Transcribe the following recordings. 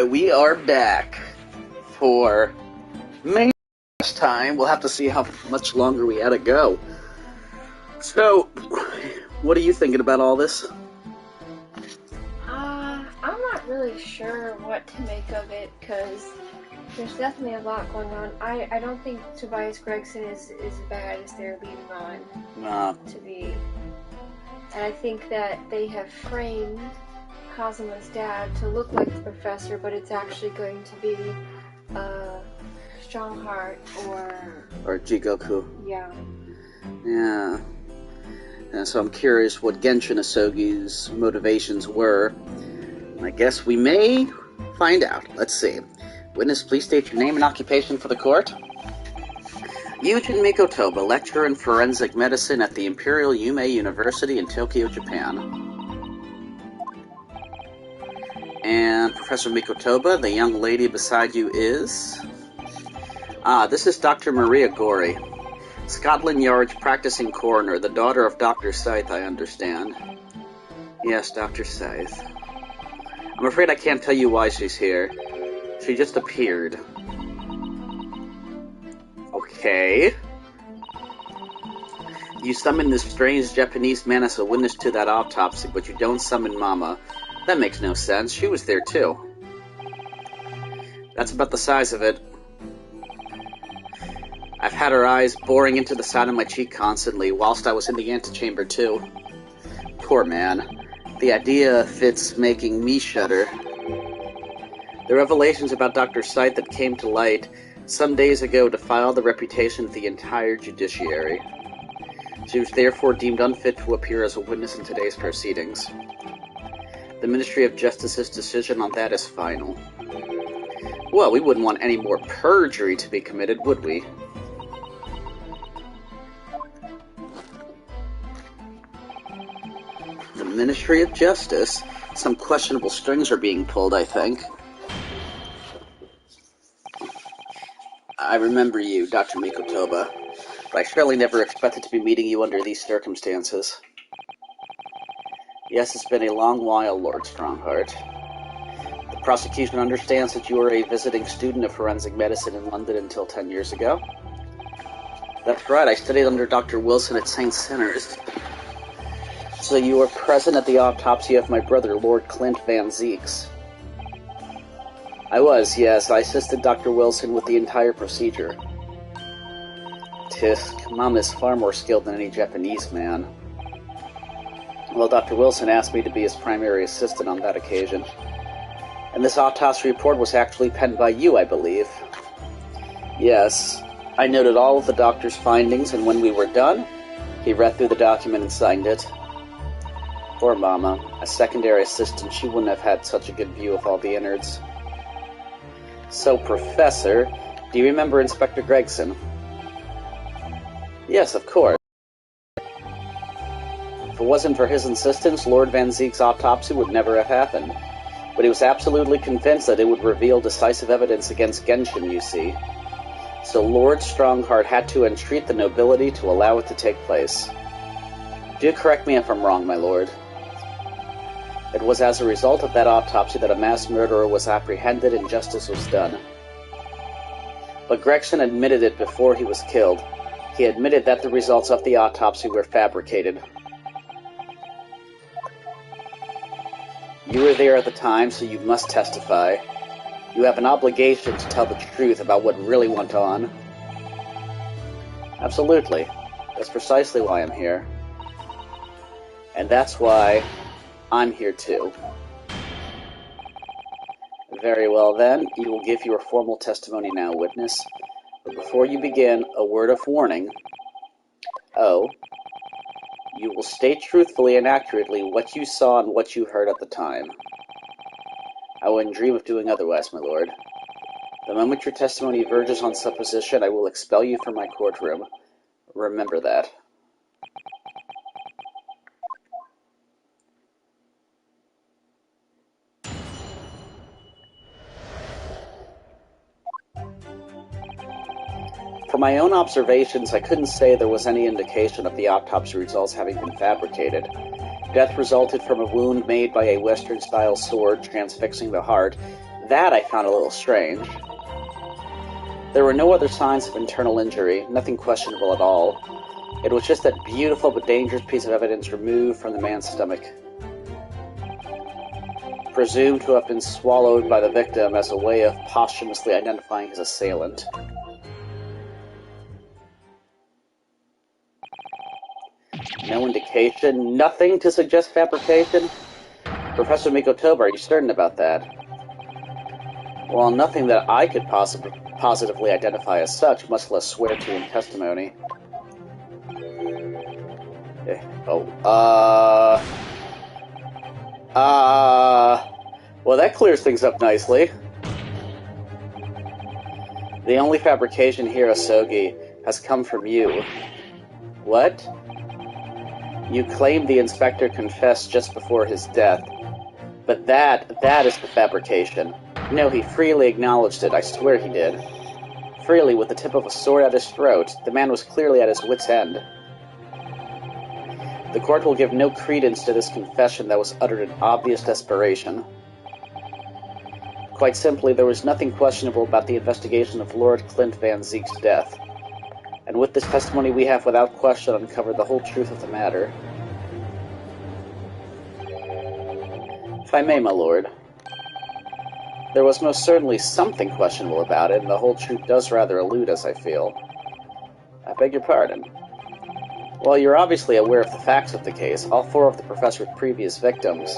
We are back for maybe last time. We'll have to see how much longer we had to go. So, what are you thinking about all this? I'm not really sure what to make of it, because there's definitely a lot going on. I don't think Tobias Gregson is as bad as they're leading on to be. And I think that they have framed Kazuma's dad to look like the professor, but it's actually going to be Strongheart or Jigoku. Yeah. Yeah. And so I'm curious what Genshin Asogi's motivations were. I guess we may find out. Let's see. Witness, please state your name and occupation for the court. Yujin Mikotoba, lecturer in forensic medicine at the Imperial Yume University in Tokyo, Japan. And Professor Mikotoba, the young lady beside you is... this is Dr. Maria Gori, Scotland Yard's practicing coroner, the daughter of Dr. Scythe, I understand. Yes, Dr. Scythe. I'm afraid I can't tell you why she's here. She just appeared. Okay. You summon this strange Japanese man as a witness to that autopsy, but you don't summon Mama. That makes no sense. She was there, too. That's about the size of it. I've had her eyes boring into the side of my cheek constantly, whilst I was in the antechamber, too. Poor man. The idea of it's making me shudder. The revelations about Dr. Scythe that came to light some days ago defiled the reputation of the entire judiciary. She was therefore deemed unfit to appear as a witness in today's proceedings. The Ministry of Justice's decision on that is final. Well, we wouldn't want any more perjury to be committed, would we? The Ministry of Justice? Some questionable strings are being pulled, I think. I remember you, Dr. Mikotoba, but I surely never expected to be meeting you under these circumstances. Yes, it's been a long while, Lord Strongheart. The prosecution understands that you were a visiting student of forensic medicine in London until 10 years ago. That's right, I studied under Dr. Wilson at St. Sinners. So you were present at the autopsy of my brother, Lord Clint Van Zeeks. I was, yes. I assisted Dr. Wilson with the entire procedure. Tisk, Mom is far more skilled than any Japanese man. Well, Dr. Wilson asked me to be his primary assistant on that occasion. And this autopsy report was actually penned by you, I believe. Yes, I noted all of the doctor's findings, and when we were done, he read through the document and signed it. Poor Mama. As secondary assistant, she wouldn't have had such a good view of all the innards. So, Professor, do you remember Inspector Gregson? Yes, of course. If it wasn't for his insistence, Lord Van Zeek's autopsy would never have happened. But he was absolutely convinced that it would reveal decisive evidence against Genshin, you see. So Lord Strongheart had to entreat the nobility to allow it to take place. Do correct me if I'm wrong, my lord. It was as a result of that autopsy that a mass murderer was apprehended and justice was done. But Gregson admitted it before he was killed. He admitted that the results of the autopsy were fabricated. You were there at the time, so you must testify. You have an obligation to tell the truth about what really went on. Absolutely. That's precisely why I'm here. And that's why I'm here too. Very well then, you will give your formal testimony now, witness. But before you begin, a word of warning. Oh. You will state truthfully and accurately what you saw and what you heard at the time. I wouldn't dream of doing otherwise, my lord. The moment your testimony verges on supposition, I will expel you from my courtroom. Remember that. From my own observations, I couldn't say there was any indication of the autopsy results having been fabricated. Death resulted from a wound made by a Western-style sword transfixing the heart, That I found a little strange. There were no other signs of internal injury, nothing questionable at all. It was just that beautiful but dangerous piece of evidence removed from the man's stomach, presumed to have been swallowed by the victim as a way of posthumously identifying his assailant. No indication, nothing to suggest fabrication? Professor Mikotoba, are you certain about that? Well, nothing that I could positively identify as such, much less swear to in testimony. Well, that clears things up nicely. The only fabrication here, Asogi, has come from you. What? You claimed the inspector confessed just before his death. But that is the fabrication. No, he freely acknowledged it, I swear he did. Freely, with the tip of a sword at his throat. The man was clearly at his wit's end. The court will give no credence to this confession that was uttered in obvious desperation. Quite simply, there was nothing questionable about the investigation of Lord Clint Van Zeek's death. And with this testimony we have without question uncovered the whole truth of the matter. If I may, my lord. There was most certainly something questionable about it, and the whole truth does rather elude us, I feel. I beg your pardon. Well, you're obviously aware of the facts of the case. All 4 of the professor's previous victims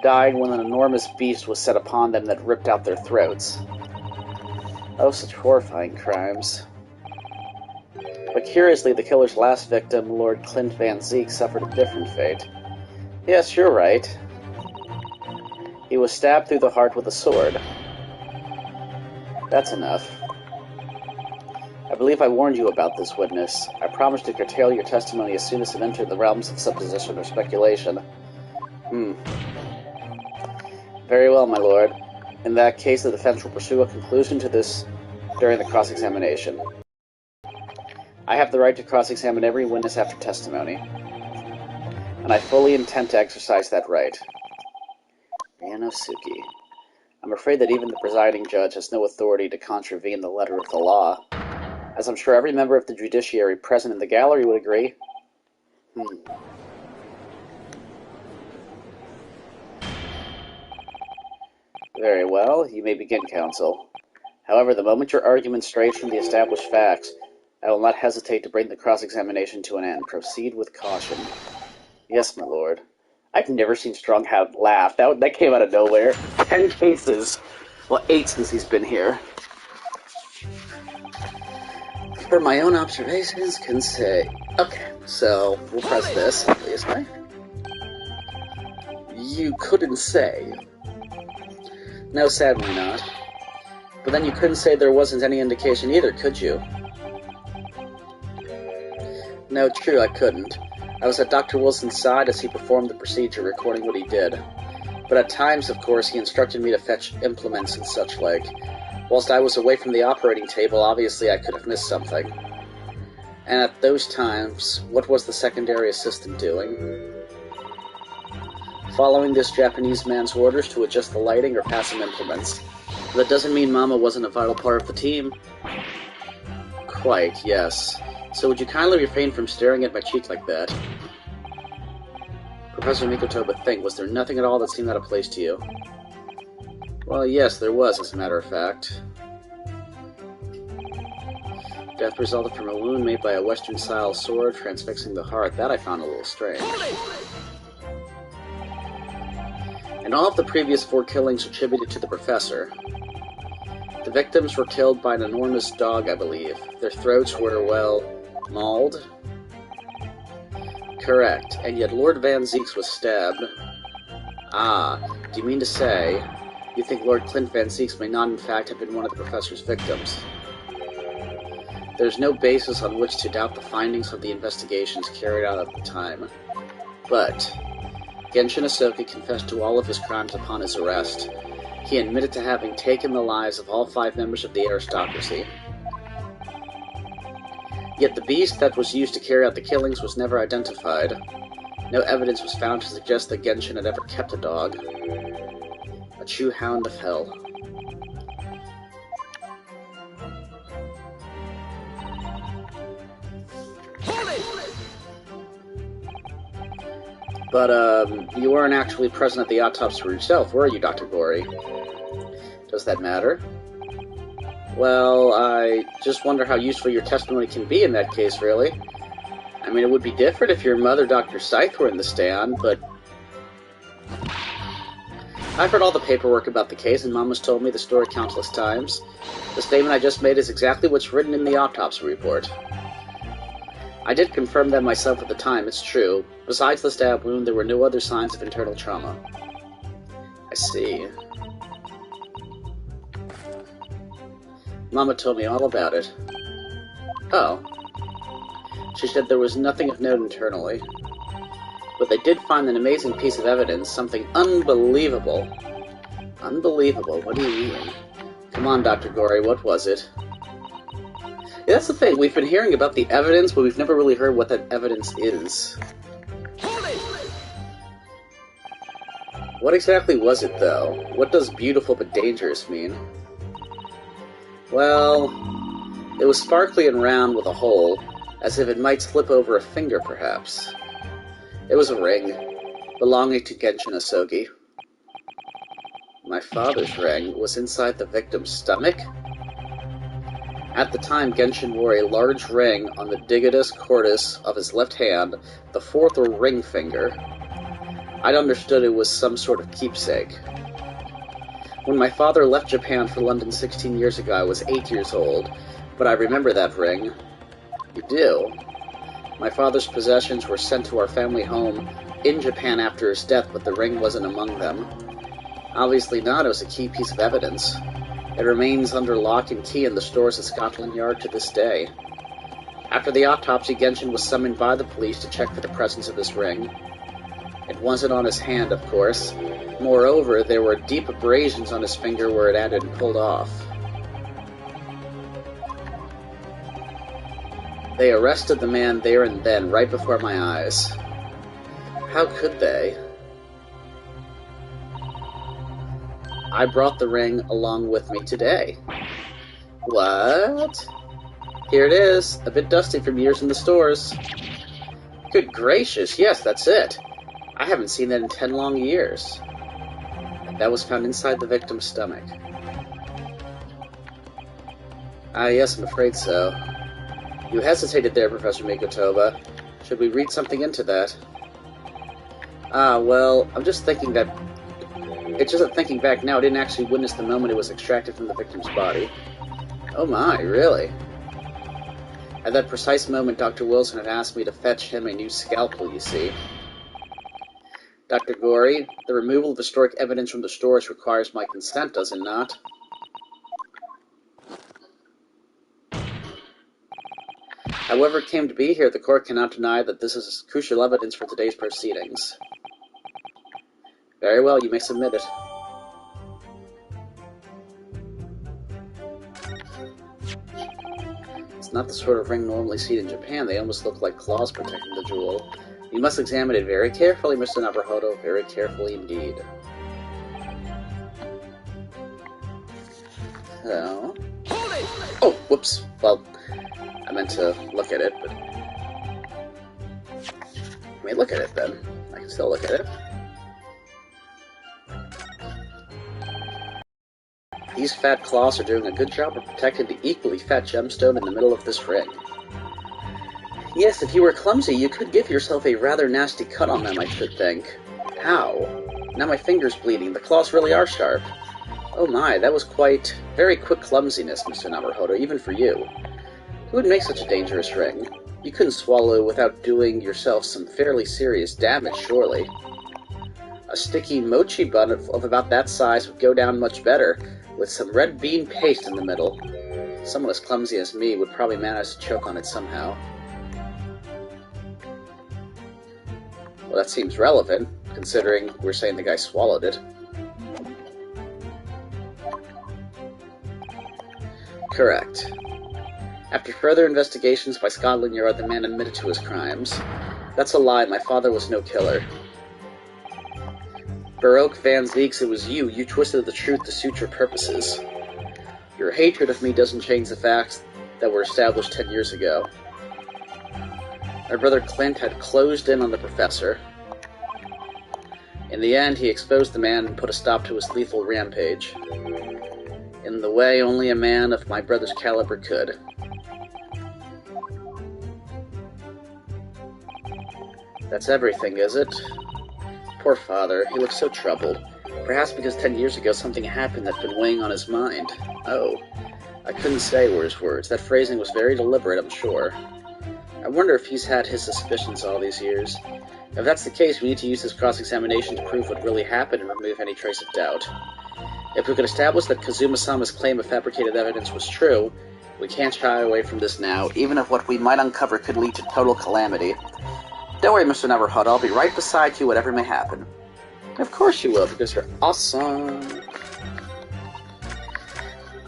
died when an enormous beast was set upon them that ripped out their throats. Oh, such horrifying crimes. But curiously, the killer's last victim, Lord Clint Van Zeek, suffered a different fate. Yes, you're right. He was stabbed through the heart with a sword. That's enough. I believe I warned you about this, witness. I promised to curtail your testimony as soon as it entered the realms of supposition or speculation. Very well, my lord. In that case, the defense will pursue a conclusion to this during the cross-examination. I have the right to cross-examine every witness after testimony, and I fully intend to exercise that right. Ryunosuke. I'm afraid that even the presiding judge has no authority to contravene the letter of the law, as I'm sure every member of the judiciary present in the gallery would agree. Very well, you may begin, counsel. However, the moment your argument strays from the established facts, I will not hesitate to bring the cross-examination to an end. Proceed with caution. Yes, my lord. I've never seen Stronghound laugh. That came out of nowhere. 10 cases. Well, 8 since he's been here. For my own observations, can say... Okay, so we'll press this, obviously. You couldn't say. No, sadly not. But then you couldn't say there wasn't any indication either, could you? No, true, I couldn't. I was at Dr. Wilson's side as he performed the procedure, recording what he did. But at times, of course, he instructed me to fetch implements and such like. Whilst I was away from the operating table, obviously I could have missed something. And at those times, what was the secondary assistant doing? Following this Japanese man's orders to adjust the lighting or pass him implements. That doesn't mean Mama wasn't a vital part of the team. Quite, yes. So would you kindly refrain from staring at my cheek like that? Professor Mikotoba, think, was there nothing at all that seemed out of place to you? Well, yes, there was, as a matter of fact. Death resulted from a wound made by a Western-style sword transfixing the heart. That I found a little strange. And all of the previous 4 killings attributed to the professor. The victims were killed by an enormous dog, I believe. Their throats were, well, mauled? Correct, and yet Lord Van Zeek's was stabbed. Ah, do you mean to say you think Lord Clint Van Zeek's may not in fact have been one of the professor's victims? There's no basis on which to doubt the findings of the investigations carried out at the time. But Genshin Asoka confessed to all of his crimes upon his arrest. He admitted to having taken the lives of all 5 members of the aristocracy. Yet the beast that was used to carry out the killings was never identified. No evidence was found to suggest that Genshin had ever kept a dog. A true hound of hell. But, you weren't actually present at the autopsy yourself, were you, Dr. Gorey? Does that matter? Well, I just wonder how useful your testimony can be in that case, really. I mean, it would be different if your mother, Dr. Scythe, were in the stand, but... I've heard all the paperwork about the case, and Mom has told me the story countless times. The statement I just made is exactly what's written in the autopsy report. I did confirm that myself at the time, it's true. Besides the stab wound, there were no other signs of internal trauma. I see. Mama told me all about it. Oh. She said there was nothing of note internally. But they did find an amazing piece of evidence, something unbelievable. Unbelievable? What do you mean? Come on, Dr. Gorey, what was it? Yeah, that's the thing, we've been hearing about the evidence, but we've never really heard what that evidence is. What exactly was it, though? What does beautiful but dangerous mean? Well, it was sparkly and round with a hole, as if it might slip over a finger, perhaps. It was a ring, belonging to Genshin Asogi. My father's ring was inside the victim's stomach? At the time, Genshin wore a large ring on the digitus cordis of his left hand, the fourth or ring finger. I'd understood it was some sort of keepsake. When my father left Japan for London 16 years ago, I was 8 years old, but I remember that ring. You do? My father's possessions were sent to our family home in Japan after his death, but the ring wasn't among them. Obviously not, it was a key piece of evidence. It remains under lock and key in the stores at Scotland Yard to this day. After the autopsy, Genshin was summoned by the police to check for the presence of his ring. It wasn't on his hand, of course. Moreover, there were deep abrasions on his finger where it had been pulled off. They arrested the man there and then, right before my eyes. How could they? I brought the ring along with me today. What? Here it is, a bit dusty from years in the stores. Good gracious, yes, that's it. I haven't seen that in 10 long years. That was found inside the victim's stomach. Ah, yes, I'm afraid so. You hesitated there, Professor Mikotoba. Should we read something into that? Ah, well, I'm just thinking that... It's just that thinking back now, I didn't actually witness the moment it was extracted from the victim's body. Oh my, really? At that precise moment, Dr. Wilson had asked me to fetch him a new scalpel, you see. Dr. Gorey, the removal of historic evidence from the stores requires my consent, does it not? However it came to be here, the court cannot deny that this is crucial evidence for today's proceedings. Very well, you may submit it. It's not the sort of ring normally seen in Japan. They almost look like claws protecting the jewel. You must examine it very carefully, Mr. Naruhodo, very carefully indeed. So... Oh, whoops. Well, I meant to look at it, but... I mean, look at it, then. I can still look at it. These fat claws are doing a good job of protecting the equally fat gemstone in the middle of this ring. Yes, if you were clumsy, you could give yourself a rather nasty cut on them, I should think. Ow. Now my finger's bleeding. The claws really are sharp. Oh my, that was quite... very quick clumsiness, Mr. Naruhodo, even for you. Who would make such a dangerous ring? You couldn't swallow without doing yourself some fairly serious damage, surely. A sticky mochi bun of about that size would go down much better, with some red bean paste in the middle. Someone as clumsy as me would probably manage to choke on it somehow. Well, that seems relevant, considering we're saying the guy swallowed it. Correct. After further investigations by Scotland Yard, the man admitted to his crimes. That's a lie, my father was no killer. Baroque Van Zieks, it was you. You twisted the truth to suit your purposes. Your hatred of me doesn't change the facts that were established 10 years ago. My brother Clint had closed in on the professor. In the end, he exposed the man and put a stop to his lethal rampage. In the way only a man of my brother's caliber could. That's everything, is it? Poor father, he looks so troubled. Perhaps because 10 years ago something happened that's been weighing on his mind. Oh, I couldn't say were his words. That phrasing was very deliberate, I'm sure. I wonder if he's had his suspicions all these years. If that's the case, we need to use this cross-examination to prove what really happened and remove any trace of doubt. If we could establish that Kazuma-sama's claim of fabricated evidence was true, we can't shy away from this now, even if what we might uncover could lead to total calamity. Don't worry, Mr. Neverhut, I'll be right beside you whatever may happen. Of course you will, because you're awesome.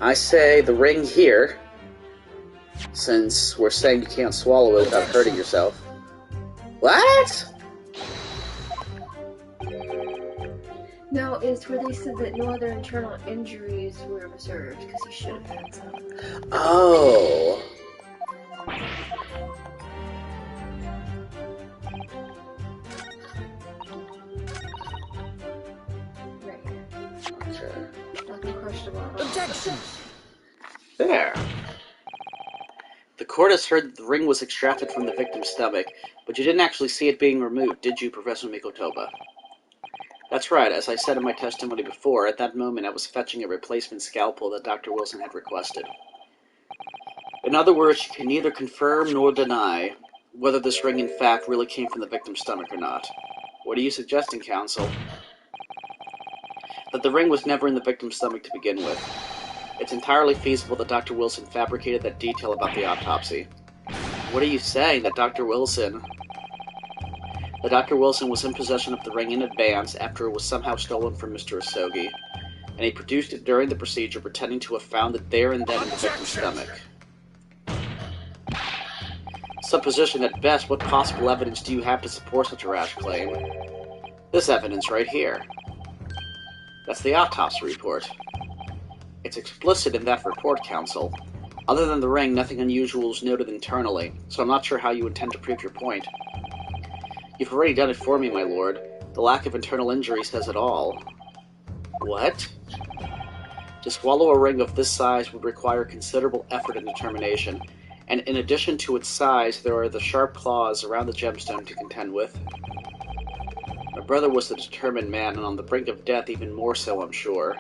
I say the ring here, since we're saying you can't swallow it without hurting yourself. What? No, it's where they said that no other internal injuries were observed, because he should have had some. Oh. Objection! There. The court has heard that the ring was extracted from the victim's stomach, but you didn't actually see it being removed, did you, Professor Mikotoba? That's right, as I said in my testimony before, at that moment I was fetching a replacement scalpel that Dr. Wilson had requested. In other words, you can neither confirm nor deny whether this ring in fact really came from the victim's stomach or not. What are you suggesting, counsel? That the ring was never in the victim's stomach to begin with. It's entirely feasible that Dr. Wilson fabricated that detail about the autopsy. What are you saying? That Dr. Wilson was in possession of the ring in advance after it was somehow stolen from Mr. Asogi, and he produced it during the procedure pretending to have found it there and then in the victim's stomach. Supposition at best, what possible evidence do you have to support such a rash claim? This evidence right here. That's the autopsy report. It's explicit in that report, counsel. Other than the ring, nothing unusual is noted internally, so I'm not sure how you intend to prove your point. You've already done it for me, my lord. The lack of internal injury says it all. What? To swallow a ring of this size would require considerable effort and determination, and in addition to its size, there are the sharp claws around the gemstone to contend with. My brother was a determined man, and on the brink of death even more so, I'm sure.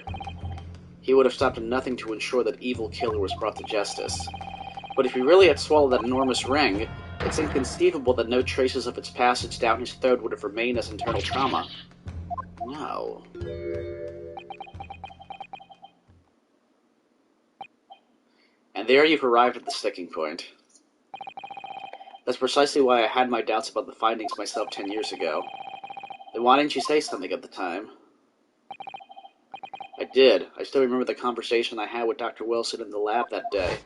He would have stopped at nothing to ensure that evil killer was brought to justice. But if he really had swallowed that enormous ring, it's inconceivable that no traces of its passage down his throat would have remained as internal trauma. No. And there you've arrived at the sticking point. That's precisely why I had my doubts about the findings myself 10 years ago. Then why didn't you say something at the time? I did. I still remember the conversation I had with Dr. Wilson in the lab that day.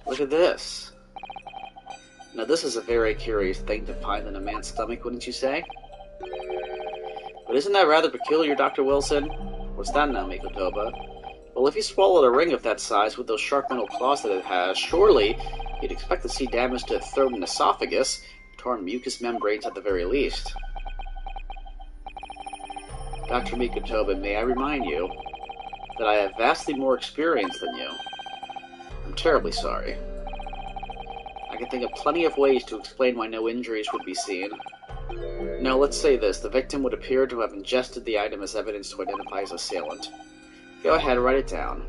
Look at this. Now this is a very curious thing to find in a man's stomach, wouldn't you say? But isn't that rather peculiar, Dr. Wilson? What's that now, Mikotoba? Well, if he swallowed a ring of that size with those sharp metal claws that it has, surely you'd expect to see damage to the throat and esophagus, torn mucous membranes at the very least. Dr. Mikotoba, may I remind you that I have vastly more experience than you. I'm terribly sorry. I can think of plenty of ways to explain why no injuries would be seen. No, let's say this. The victim would appear to have ingested the item as evidence to identify his assailant. Go ahead, write it down.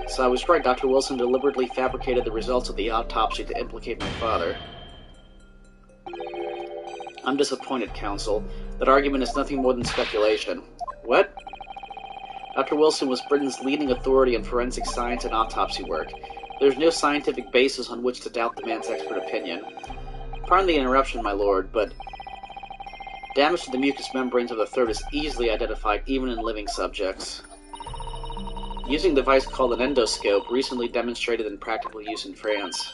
So I was right, Dr. Wilson deliberately fabricated the results of the autopsy to implicate my father. I'm disappointed, counsel. That argument is nothing more than speculation. What? Dr. Wilson was Britain's leading authority in forensic science and autopsy work. There's no scientific basis on which to doubt the man's expert opinion. Pardon the interruption, my lord, but damage to the mucous membranes of the throat is easily identified even in living subjects. Using a device called an endoscope, recently demonstrated in practical use in France.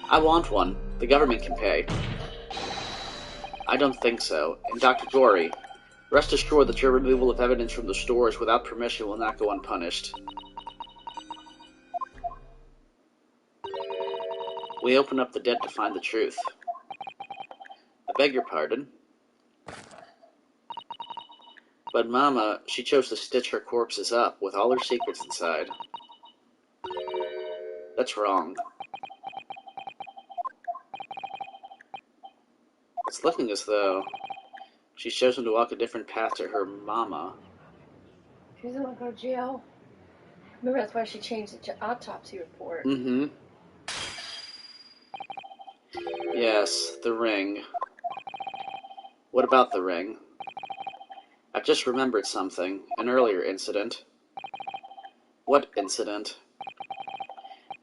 I want one. The government can pay. I don't think so. And Dr. Gory, rest assured that your removal of evidence from the stores without permission will not go unpunished. We open up the dead to find the truth. I beg your pardon. But Mama, she chose to stitch her corpses up with all her secrets inside. That's wrong. It's looking as though she's chosen to walk a different path to her Mama. She doesn't want to go to jail. Remember, that's why she changed the autopsy report. Mm-hmm. Yes, the ring. What about the ring? I've just remembered something. An earlier incident. What incident?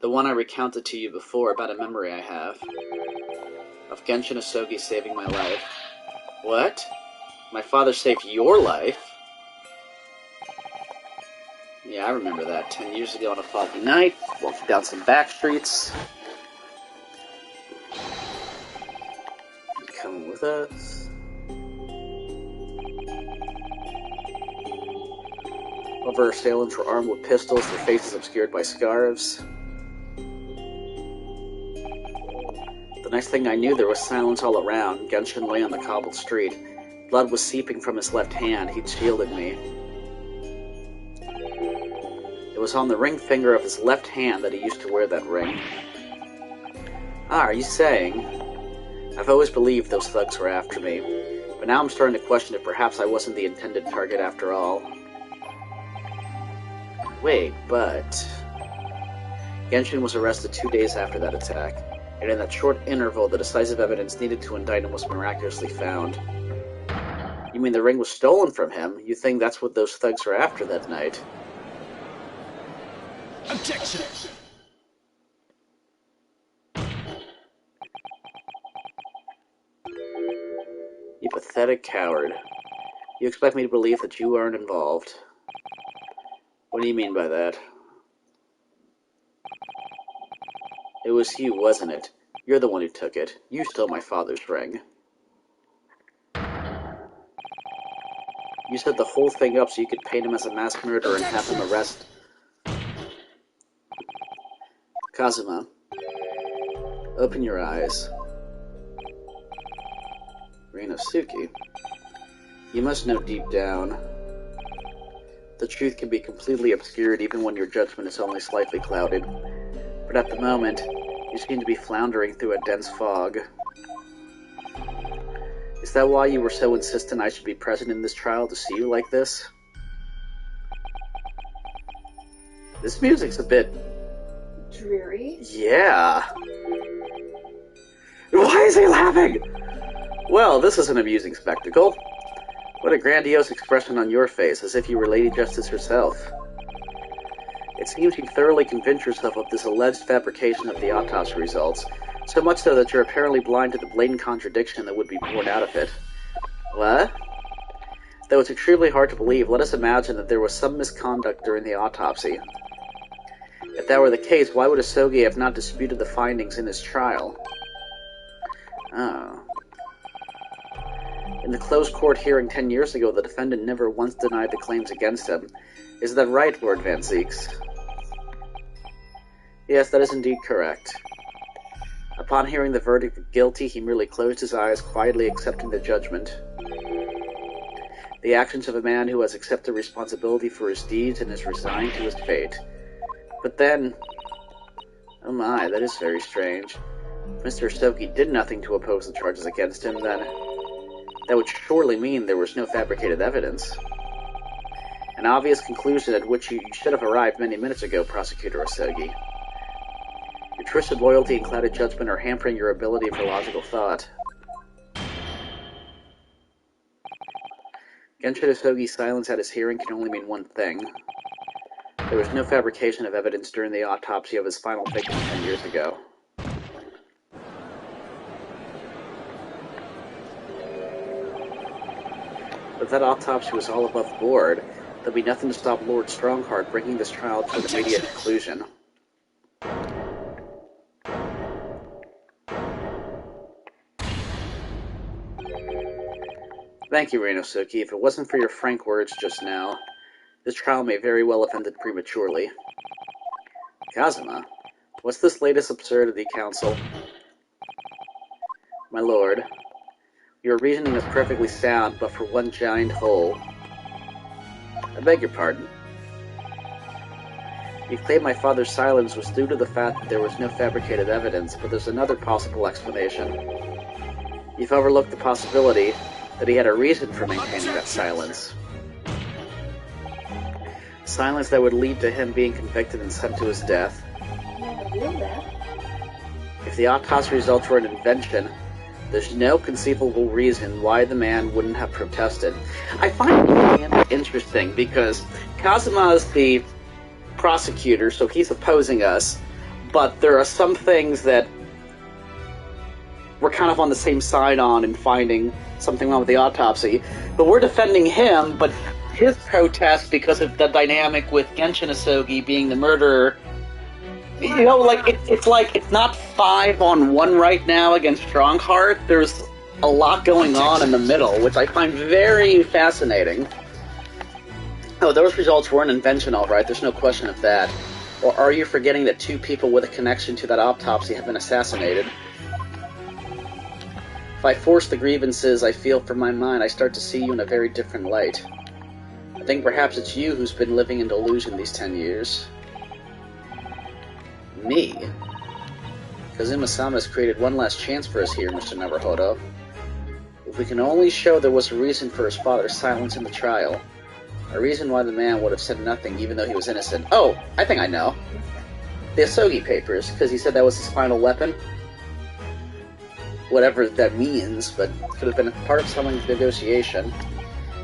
The one I recounted to you before about a memory I have. Of Genshin Asogi saving my life. What? My father saved your life? Yeah, I remember that. 10 years ago on a foggy night, walking down some back streets. You coming with us? All of our assailants were armed with pistols, their faces obscured by scarves. The next thing I knew, there was silence all around. Genshin lay on the cobbled street. Blood was seeping from his left hand. He'd shielded me. It was on the ring finger of his left hand that he used to wear that ring. Ah, are you saying? I've always believed those thugs were after me, but now I'm starting to question if perhaps I wasn't the intended target after all. Wait, but... Genshin was arrested 2 days after that attack, and in that short interval, the decisive evidence needed to indict him was miraculously found. You mean the ring was stolen from him? You think that's what those thugs were after that night? Objection! You pathetic coward. You expect me to believe that you aren't involved. What do you mean by that? It was you, wasn't it? You're the one who took it. You stole my father's ring. You set the whole thing up so you could paint him as a mass murderer and have him arrested. Kazuma, open your eyes. Rinosuke, you must know deep down, the truth can be completely obscured even when your judgment is only slightly clouded. But at the moment, you seem to be floundering through a dense fog. Is that why you were so insistent I should be present in this trial to see you like this? This music's a bit... dreary? Yeah. Why is he laughing? Well, this is an amusing spectacle. What a grandiose expression on your face, as if you were Lady Justice herself. It seems you thoroughly convinced yourself of this alleged fabrication of the autopsy results, so much so that you're apparently blind to the blatant contradiction that would be born out of it. What? Though it's extremely hard to believe, let us imagine that there was some misconduct during the autopsy. If that were the case, why would Asogi have not disputed the findings in his trial? Oh. In the closed court hearing 10 years ago, the defendant never once denied the claims against him. Is that right, Lord Van Zieks? Yes, that is indeed correct. Upon hearing the verdict of guilty, he merely closed his eyes, quietly accepting the judgment. The actions of a man who has accepted responsibility for his deeds and is resigned to his fate. But then... Oh my, that is very strange. If Mr. Asogi did nothing to oppose the charges against him, then... that would surely mean there was no fabricated evidence. An obvious conclusion at which you should have arrived many minutes ago, Prosecutor Asogi. Your twisted loyalty and clouded judgment are hampering your ability for logical thought. Genshin Asogi's silence at his hearing can only mean one thing. There was no fabrication of evidence during the autopsy of his final victim 10 years ago. If that autopsy was all above board, there'd be nothing to stop Lord Strongheart bringing this trial to an immediate conclusion. Thank you, Rinosuke. If it wasn't for your frank words just now, this trial may very well have ended prematurely. Kazuma, What's this latest absurdity, Counsel? My lord, your reasoning is perfectly sound, but for one giant hole. I beg your pardon. You claim my father's silence was due to the fact that there was no fabricated evidence, but there's another possible explanation. You've overlooked the possibility that he had a reason for maintaining that silence. Silence that would lead to him being convicted and sent to his death. If the autopsy results were an invention, there's no conceivable reason why the man wouldn't have protested. I find it interesting because Kazuma is the prosecutor, so he's opposing us, but there are some things that we're kind of on the same side on in finding something wrong with the autopsy, but we're defending him, but his protest because of the dynamic with Genshin Asogi being the murderer, you know, like, it's not 5-on-1 right now against Strongheart. There's a lot going on in the middle, which I find very fascinating. Oh, those results were an invention, all right. There's no question of that. Or are you forgetting that 2 people with a connection to that autopsy have been assassinated? If I force the grievances I feel from my mind, I start to see you in a very different light. I think perhaps it's you who's been living in delusion these 10 years. Me? Kazuma-sama has created one last chance for us here, Mr. Naruhodo. If we can only show there was a reason for his father's silence in the trial, a reason why the man would have said nothing even though he was innocent. Oh, I think I know. The Asogi papers, because he said that was his final weapon. Whatever that means, but could have been part of someone's negotiation.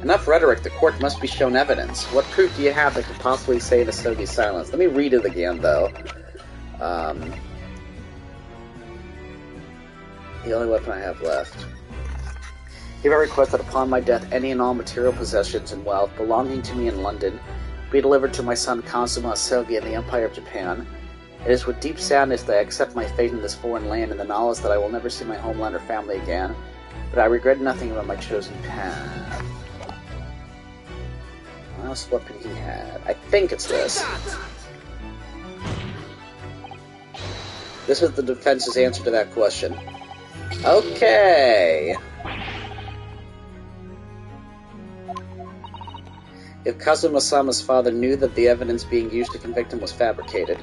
Enough rhetoric, the court must be shown evidence. What proof do you have that could possibly save Asogi's silence? Let me read it again, though. The only weapon I have left. Hereby request that upon my death, any and all material possessions and wealth belonging to me in London be delivered to my son Kazuma Asogi in the Empire of Japan. It is with deep sadness that I accept my fate in this foreign land and the knowledge that I will never see my homeland or family again, but I regret nothing about my chosen path. What else weapon he had? I think it's this. This is the defense's answer to that question. Okay. If Kazuma-sama's father knew that the evidence being used to convict him was fabricated,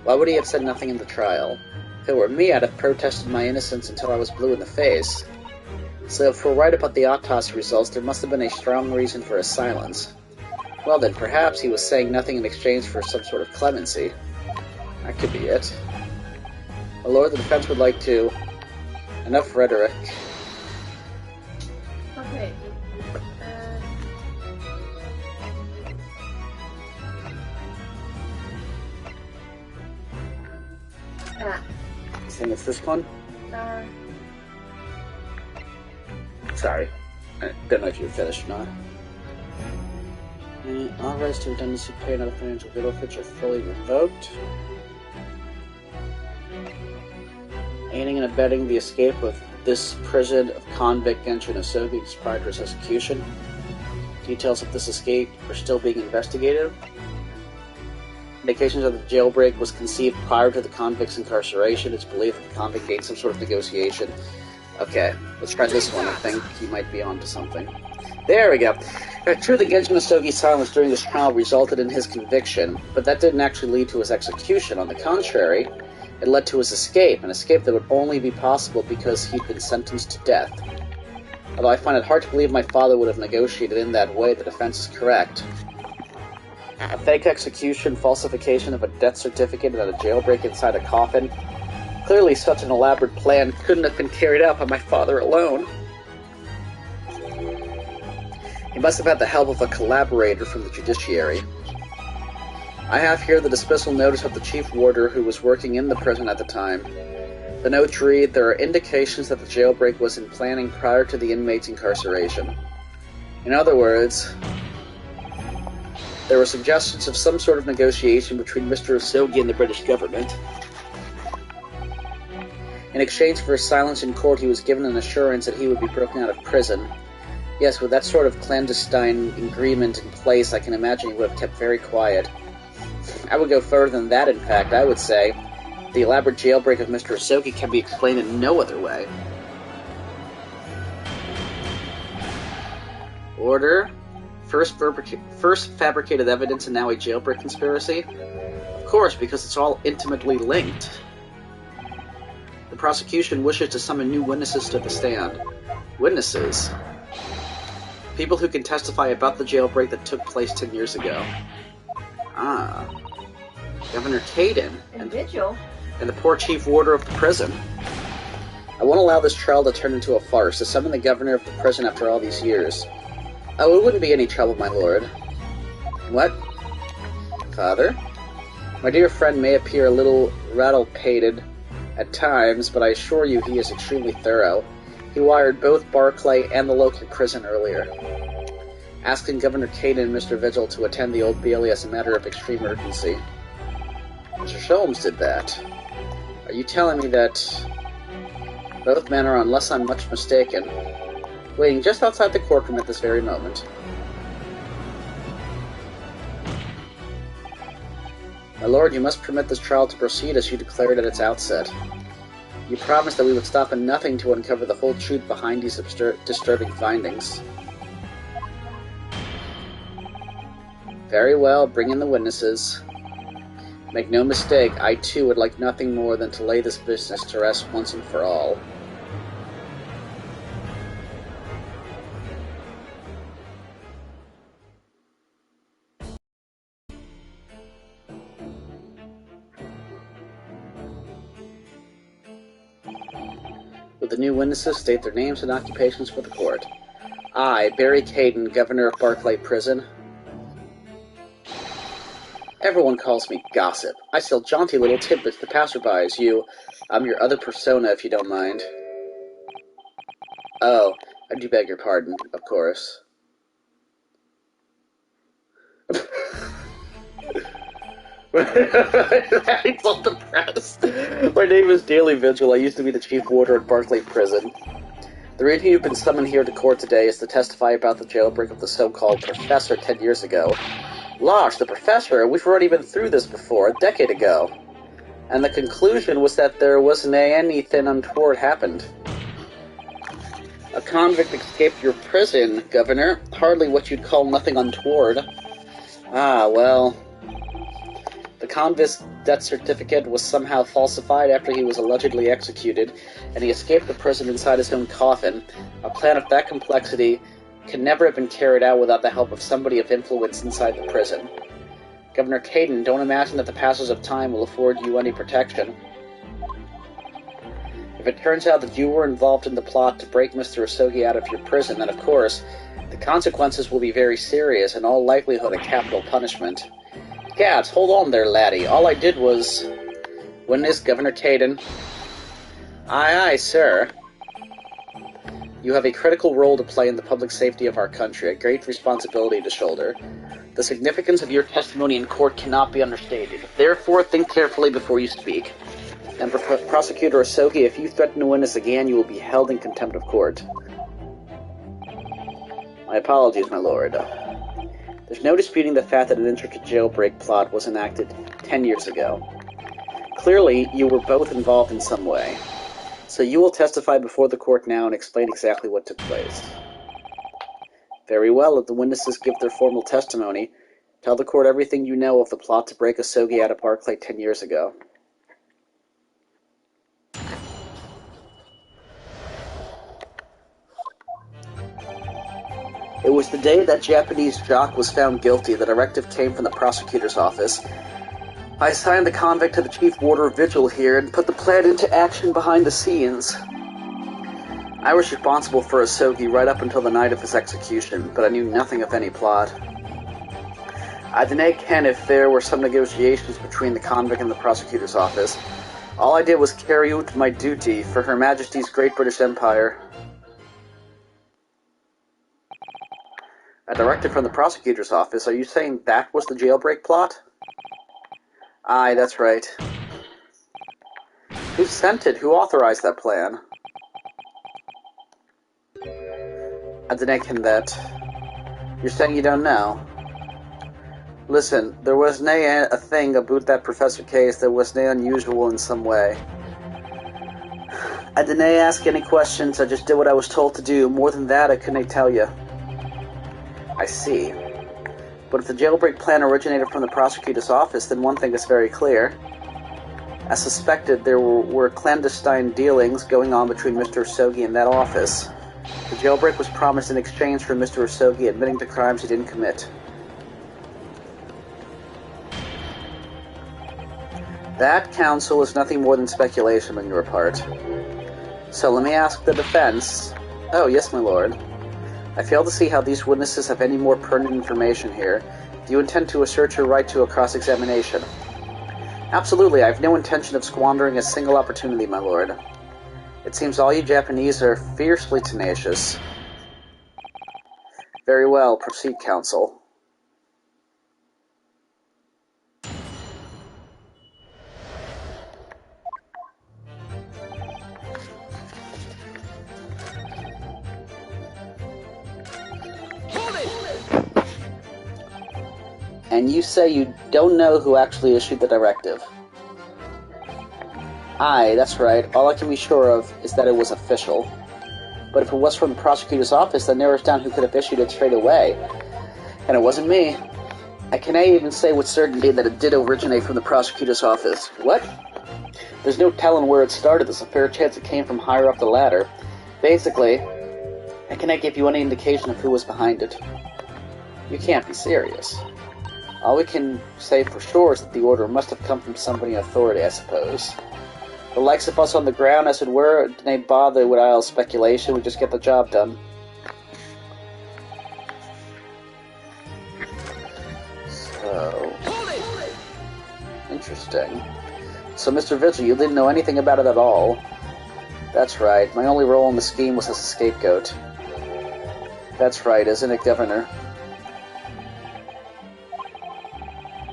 why would he have said nothing in the trial? If it were me, I'd have protested my innocence until I was blue in the face. So if we're right about the autopsy results, there must have been a strong reason for his silence. Well then, perhaps he was saying nothing in exchange for some sort of clemency. That could be it. My lord, the defense would like to... Enough rhetoric. Okay. You think it's this one? Sorry. I don't know if you're finished or not. All rights to redundancy pay and other financial benefits are fully revoked. Aiding and abetting the escape of this prison of convict Genshin Asogi just prior to his execution. Details of this escape are still being investigated. Indications that the jailbreak was conceived prior to the convict's incarceration. It's believed that the convict gained some sort of negotiation. Okay, let's try this one. I think he might be onto something. There we go. True that Genshin Asogi's silence during this trial resulted in his conviction, but that didn't actually lead to his execution. On the contrary, it led to his escape, an escape that would only be possible because he'd been sentenced to death. Although I find it hard to believe my father would have negotiated in that way, the defense is correct. A fake execution, falsification of a death certificate, and a jailbreak inside a coffin. Clearly such an elaborate plan couldn't have been carried out by my father alone. He must have had the help of a collaborator from the judiciary. I have here the dismissal notice of the chief warder who was working in the prison at the time. The notes read, there are indications that the jailbreak was in planning prior to the inmate's incarceration. In other words, there were suggestions of some sort of negotiation between Mr. Asogi and the British government. In exchange for his silence in court, he was given an assurance that he would be broken out of prison. Yes, with that sort of clandestine agreement in place, I can imagine he would have kept very quiet. I would go further than that, in fact. I would say The elaborate jailbreak of Mr. Asogi can be explained in no other way. Order. First fabricated evidence and now a jailbreak conspiracy? Of course, because it's all intimately linked. The prosecution wishes to summon new witnesses to the stand. Witnesses? People who can testify about the jailbreak that took place 10 years ago. Ah. Governor Caden. And Vigil. And the poor chief warder of the prison. I won't allow this trial to turn into a farce, to summon the governor of the prison after all these years. Oh, it wouldn't be any trouble, my lord. What? Father? My dear friend may appear a little rattle-pated at times, but I assure you he is extremely thorough. He wired both Barclay and the local prison earlier, asking Governor Caden and Mr. Vigil to attend the Old Bailey as a matter of extreme urgency. Mr. Sholmes did that. Are you telling me that both men are, unless I'm much mistaken, waiting just outside the courtroom at this very moment? My lord, you must permit this trial to proceed as you declared at its outset. You promised that we would stop at nothing to uncover the whole truth behind these disturbing findings. Very well, bring in the witnesses. Make no mistake, I too would like nothing more than to lay this business to rest once and for all. Would the new witnesses state their names and occupations for the court? I, Barry Caden, Governor of Barclay Prison. Everyone calls me Gossip. I sell jaunty little tidbits to passerbys. I'm your other persona, if you don't mind. Oh, I do beg your pardon, of course. I felt depressed. My name is Daily Vigil. I used to be the chief warder at Barclay Prison. The reason you've been summoned here to court today is to testify about the jailbreak of the so-called Professor 10 years ago. Losh, the Professor? We've already been through this before, a decade ago. And the conclusion was that there wasn't anything untoward happened. A convict escaped your prison, Governor. Hardly what you'd call nothing untoward. Ah, well... The convict's death certificate was somehow falsified after he was allegedly executed, and he escaped the prison inside his own coffin. A plan of that complexity can never have been carried out without the help of somebody of influence inside the prison. Governor Caden, don't imagine that the passage of time will afford you any protection. If it turns out that you were involved in the plot to break Mr. Asogi out of your prison, then of course, the consequences will be very serious, in all likelihood a capital punishment. Gads, hold on there, laddie. All I did was... Witness Governor Caden. Aye, aye, sir. You have a critical role to play in the public safety of our country, a great responsibility to shoulder. The significance of your testimony in court cannot be understated. Therefore, think carefully before you speak. And for Prosecutor Asogi, if you threaten to witness again, you will be held in contempt of court. My apologies, my lord. There's no disputing the fact that an intricate jailbreak plot was enacted 10 years ago. Clearly, you were both involved in some way. So you will testify before the court now and explain exactly what took place. Very well, let the witnesses give their formal testimony. Tell the court everything you know of the plot to break Asogi out of Barclay 10 years ago. It was the day that Japanese jock was found guilty. The directive came from the prosecutor's office. I assigned the convict to the chief warder Vigil here and put the plan into action behind the scenes. I was responsible for Asogi right up until the night of his execution, but I knew nothing of any plot. I didn't ken if there were some negotiations between the convict and the prosecutor's office. All I did was carry out my duty for Her Majesty's Great British Empire. A directive from the prosecutor's office? Are you saying that was the jailbreak plot? Aye, that's right. Who sent it? Who authorized that plan? I didn't ken that. You're saying you don't know? Listen, there was nae a thing about that Professor case that was nae unusual in some way. I didn't ask any questions, I just did what I was told to do. More than that, I couldn't tell you. I see. But if the jailbreak plan originated from the prosecutor's office, then one thing is very clear. As suspected, there were clandestine dealings going on between Mr. Usogi and that office. The jailbreak was promised in exchange for Mr. Usogi admitting to crimes he didn't commit. That, counsel, is nothing more than speculation on your part. So let me ask the defense. Oh, yes, my lord. I fail to see how these witnesses have any more pertinent information here. Do you intend to assert your right to a cross-examination? Absolutely, I have no intention of squandering a single opportunity, my lord. It seems all you Japanese are fiercely tenacious. Very well, proceed, counsel. And you say you don't know who actually issued the directive? Aye, that's right. All I can be sure of is that it was official. But if it was from the prosecutor's office, that narrows down who could have issued it straight away. And it wasn't me. I cannot even say with certainty that it did originate from the prosecutor's office. What? There's no telling where it started. There's a fair chance it came from higher up the ladder. Basically, I cannot give you any indication of who was behind it. You can't be serious. All we can say for sure is that the order must have come from somebody in authority, I suppose. The likes of us on the ground, as it were, didn't bother with idle speculation. We just get the job done. So... interesting. So, Mr. Vigil, you didn't know anything about it at all? That's right. My only role in the scheme was as a scapegoat. That's right, isn't it, Governor?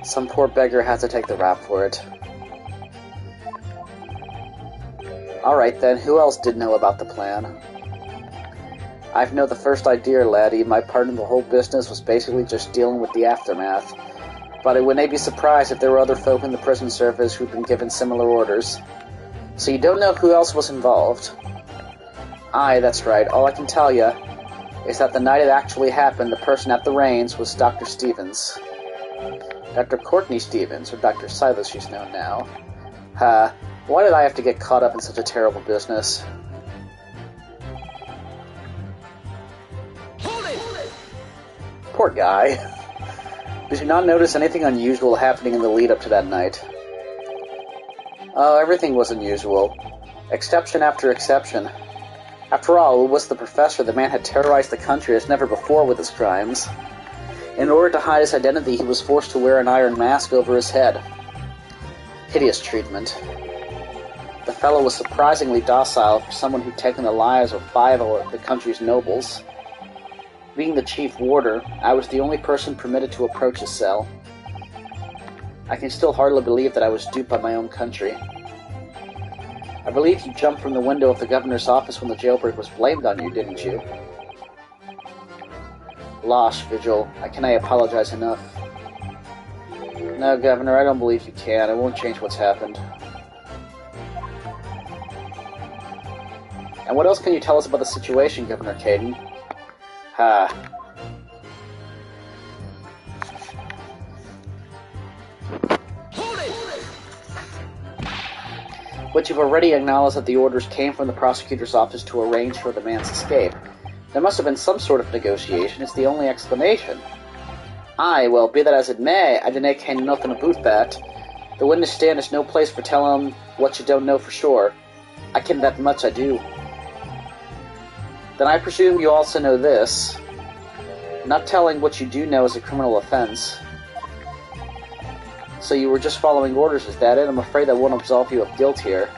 Some poor beggar had to take the rap for it. Alright then, who else did know about the plan? I've no the first idea, laddie. My part in the whole business was basically just dealing with the aftermath. But I wouldn't be surprised if there were other folk in the prison service who'd been given similar orders. So you don't know who else was involved? Aye, that's right. All I can tell you is that the night it actually happened, the person at the reins was Dr. Stevens. Dr. Courtney Stevens, or Dr. Silas she's known now. Why did I have to get caught up in such a terrible business? Poor guy. Did you not notice anything unusual happening in the lead-up to that night? Oh, everything was unusual. Exception after exception. After all, it was the professor. The man had terrorized the country as never before with his crimes. In order to hide his identity, he was forced to wear an iron mask over his head. Hideous treatment. The fellow was surprisingly docile for someone who'd taken the lives of 5 of the country's nobles. Being the chief warder, I was the only person permitted to approach his cell. I can still hardly believe that I was duped by my own country. I believe you jumped from the window of the governor's office when the jailbreak was blamed on you, didn't you? Losh, Vigil, I cannot apologize enough. No, Governor, I don't believe you can. It won't change what's happened. And what else can you tell us about the situation, Governor Caden? But you've already acknowledged that the orders came from the prosecutor's office to arrange for the man's escape. There must have been some sort of negotiation. It's the only explanation. Aye, well, be that as it may, I didn't ken nothing about that. The witness stand is no place for telling what you don't know for sure. I ken that much, I do. Then I presume you also know this. Not telling what you do know is a criminal offense. So you were just following orders, is that it? I'm afraid that won't absolve you of guilt here.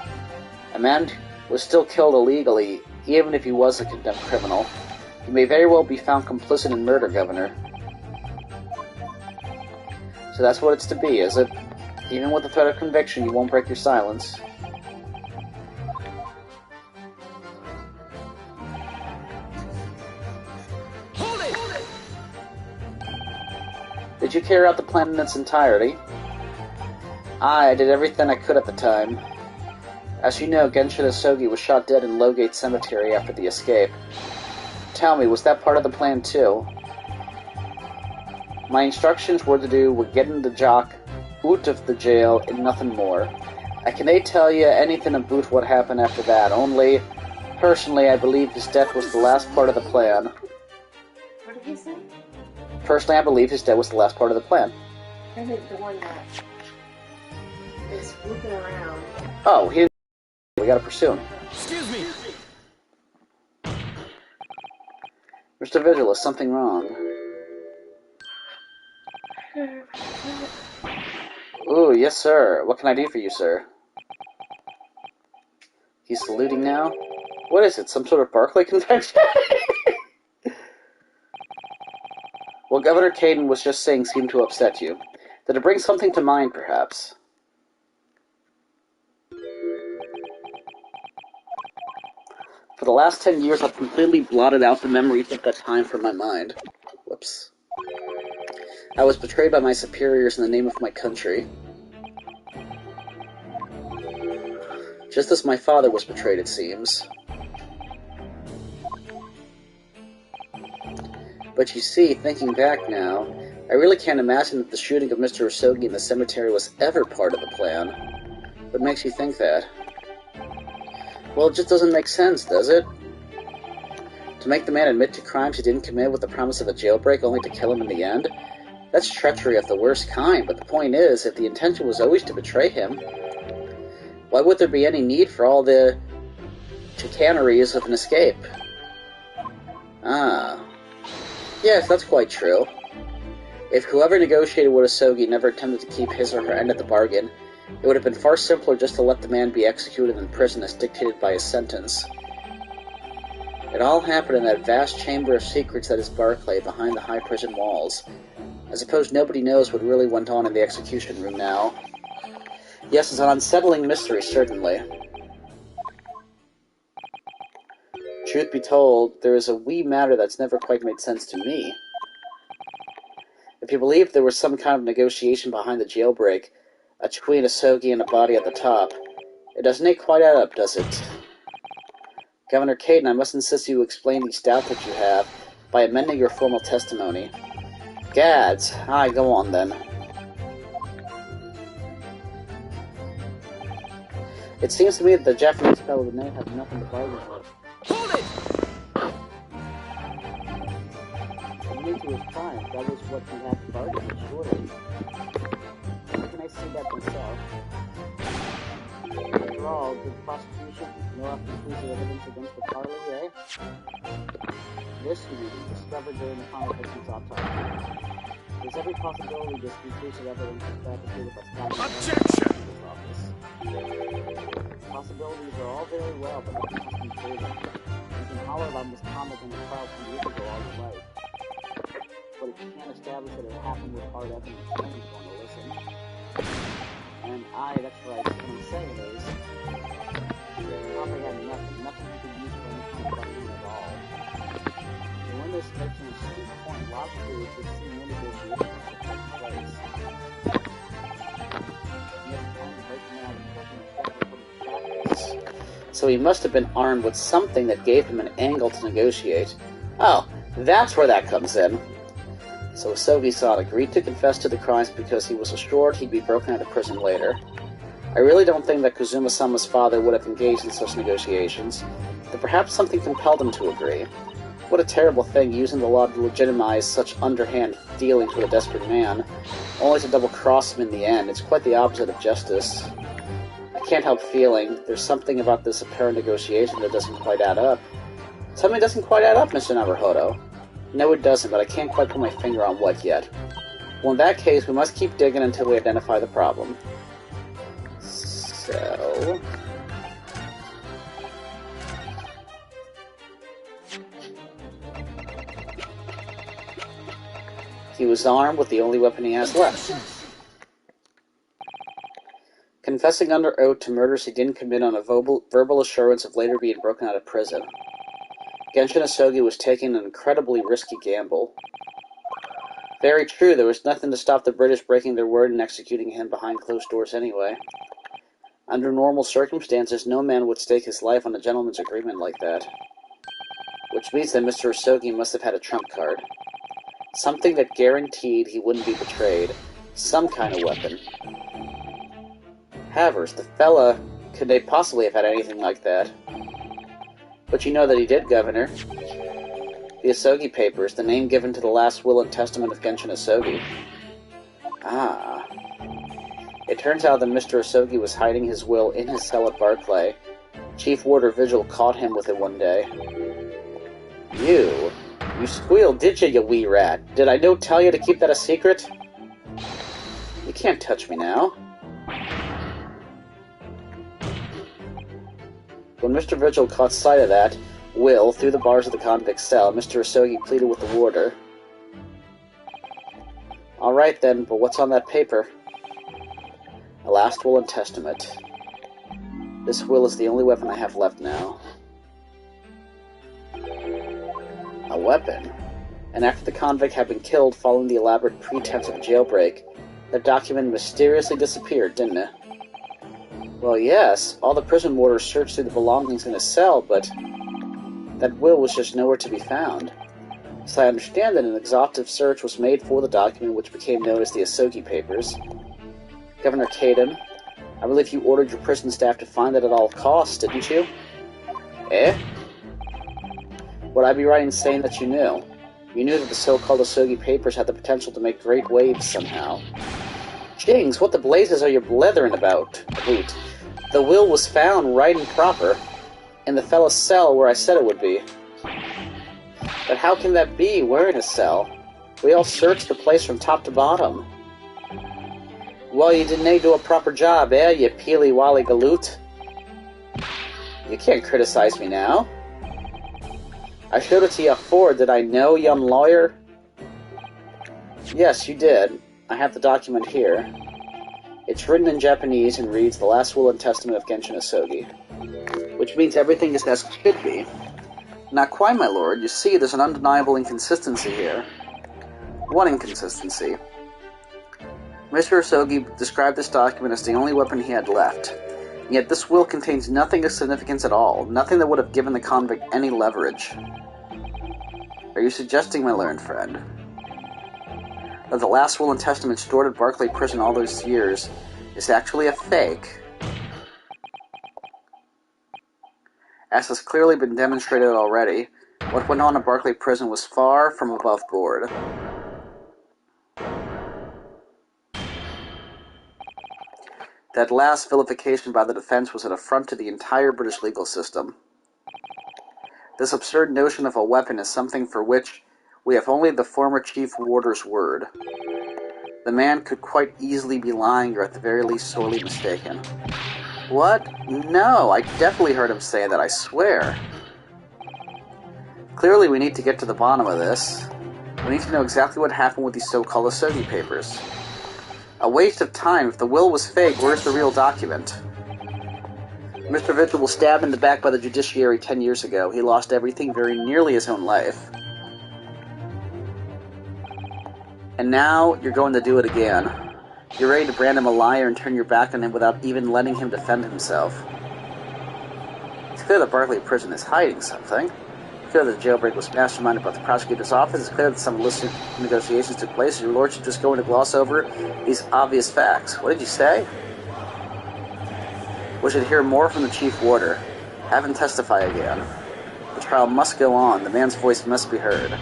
A man was still killed illegally, even if he was a condemned criminal. He may very well be found complicit in murder, Governor. So that's what it's to be, is it? Even with the threat of conviction, you won't break your silence. Did you carry out the plan in its entirety? I did everything I could at the time. As you know, Genshin Asogi was shot dead in Lowgate Cemetery after the escape. Tell me, was that part of the plan too? My instructions were to get in the jock out of the jail and nothing more. I can't tell you anything about what happened after that, only, personally, I believe his death was the last part of the plan. What did he say? Personally, I believe his death was the last part of the plan. I think the one that is whooping around. Oh, we gotta pursue him. Excuse me! Mr. Vigil, is something wrong? Ooh, yes, sir. What can I do for you, sir? He's saluting now? What is it, some sort of Barclay convention? What Governor Caden was just saying seemed to upset you. Did it bring something to mind, perhaps? For the last 10 years, I've completely blotted out the memories of that time from my mind. Whoops. I was betrayed by my superiors in the name of my country. Just as my father was betrayed, it seems. But you see, thinking back now, I really can't imagine that the shooting of Mr. Asogi in the cemetery was ever part of the plan. What makes you think that? Well, it just doesn't make sense, does it? To make the man admit to crimes he didn't commit with the promise of a jailbreak only to kill him in the end? That's treachery of the worst kind, but the point is, if the intention was always to betray him, why would there be any need for all the chicaneries of an escape? Ah. Yes, that's quite true. If whoever negotiated with Asogi never attempted to keep his or her end of the bargain, it would have been far simpler just to let the man be executed in prison as dictated by his sentence. It all happened in that vast chamber of secrets that is Barclay, behind the high prison walls. I suppose nobody knows what really went on in the execution room now. Yes, it's an unsettling mystery, certainly. Truth be told, there is a wee matter that's never quite made sense to me. If you believe there was some kind of negotiation behind the jailbreak, between Asogi and a body at the top, it doesn't quite add up, does it? Governor Caden, I must insist you explain these doubts that you have by amending your formal testimony. Gads! Aye, go on then. It seems to me that the Japanese fellow may have nothing to bargain with. Hold it! Admitting to his crime, that was what he had to bargain with, surely. How can I see that myself? After all, did the prosecution know of conclusive evidence against the Carly, eh? This, you discovered during the final victim's autopsy. There's every possibility this conclusive evidence is fabricated by Scott Objection! Possibilities are all very well, but nothing has been proven. You can holler about misconduct in the trial from years ago all you like. But if you can't establish that it happened with hard evidence, no one's going to listen. And that's right, what I'm saying is, Carly had nothing he could use for any kind of argument at all. And when this makes an astute point, logically it would seem no negotiation should take place. So he must have been armed with something that gave him an angle to negotiate. Oh, that's where that comes in. So Asogi-san agreed to confess to the crimes because he was assured he'd be broken out of prison later. I really don't think that Kazuma-sama's father would have engaged in such negotiations, but perhaps something compelled him to agree. What a terrible thing, using the law to legitimize such underhand dealings with a desperate man, only to double-cross him in the end. It's quite the opposite of justice. I can't help feeling there's something about this apparent negotiation that doesn't quite add up. Something doesn't quite add up, Mr. Naruhodo. No, it doesn't, but I can't quite put my finger on what yet. Well, in that case, we must keep digging until we identify the problem. So... he was armed with the only weapon he has left. Confessing under oath to murders he didn't commit on a verbal assurance of later being broken out of prison. Genshin Asogi was taking an incredibly risky gamble. Very true. There was nothing to stop the British breaking their word and executing him behind closed doors anyway. Under normal circumstances, no man would stake his life on a gentleman's agreement like that. Which means that Mr. Usogi must have had a trump card. Something that guaranteed he wouldn't be betrayed. Some kind of weapon. Havers, the fella, could they possibly have had anything like that? But you know that he did, Governor. The Usogi Papers, the name given to the last will and testament of Genshin Usogi. Ah. It turns out that Mr. Usogi was hiding his will in his cell at Barclay. Chief Warder Vigil caught him with it one day. You squealed, did you wee rat? Did I no tell you to keep that a secret? You can't touch me now. When Mr. Vigil caught sight of that will through the bars of the convict cell, Mr. Usogi pleaded with the warder. All right then, but what's on that paper? A last will and testament. This will is the only weapon I have left now. A weapon? And after the convict had been killed following the elaborate pretense of a jailbreak, the document mysteriously disappeared, didn't it? Well, yes, all the prison warders searched through the belongings in his cell, but that will was just nowhere to be found. So I understand that an exhaustive search was made for the document which became known as the Usogi Papers. Governor Caden, I believe you ordered your prison staff to find it at all costs, didn't you? Eh? Would I be right in saying that you knew? You knew that the so-called Usogi Papers had the potential to make great waves somehow. Jings, what the blazes are you blethering about? Hoot. The will was found right and proper, in the fellow's cell where I said it would be. But how can that be? We're in his cell. We all searched the place from top to bottom. Well, you didn't do a proper job, eh, you peely-wally galoot? You can't criticize me now. I showed it to you afore, did I know, young lawyer? Yes, you did. I have the document here. It's written in Japanese and reads the last will and testament of Genshin Usogi. Which means everything is as it should be. Not quite, my lord. You see, there's an undeniable inconsistency here. One inconsistency. Mr. Usogi described this document as the only weapon he had left. Yet this will contains nothing of significance at all, nothing that would have given the convict any leverage. Are you suggesting, my learned friend, that the last will and testament stored at Barclay Prison all those years is actually a fake? As has clearly been demonstrated already, what went on at Barclay Prison was far from above board. That last vilification by the defense was an affront to the entire British legal system. This absurd notion of a weapon is something for which we have only the former chief warder's word. The man could quite easily be lying or at the very least sorely mistaken. What? No, I definitely heard him say that, I swear. Clearly we need to get to the bottom of this. We need to know exactly what happened with these so-called Usogi Papers. A waste of time. If the will was fake, where's the real document? Mr. Vigil was stabbed in the back by the judiciary 10 years ago. He lost everything, very nearly his own life. And now you're going to do it again. You're ready to brand him a liar and turn your back on him without even letting him defend himself. It's clear that Barclay Prison is hiding something. It's clear that the jailbreak was masterminded by the prosecutor's office. It's clear that some illicit negotiations took place. Your lordship just going to gloss over these obvious facts. What did you say? We should hear more from the chief warder. Have him testify again. The trial must go on. The man's voice must be heard.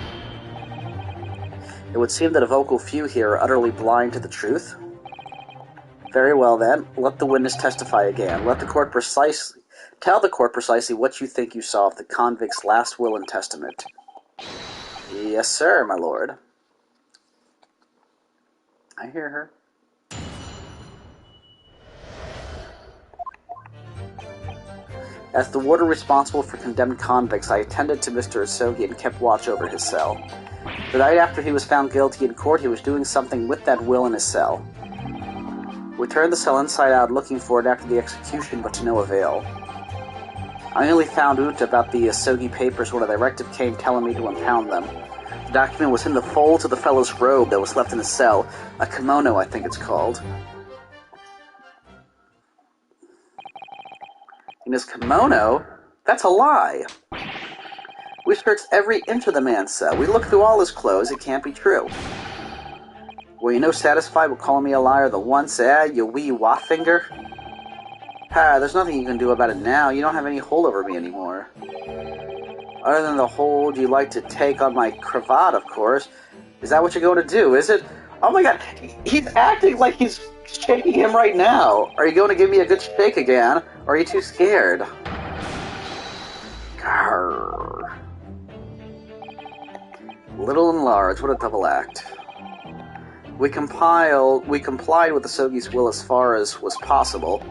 It would seem that a vocal few here are utterly blind to the truth. Very well then, let the witness testify again. Let the court tell the court precisely what you think you saw of the convict's last will and testament. Yes, sir, my lord. I hear her. As the warder responsible for condemned convicts, I attended to Mr. Usogi and kept watch over his cell. The night after he was found guilty in court, he was doing something with that will in his cell. We turned the cell inside out looking for it after the execution, but to no avail. I only found out about the Usogi Papers when a directive came telling me to impound them. The The document was in the folds of the fellow's robe that was left in his cell. A kimono, I think it's called. In his kimono? That's a lie. We searched every inch of the man's cell. We looked through all his clothes. It can't be true. Were you no satisfied with calling me a liar the once, you wee waffinger? There's nothing you can do about it now. You don't have any hold over me anymore. Other than the hold you like to take on my cravat, of course. Is that what you're going to do, is it? Oh my god, he's acting like he's shaking him right now. Are you going to give me a good shake again? Or are you too scared? Grrr. Little and large, what a double act. We complied with the Sogi's will as far as was possible.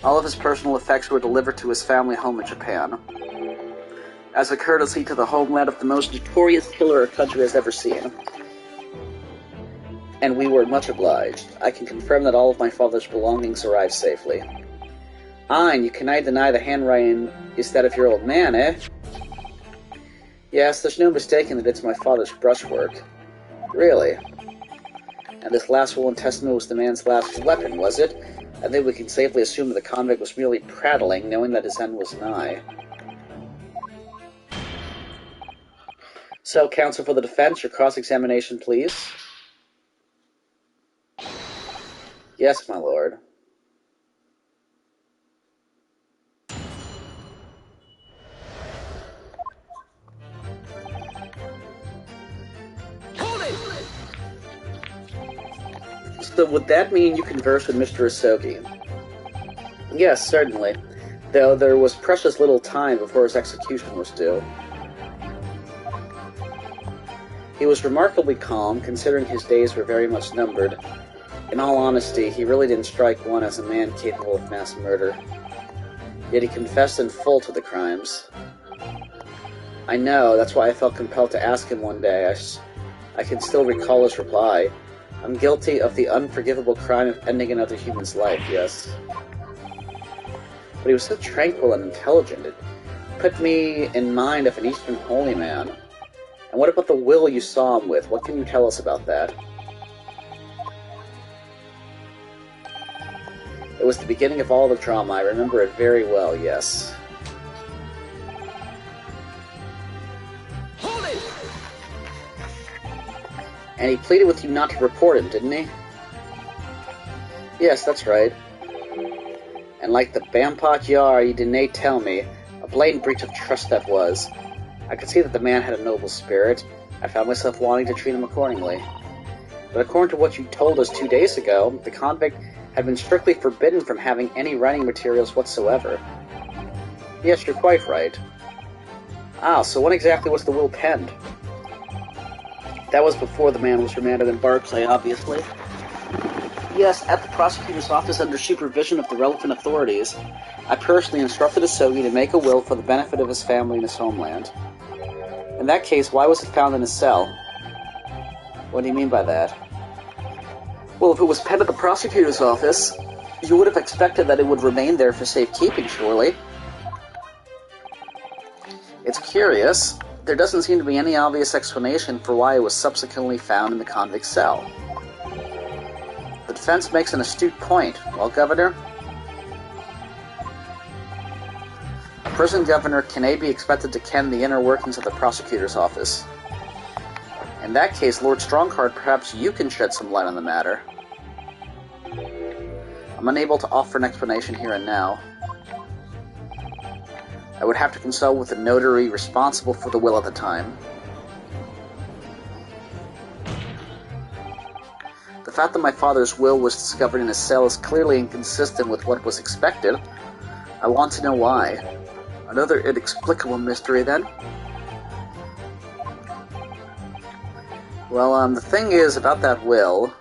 All of his personal effects were delivered to his family home in Japan, as a courtesy to the homeland of the most notorious killer our country has ever seen. And we were much obliged. I can confirm that all of my father's belongings arrived safely. And you cannot deny the handwriting is that of your old man, eh? Yes, there's no mistaking that it's my father's brushwork. Really? And this last will and testament was the man's last weapon, was it? I think we can safely assume that the convict was merely prattling, knowing that his end was nigh. So, counsel for the defense, your cross-examination, please. Yes, my lord. So would that mean you conversed with Mr. Asogi? Yes, certainly. Though there was precious little time before his execution was due. He was remarkably calm, considering his days were very much numbered. In all honesty, he really didn't strike one as a man capable of mass murder. Yet he confessed in full to the crimes. I know, that's why I felt compelled to ask him one day. I can still recall his reply. I'm guilty of the unforgivable crime of ending another human's life, yes. But he was so tranquil and intelligent. It put me in mind of an Eastern holy man. And what about the will you saw him with? What can you tell us about that? It was the beginning of all the drama. I remember it very well, yes. Hold it! And he pleaded with you not to report him, didn't he? Yes, that's right. And like the Bampot Yar, you didn't tell me. A blatant breach of trust that was. I could see that the man had a noble spirit. I found myself wanting to treat him accordingly. But according to what you told us 2 days ago, the convict had been strictly forbidden from having any writing materials whatsoever. Yes, you're quite right. So when exactly was the will penned? That was before the man was remanded in Barclay, obviously. Yes, at the prosecutor's office under supervision of the relevant authorities. I personally instructed Asogi to make a will for the benefit of his family and his homeland. In that case, why was it found in his cell? What do you mean by that? Well, if it was penned at the prosecutor's office, you would have expected that it would remain there for safekeeping, surely. It's curious. There doesn't seem to be any obvious explanation for why it was subsequently found in the convict's cell. The defense makes an astute point. Well, Governor? A prison governor can be expected to ken the inner workings of the prosecutor's office. In that case, Lord Strongheart, perhaps you can shed some light on the matter. I'm unable to offer an explanation here and now. I would have to consult with the notary responsible for the will at the time. The fact that my father's will was discovered in his cell is clearly inconsistent with what was expected. I want to know why. Another inexplicable mystery, then? Well, the thing is about that will...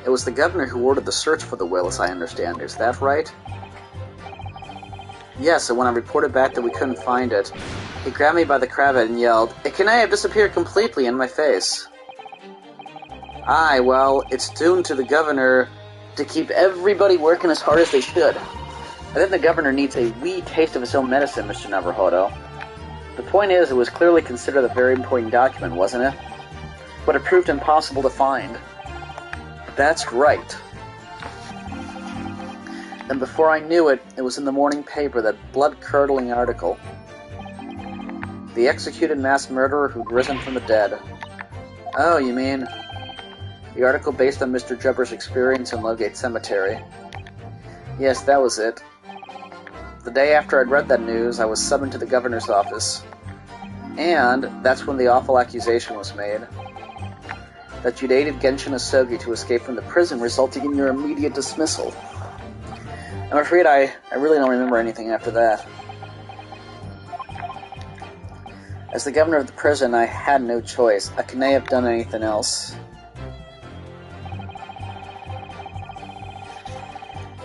It was the governor who ordered the search for the will, as I understand. Is that right? Yes, and when I reported back that we couldn't find it, he grabbed me by the cravat and yelled, "It can have disappeared completely in my face." Aye, well, it's due to the governor to keep everybody working as hard as they should. I think the governor needs a wee taste of his own medicine, Mr. Naruhodo. The point is, it was clearly considered a very important document, wasn't it? But it proved impossible to find. That's right. And before I knew it, it was in the morning paper, that blood-curdling article. The executed mass murderer who'd risen from the dead. Oh, you mean the article based on Mr. Jubber's experience in Lowgate Cemetery? Yes, that was it. The day after I'd read that news, I was summoned to the governor's office. And that's when the awful accusation was made. That you'd aided Genshin Asogi to escape from the prison, resulting in your immediate dismissal. I'm afraid I really don't remember anything after that. As the governor of the prison, I had no choice. I couldn't have done anything else.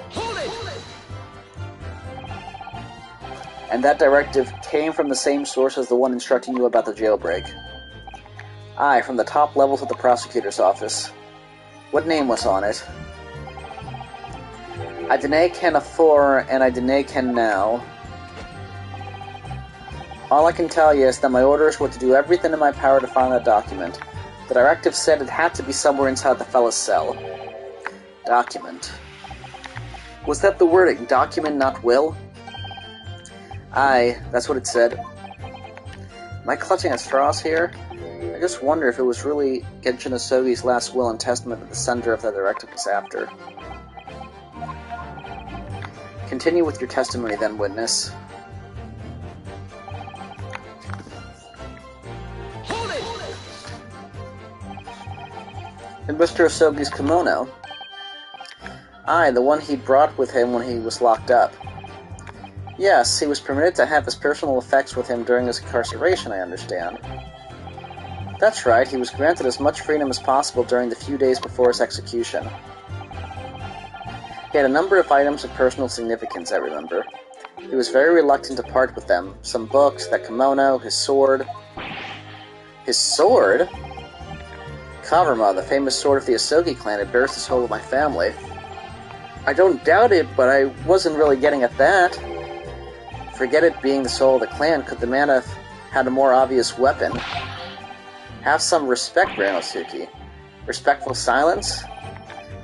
Hold it! And that directive came from the same source as the one instructing you about the jailbreak. Aye, from the top levels of the prosecutor's office. What name was on it? I dinna ken afore, and I dinna ken now. All I can tell you is that my orders were to do everything in my power to find that document. The directive said it had to be somewhere inside the fellow's cell. Document. Was that the wording? Document, not will? Aye, that's what it said. Am I clutching at straws here? I just wonder if it was really Genshin Asogi's last will and testament that the sender of the directive was after. Continue with your testimony then, witness. Hold it! And Mr. Asogi's kimono? Aye, the one he brought with him when he was locked up. Yes, he was permitted to have his personal effects with him during his incarceration, I understand. That's right, he was granted as much freedom as possible during the few days before his execution. He had a number of items of personal significance, I remember. He was very reluctant to part with them. Some books, that kimono, his sword. His sword? Kawarma, the famous sword of the Asogi clan, it bears the soul of my family. I don't doubt it, but I wasn't really getting at that. Forget it being the soul of the clan, could the man have had a more obvious weapon? Have some respect, Ranosuke. Respectful silence?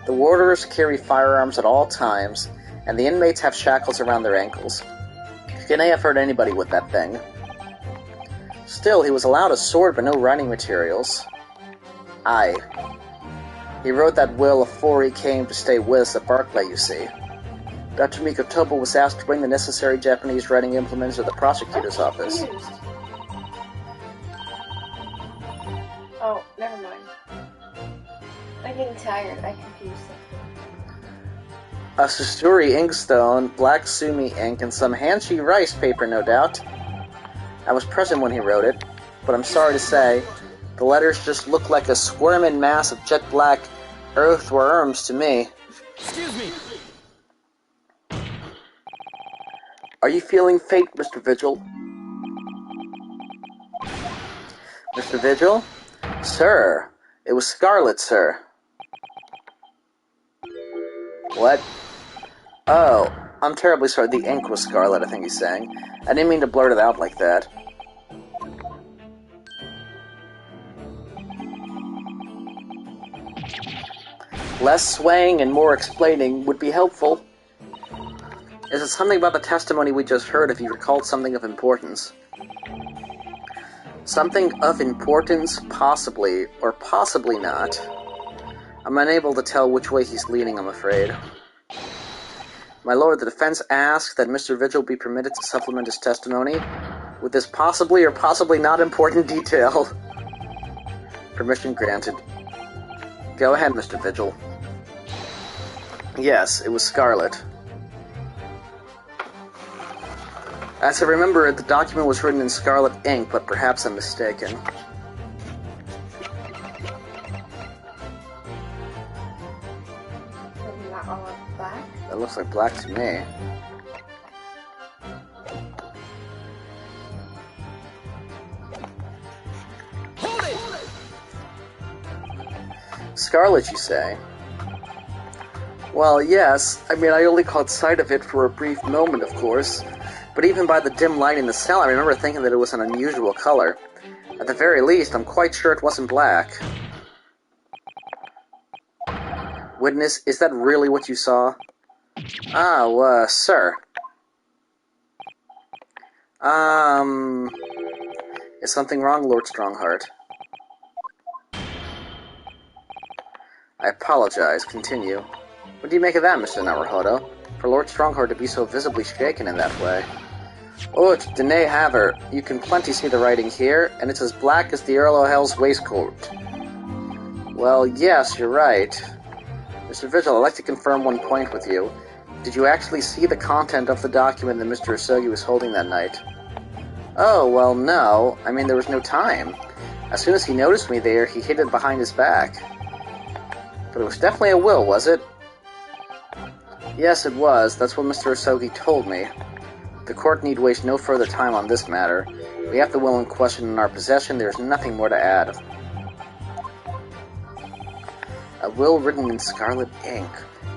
The warders carry firearms at all times, and the inmates have shackles around their ankles. Can I have hurt anybody with that thing? Still, he was allowed a sword but no writing materials. Aye. He wrote that will afore he came to stay with us at Barclay, you see. Dr. Mikotobo was asked to bring the necessary Japanese writing implements to the prosecutor's office. Oh, never mind. I'm getting tired. I confused something. A Susturi inkstone, black sumi ink, and some Hanshi rice paper, no doubt. I was present when he wrote it, but I'm sorry to say, the letters just look like a squirming mass of jet black earthworms to me. Excuse me! Are you feeling faint, Mr. Vigil? Mr. Vigil? Sir, it was Scarlet, sir. What? Oh, I'm terribly sorry. The ink was scarlet, I think he's saying. I didn't mean to blurt it out like that. Less swaying and more explaining would be helpful. Is it something about the testimony we just heard if he recalled something of importance? Something of importance, possibly, or possibly not. I'm unable to tell which way he's leaning, I'm afraid. My lord, the defense asks that Mr. Vigil be permitted to supplement his testimony with this possibly or possibly not important detail. Permission granted. Go ahead, Mr. Vigil. Yes, it was Scarlet. As I remember it, the document was written in scarlet ink, but perhaps I'm mistaken. Not all black? That looks like black to me. Scarlet, you say? Well, yes. I mean, I only caught sight of it for a brief moment, of course. But even by the dim light in the cell, I remember thinking that it was an unusual color. At the very least, I'm quite sure it wasn't black. Witness, is that really what you saw? Oh, sir. Is something wrong, Lord Strongheart? I apologize. Continue. What do you make of that, Mr. Naruhodo? For Lord Strongheart to be so visibly shaken in that way. Oh, it's Dene Haver. You can plenty see the writing here, and it's as black as the Earl o' Hell's waistcoat. Well, yes, you're right. Mr. Vigil, I'd like to confirm one point with you. Did you actually see the content of the document that Mr. Usogi was holding that night? Oh, well, no. I mean, there was no time. As soon as he noticed me there, he hid it behind his back. But it was definitely a will, was it? Yes, it was. That's what Mr. Usogi told me. The court need waste no further time on this matter. We have the will in question in our possession. There's nothing more to add. A will written in scarlet ink.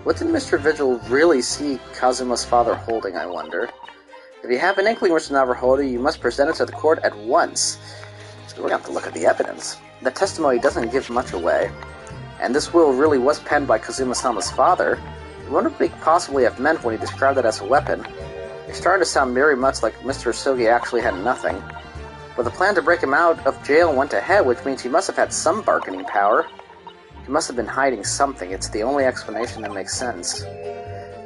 What did Mr. Vigil really see Kazuma's father holding, I wonder? If you have an inkling, Mr. Naruhodo, you must present it to the court at once. So we're going to have to look at the evidence. The testimony doesn't give much away. And this will really was penned by Kazuma-sama's father. What would he possibly have meant when he described it as a weapon? It's starting to sound very much like Mr. Usogi actually had nothing. But the plan to break him out of jail went ahead, which means he must have had some bargaining power. He must have been hiding something. It's the only explanation that makes sense.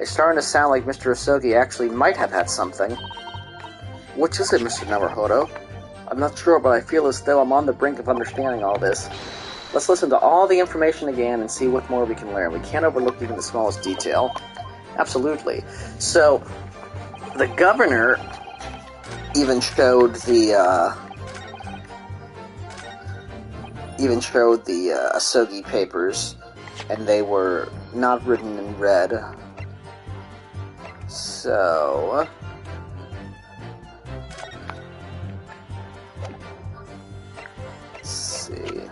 It's starting to sound like Mr. Usogi actually might have had something. Which is it, Mr. Naruhodo? I'm not sure, but I feel as though I'm on the brink of understanding all this. Let's listen to all the information again and see what more we can learn. We can't overlook even the smallest detail. Absolutely. So, the governor even showed the Usogi papers, and they were not written in red. So, let's see.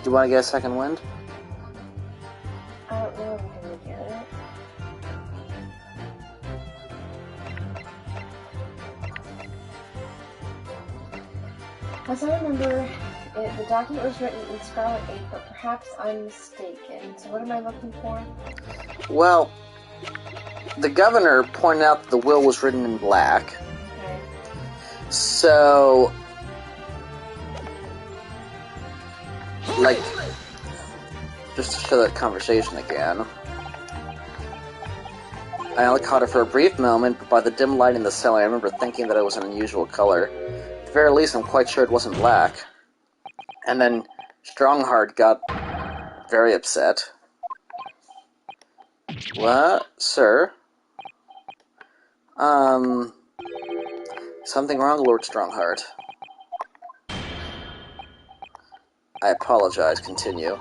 Do you want to get a second wind? I don't know if I'm going to get it. As I remember, the document was written in scarlet ink, but perhaps I'm mistaken. So what am I looking for? Well, the governor pointed out that the will was written in black. Okay. So, like, just to show that conversation again. I only caught it for a brief moment, but by the dim light in the cell, I remember thinking that it was an unusual color. At the very least, I'm quite sure it wasn't black. And then Strongheart got very upset. What? Sir? Something wrong, Lord Strongheart? I apologize. Continue.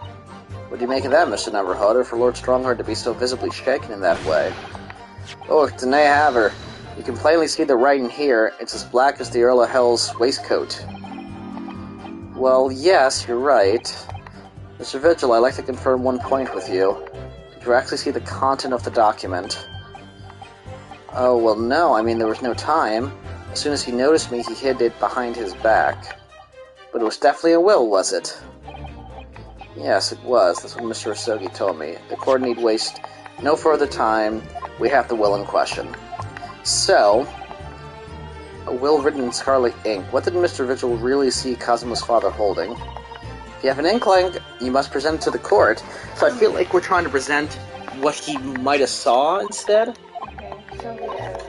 What do you make of that, Mr. Naruhodo, for Lord Strongheart to be so visibly shaken in that way? Oh, Dene Haver. You can plainly see the writing here. It's as black as the Earl o' Hell's waistcoat. Well, yes, you're right. Mr. Vigil, I'd like to confirm one point with you. Did you actually see the content of the document? Oh, well, no. I mean, there was no time. As soon as he noticed me, he hid it behind his back. But it was definitely a will, was it? Yes, it was. That's what Mr. Usogi told me. The court need waste no further time. We have the will in question. So, a will written in scarlet ink. What did Mr. Vigil really see Kazuma's father holding? If you have an inkling, you must present it to the court. So I feel like we're trying to present what he might have saw instead. Okay, show me the evidence.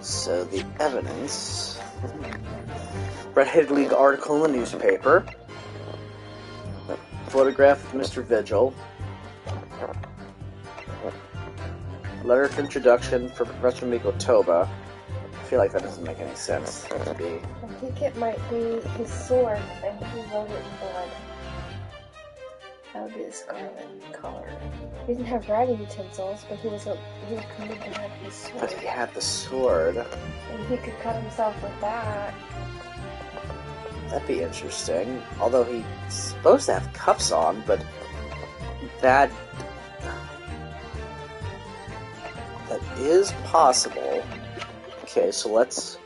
So the evidence... Red-Headed League article in the newspaper. A photograph of Mr. Vigil. Letter of introduction for Professor Miko Toba. I feel like that doesn't make any sense to be... I think it might be his sword, and he wrote it in blood. That would be the scarlet color. He didn't have writing utensils, but he was committed to have his sword. But he had the sword. And he could cut himself with that. That'd be interesting. Although he's supposed to have cuffs on, but that is possible. Okay, so let's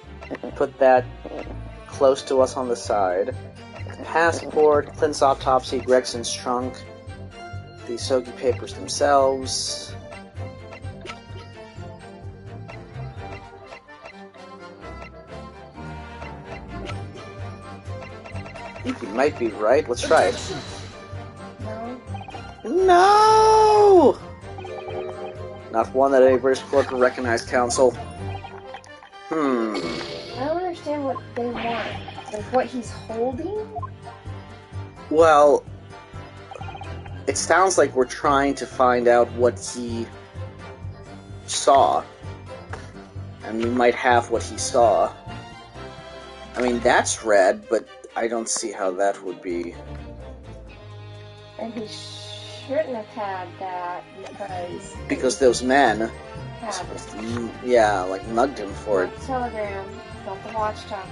put that close to us on the side. Passport, Clint's autopsy, Gregson's trunk, the Sogi papers themselves. I think you might be right. Let's try it. No! Not one that any British court will recognize, counsel. I don't understand what they want. Like, what he's holding? Well, it sounds like we're trying to find out what he saw. And we might have what he saw. I mean, that's red, but I don't see how that would be. And he shouldn't have had that because those men had like mugged him for it. Not the telegram, not the watchtower,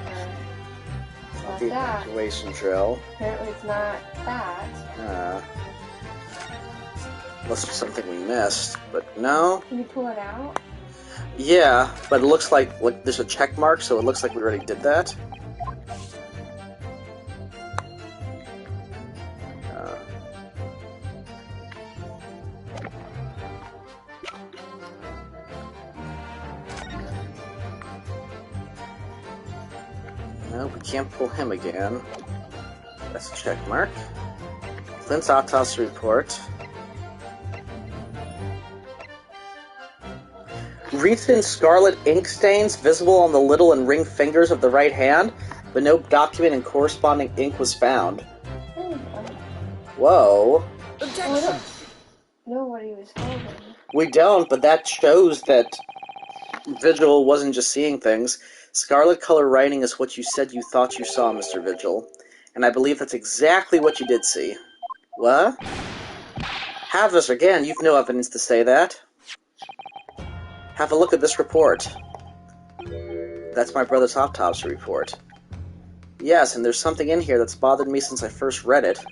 not the that. Evacuation drill. Apparently it's not that. Must be something we missed, but no. Can you pull it out? Yeah, but it looks like there's a check mark, so it looks like we already did that. No, we can't pull him again. That's a check mark. Clint's autopsy report. Recent scarlet ink stains visible on the little and ring fingers of the right hand, but no document and corresponding ink was found. Whoa. Objection! We don't know what he was holding. We don't, but that shows that Vigil wasn't just seeing things. Scarlet color writing is what you said you thought you saw, Mr. Vigil. And I believe that's exactly what you did see. What? Have this again. You've no evidence to say that. Have a look at this report. That's my brother's autopsy report. Yes, and there's something in here that's bothered me since I first read it.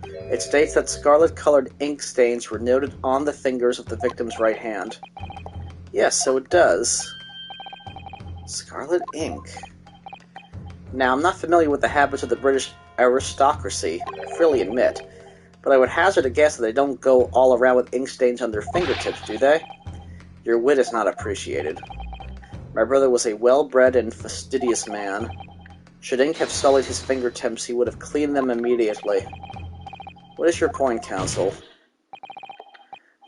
It states that scarlet-colored ink stains were noted on the fingers of the victim's right hand. Yes, so it does. Scarlet ink. Now, I'm not familiar with the habits of the British aristocracy, I freely admit, but I would hazard a guess that they don't go all around with ink stains on their fingertips, do they? Your wit is not appreciated. My brother was a well-bred and fastidious man. Should ink have sullied his fingertips, he would have cleaned them immediately. What is your point, counsel?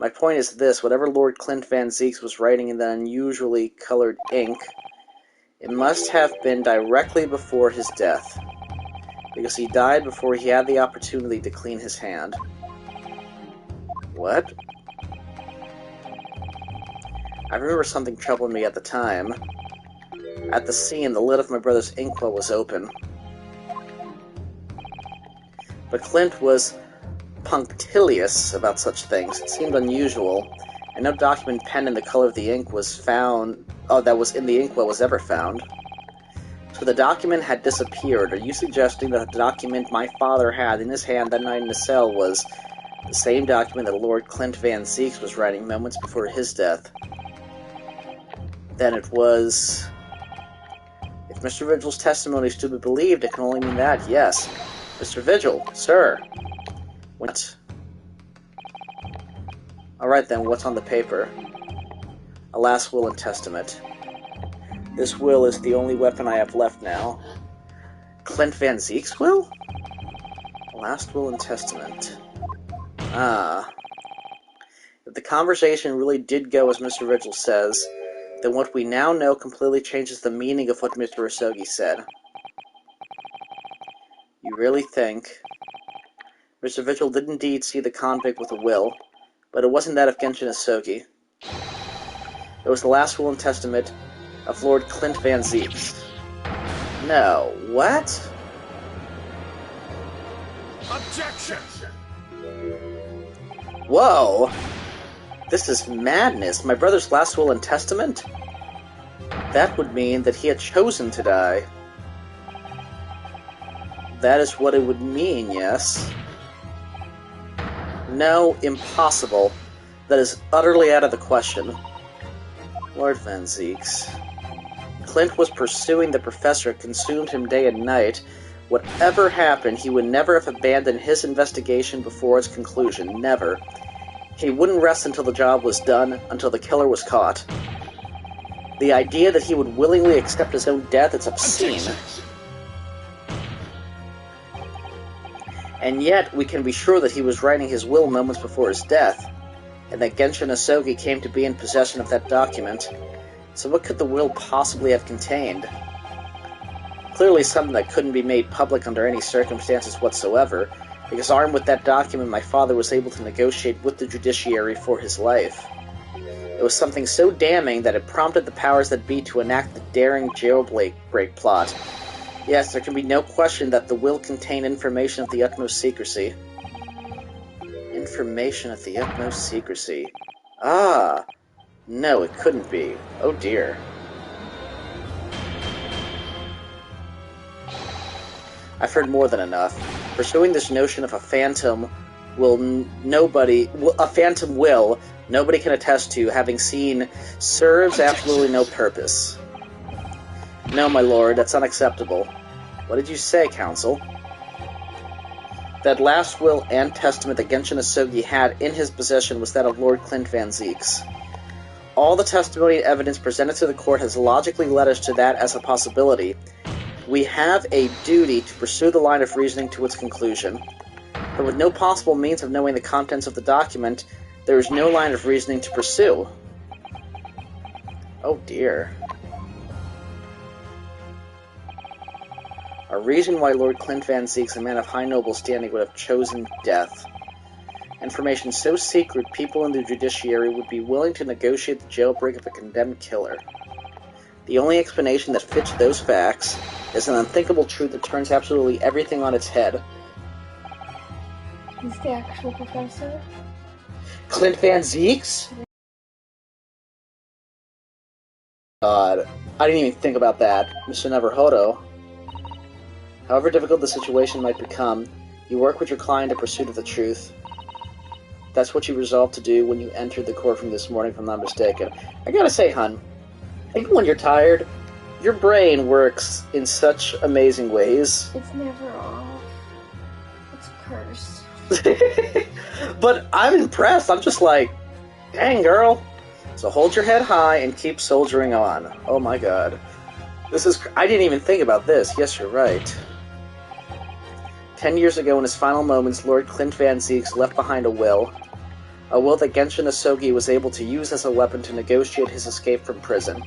My point is this: whatever Lord Clint Van Zieks was writing in that unusually colored ink, it must have been directly before his death, because he died before he had the opportunity to clean his hand. What? I remember something troubling me at the time. At the scene, the lid of my brother's inkwell was open. But Clint was punctilious about such things. It seemed unusual, and no document penned in the color of the ink was found, that was in the inkwell was ever found. So but the document had disappeared. Are you suggesting that the document my father had in his hand that night in the cell was the same document that Lord Clint Van Zieks was writing moments before his death? Then it was... If Mr. Vigil's testimony is to be believed, it can only mean that, yes. Mr. Vigil, sir. What? Alright then, what's on the paper? A last will and testament. This will is the only weapon I have left now. Clint Van Zieks' will? Last will and testament. Ah. If the conversation really did go as Mr. Vigil says, then what we now know completely changes the meaning of what Mr. Asogi said. You really think... Mr. Vigil did indeed see the convict with a will, but it wasn't that of Genshin Asogi. It was the last will and testament of Lord Clint Van Zieks. No, what? Objection! Whoa! This is madness. My brother's last will and testament? That would mean that he had chosen to die. That is what it would mean, yes? No, impossible. That is utterly out of the question. Lord Van Zieks. Clint was pursuing the professor, consumed him day and night. Whatever happened, he would never have abandoned his investigation before its conclusion. Never. He wouldn't rest until the job was done, until the killer was caught. The idea that he would willingly accept his own death is obscene. And yet, we can be sure that he was writing his will moments before his death, and that Genshin Asogi came to be in possession of that document. So what could the will possibly have contained? Clearly something that couldn't be made public under any circumstances whatsoever, because armed with that document, my father was able to negotiate with the judiciary for his life. It was something so damning that it prompted the powers that be to enact the daring jailbreak plot. Yes, there can be no question that the will contained information of the utmost secrecy. Information of the utmost secrecy. Ah! No, it couldn't be. Oh dear. I've heard more than enough. Pursuing this notion of a phantom nobody can attest to, having seen, serves absolutely no purpose. No, my lord, that's unacceptable. What did you say, counsel? That last will and testament that Genshin Asogi had in his possession was that of Lord Clint Van Zieks. All the testimony and evidence presented to the court has logically led us to that as a possibility. We have a duty to pursue the line of reasoning to its conclusion. But with no possible means of knowing the contents of the document, there is no line of reasoning to pursue. Oh dear. A reason why Lord Clint Van Zieks, a man of high noble standing, would have chosen death. Information so secret, people in the judiciary would be willing to negotiate the jailbreak of a condemned killer. The only explanation that fits those facts is an unthinkable truth that turns absolutely everything on its head. He's the actual professor? Clint Van Zieks? God, I didn't even think about that, Mr. Naruhodo. However difficult the situation might become, you work with your client in pursuit of the truth. That's what you resolved to do when you entered the courtroom this morning, if I'm not mistaken. I gotta say, hun, even when you're tired, your brain works in such amazing ways. It's never off. It's cursed. But I'm impressed. I'm just like, dang, girl. So hold your head high and keep soldiering on. Oh my god. I didn't even think about this. Yes, you're right. 10 years ago, in his final moments, Lord Clint Van Zieks left behind a will that Genshin Asogi was able to use as a weapon to negotiate his escape from prison.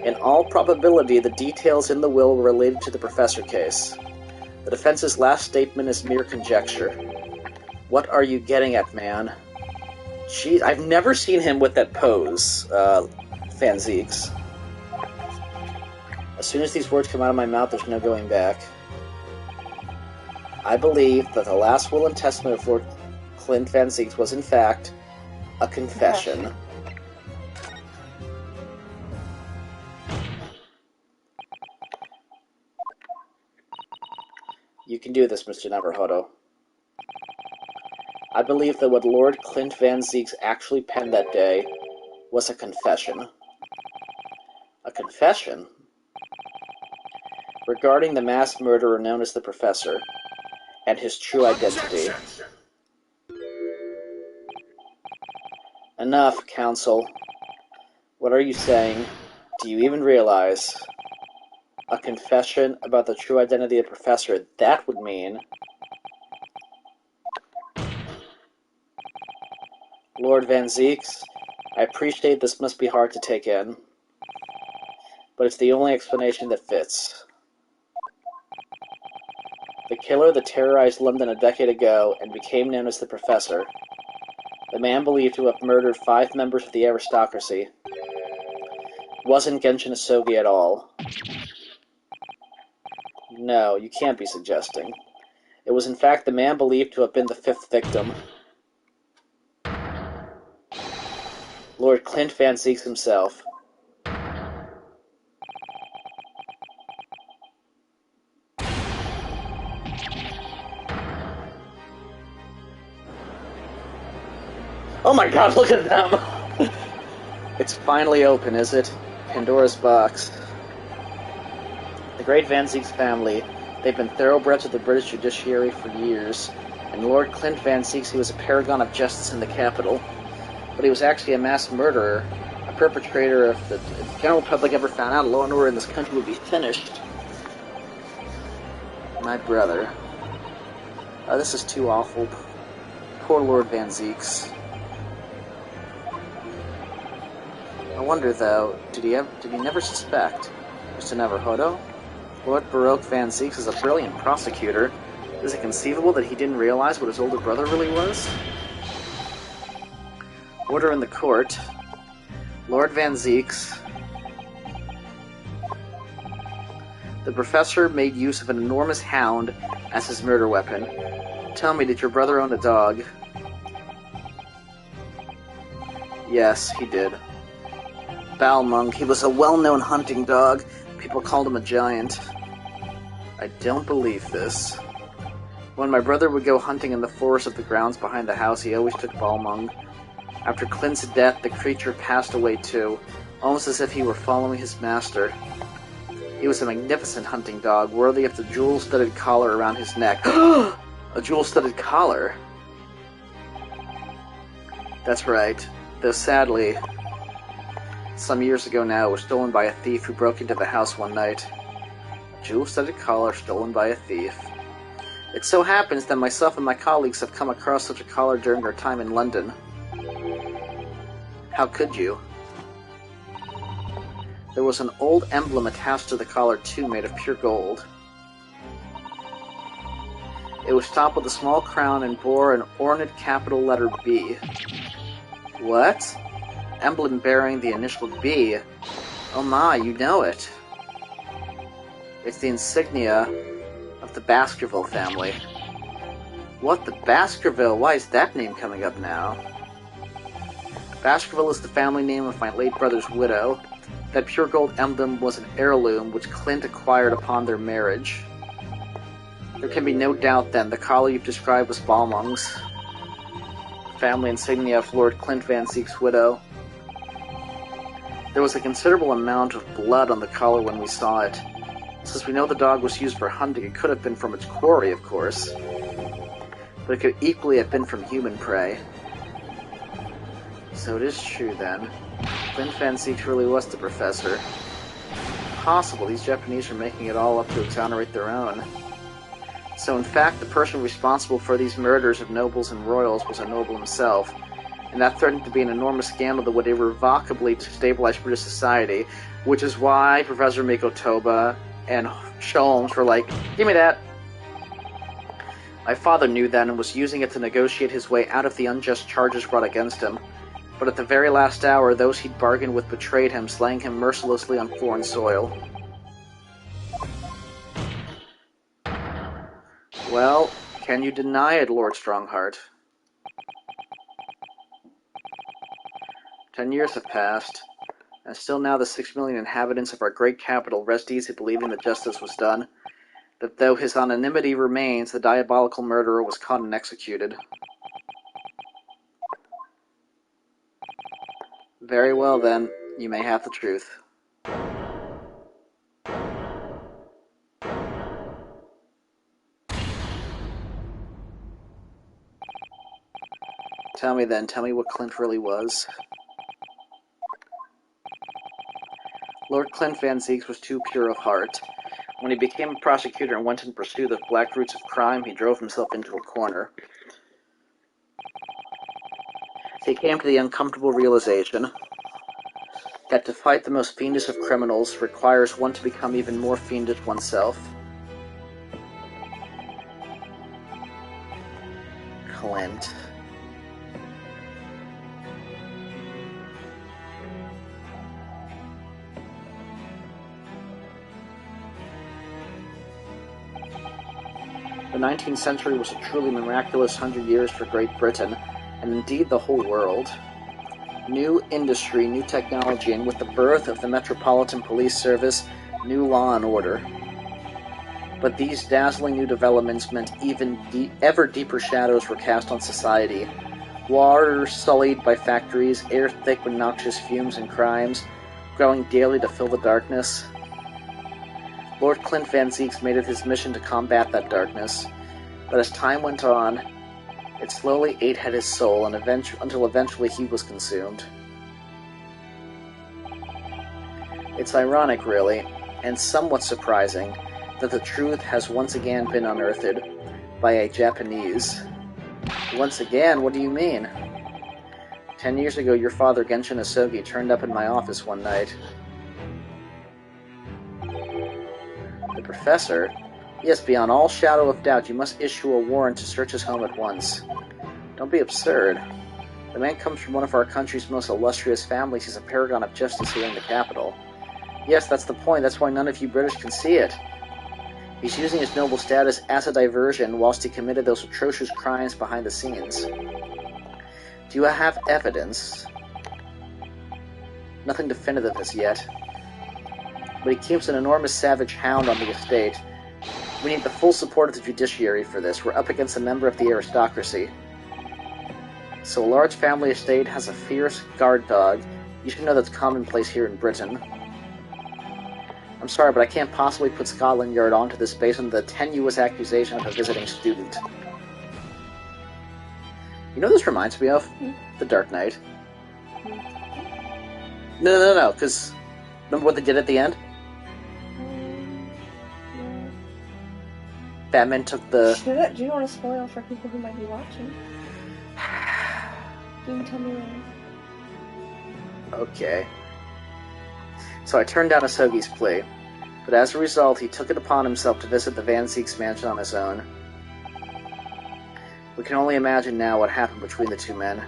In all probability, the details in the will were related to the professor case. The defense's last statement is mere conjecture. What are you getting at, man? Gee, I've never seen him with that pose, Van Zieks. As soon as these words come out of my mouth, there's no going back. I believe that the last will and testament of Lord Clint Van Zieks was, in fact, a confession. You can do this, Mr. Neverhodo. I believe that what Lord Clint Van Zieks actually penned that day was a confession. A confession? Regarding the mass murderer known as the Professor, and his true identity. Enough, Counsel. What are you saying? Do you even realize? A confession about the true identity of the Professor, that would mean... Lord Van Zieks, I appreciate this must be hard to take in, but it's the only explanation that fits. The killer that terrorized London a decade ago and became known as the Professor, the man believed to have murdered 5 members of the aristocracy, wasn't Genshin Asogi at all. No, you can't be suggesting. It was in fact the man believed to have been the 5th victim. Lord Clint Van Zieks himself. Oh my god, look at them! It's finally open, is it? Pandora's box. The great Van Zieks family, they've been thoroughbreds of the British judiciary for years, and Lord Clint Van Zieks, he was a paragon of justice in the capital. But he was actually a mass murderer, a perpetrator. If the general public ever found out, law and order in this country would be finished. My brother. Oh, this is too awful. Poor Lord Van Zieks. I wonder, though, did he never suspect? Mr. Neverhodo? Lord Baroque Van Zieks is a brilliant prosecutor. Is it conceivable that he didn't realize what his older brother really was? Order in the court. Lord Van Zieks. The Professor made use of an enormous hound as his murder weapon. Tell me, did your brother own a dog? Yes, he did. Balmung, he was a well-known hunting dog. People called him a giant. I don't believe this. When my brother would go hunting in the forest of the grounds behind the house, he always took Balmung. After Clint's death, the creature passed away too, almost as if he were following his master. He was a magnificent hunting dog, worthy of the jewel-studded collar around his neck. A jewel-studded collar? That's right, though sadly, some years ago now, it was stolen by a thief who broke into the house one night. A jewel-studded collar stolen by a thief. It so happens that myself and my colleagues have come across such a collar during our time in London. How could you? There was an old emblem attached to the collar too, made of pure gold. It was topped with a small crown and bore an ornate capital letter B. What? Emblem bearing the initial B? Oh my, you know it. It's the insignia of the Baskerville family. What, the Baskerville? Why is that name coming up now? Baskerville is the family name of my late brother's widow. That pure gold emblem was an heirloom which Clint acquired upon their marriage. There can be no doubt, then, the collar you've described was Balmung's. Family insignia of Lord Clint Van Zieks' widow. There was a considerable amount of blood on the collar when we saw it. Since we know the dog was used for hunting, it could have been from its quarry, of course. But it could equally have been from human prey. So it is true, then. Clint Van Zieks really was the Professor. Possible these Japanese are making it all up to exonerate their own. So in fact, the person responsible for these murders of nobles and royals was a noble himself, and that threatened to be an enormous scandal that would irrevocably destabilize British society, which is why Professor Mikotoba and Sholmes were like, give me that! My father knew that and was using it to negotiate his way out of the unjust charges brought against him. But at the very last hour, those he'd bargained with betrayed him, slaying him mercilessly on foreign soil. Well, can you deny it, Lord Strongheart? 10 years have passed, and still now the 6 million inhabitants of our great capital rest easy believing that justice was done. that though his anonymity remains, the diabolical murderer was caught and executed. Very well, then. You may have the truth. Tell me then, tell me what Clint really was. Lord Clint Van Zieks was too pure of heart. When he became a prosecutor and went in pursuit of black roots of crime, he drove himself into a corner. He came to the uncomfortable realization that to fight the most fiendish of criminals requires one to become even more fiendish oneself. Clint. The 19th century was a truly miraculous 100 years for Great Britain, and indeed the whole world. New industry, new technology, and with the birth of the Metropolitan Police Service, new law and order. But these dazzling new developments meant even ever deeper shadows were cast on society. Water sullied by factories, air thick with noxious fumes and crimes, growing daily to fill the darkness. Lord Clint Van Zieks made it his mission to combat that darkness, but as time went on, it slowly ate at his soul until eventually he was consumed. It's ironic, really, and somewhat surprising, that the truth has once again been unearthed by a Japanese. Once again, what do you mean? 10 years ago, your father, Genshin Asogi, turned up in my office one night. The professor? Yes, beyond all shadow of doubt, you must issue a warrant to search his home at once. Don't be absurd. The man comes from one of our country's most illustrious families. He's a paragon of justice here in the capital. Yes, that's the point. That's why none of you British can see it. He's using his noble status as a diversion whilst he committed those atrocious crimes behind the scenes. Do you have evidence? Nothing definitive as yet. But he keeps an enormous savage hound on the estate. We need the full support of the judiciary for this. We're up against a member of the aristocracy. So a large family estate has a fierce guard dog. You should know that's commonplace here in Britain. I'm sorry, but I can't possibly put Scotland Yard onto this based on the tenuous accusation of a visiting student. You know what this reminds me of? The Dark Knight. No, because remember what they did at the end? Batman took the... Do you want to spoil for people who might be watching? You can tell me when. Okay. So I turned down Asogi's plea, but as a result, he took it upon himself to visit the Van Zieks mansion on his own. We can only imagine now what happened between the two men.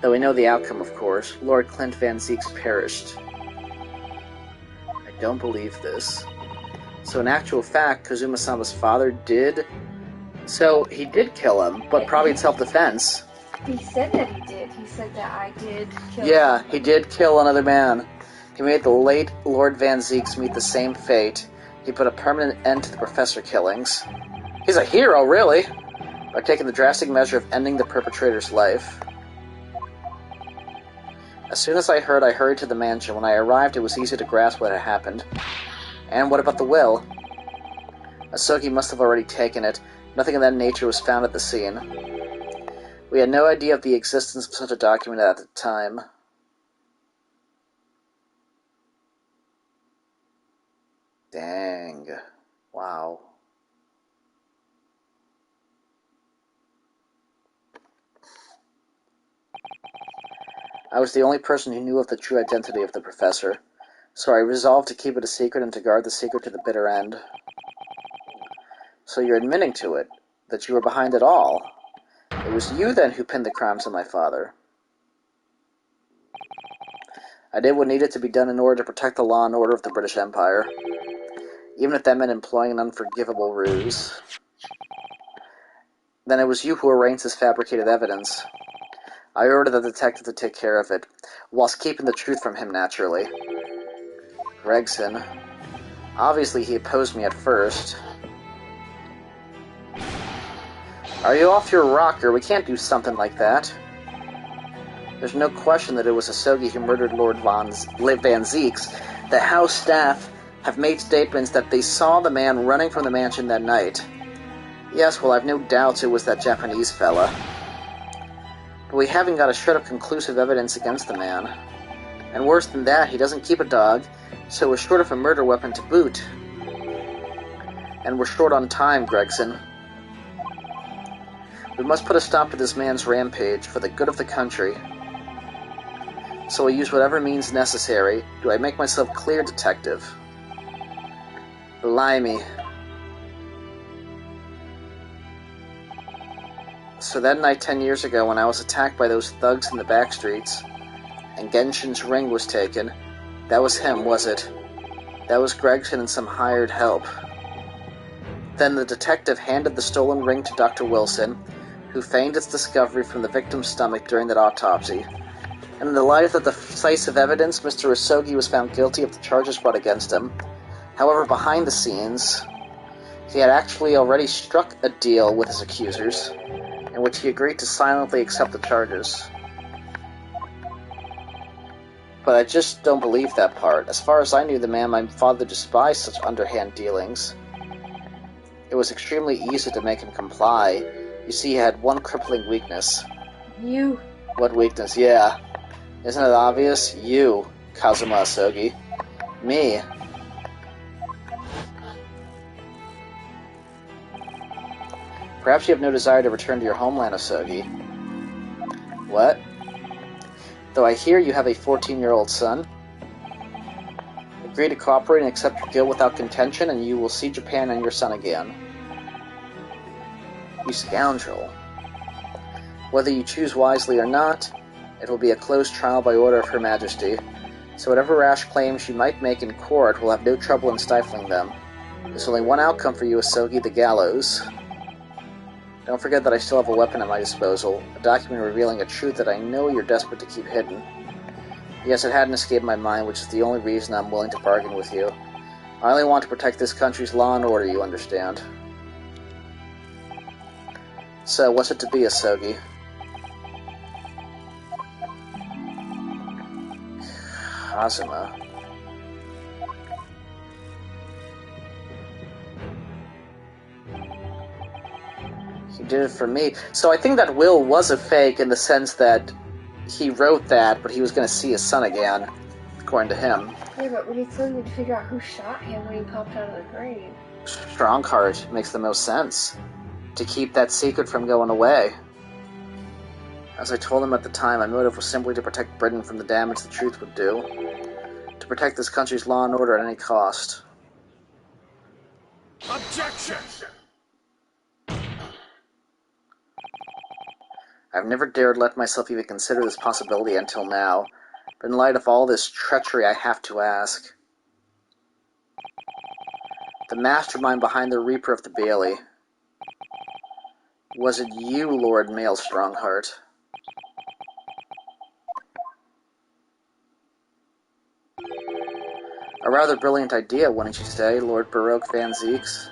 Though we know the outcome, of course, Lord Clint Van Zieks perished. I don't believe this. So in actual fact, Kazuma-sama's father did... So, he did kill him, but probably in self-defense. He said that he did. He said that I did kill him. Yeah, he did kill another man. He made the late Lord Van Zieks meet the same fate. He put a permanent end to the professor killings. He's a hero, really, by taking the drastic measure of ending the perpetrator's life. As soon as I hurried to the mansion. When I arrived, it was easy to grasp what had happened. And what about the will? Asogi must have already taken it. Nothing of that nature was found at the scene. We had no idea of the existence of such a document at the time. Dang. Wow. I was the only person who knew of the true identity of the professor, so I resolved to keep it a secret and to guard the secret to the bitter end. So you're admitting to it, that you were behind it all. It was you, then, who pinned the crimes on my father. I did what needed to be done in order to protect the law and order of the British Empire, even if that meant employing an unforgivable ruse. Then it was you who arranged this fabricated evidence. I ordered the detective to take care of it, whilst keeping the truth from him, naturally. Gregson. Obviously, he opposed me at first. Are you off your rocker? We can't do something like that. There's no question that it was Asogi who murdered Lord Van Zieks. The House staff have made statements that they saw the man running from the mansion that night. Yes, well, I've no doubts it was that Japanese fella. But we haven't got a shred of conclusive evidence against the man. And worse than that, he doesn't keep a dog, so we're short of a murder weapon to boot. And we're short on time, Gregson. We must put a stop to this man's rampage for the good of the country. So I'll use whatever means necessary. Do I make myself clear, Detective? Blimey. So that night 10 years ago when I was attacked by those thugs in the back streets, and Genshin's ring was taken, that was him, was it? That was Gregson and some hired help. Then the detective handed the stolen ring to Dr. Wilson, who feigned its discovery from the victim's stomach during that autopsy. And in the light of the decisive evidence, Mr. Asogi was found guilty of the charges brought against him. However, behind the scenes, he had actually already struck a deal with his accusers, in which he agreed to silently accept the charges. But I just don't believe that part. As far as I knew, the man my father despised such underhand dealings. It was extremely easy to make him comply. You see, he had one crippling weakness. You. What weakness? Yeah. Isn't it obvious? You, Kazuma Asogi. Me. Perhaps you have no desire to return to your homeland, Asogi. What? Though I hear you have a 14-year-old son. Agree to cooperate and accept your guilt without contention, and you will see Japan and your son again. You scoundrel. Whether you choose wisely or not, it will be a closed trial by order of Her Majesty, so whatever rash claims you might make in court will have no trouble in stifling them. There's only one outcome for you, Asogi, the gallows. Don't forget that I still have a weapon at my disposal, a document revealing a truth that I know you're desperate to keep hidden. Yes, it hadn't escaped my mind, which is the only reason I'm willing to bargain with you. I only want to protect this country's law and order, you understand. So, what's it to be, Asogi? Kazuma. He did it for me. So I think that will was a fake in the sense that he wrote that, but he was going to see his son again, according to him. Yeah, but we still need to figure out who shot him when he popped out of the grave. Strongheart makes the most sense. To keep that secret from going away. As I told him at the time, my motive was simply to protect Britain from the damage the truth would do. To protect this country's law and order at any cost. Objection! I've never dared let myself even consider this possibility until now, but in light of all this treachery, I have to ask. The mastermind behind the Reaper of the Bailey. Was it you, Lord Mael Strongheart? A rather brilliant idea, wouldn't you say, Lord Baroque Van Zieks?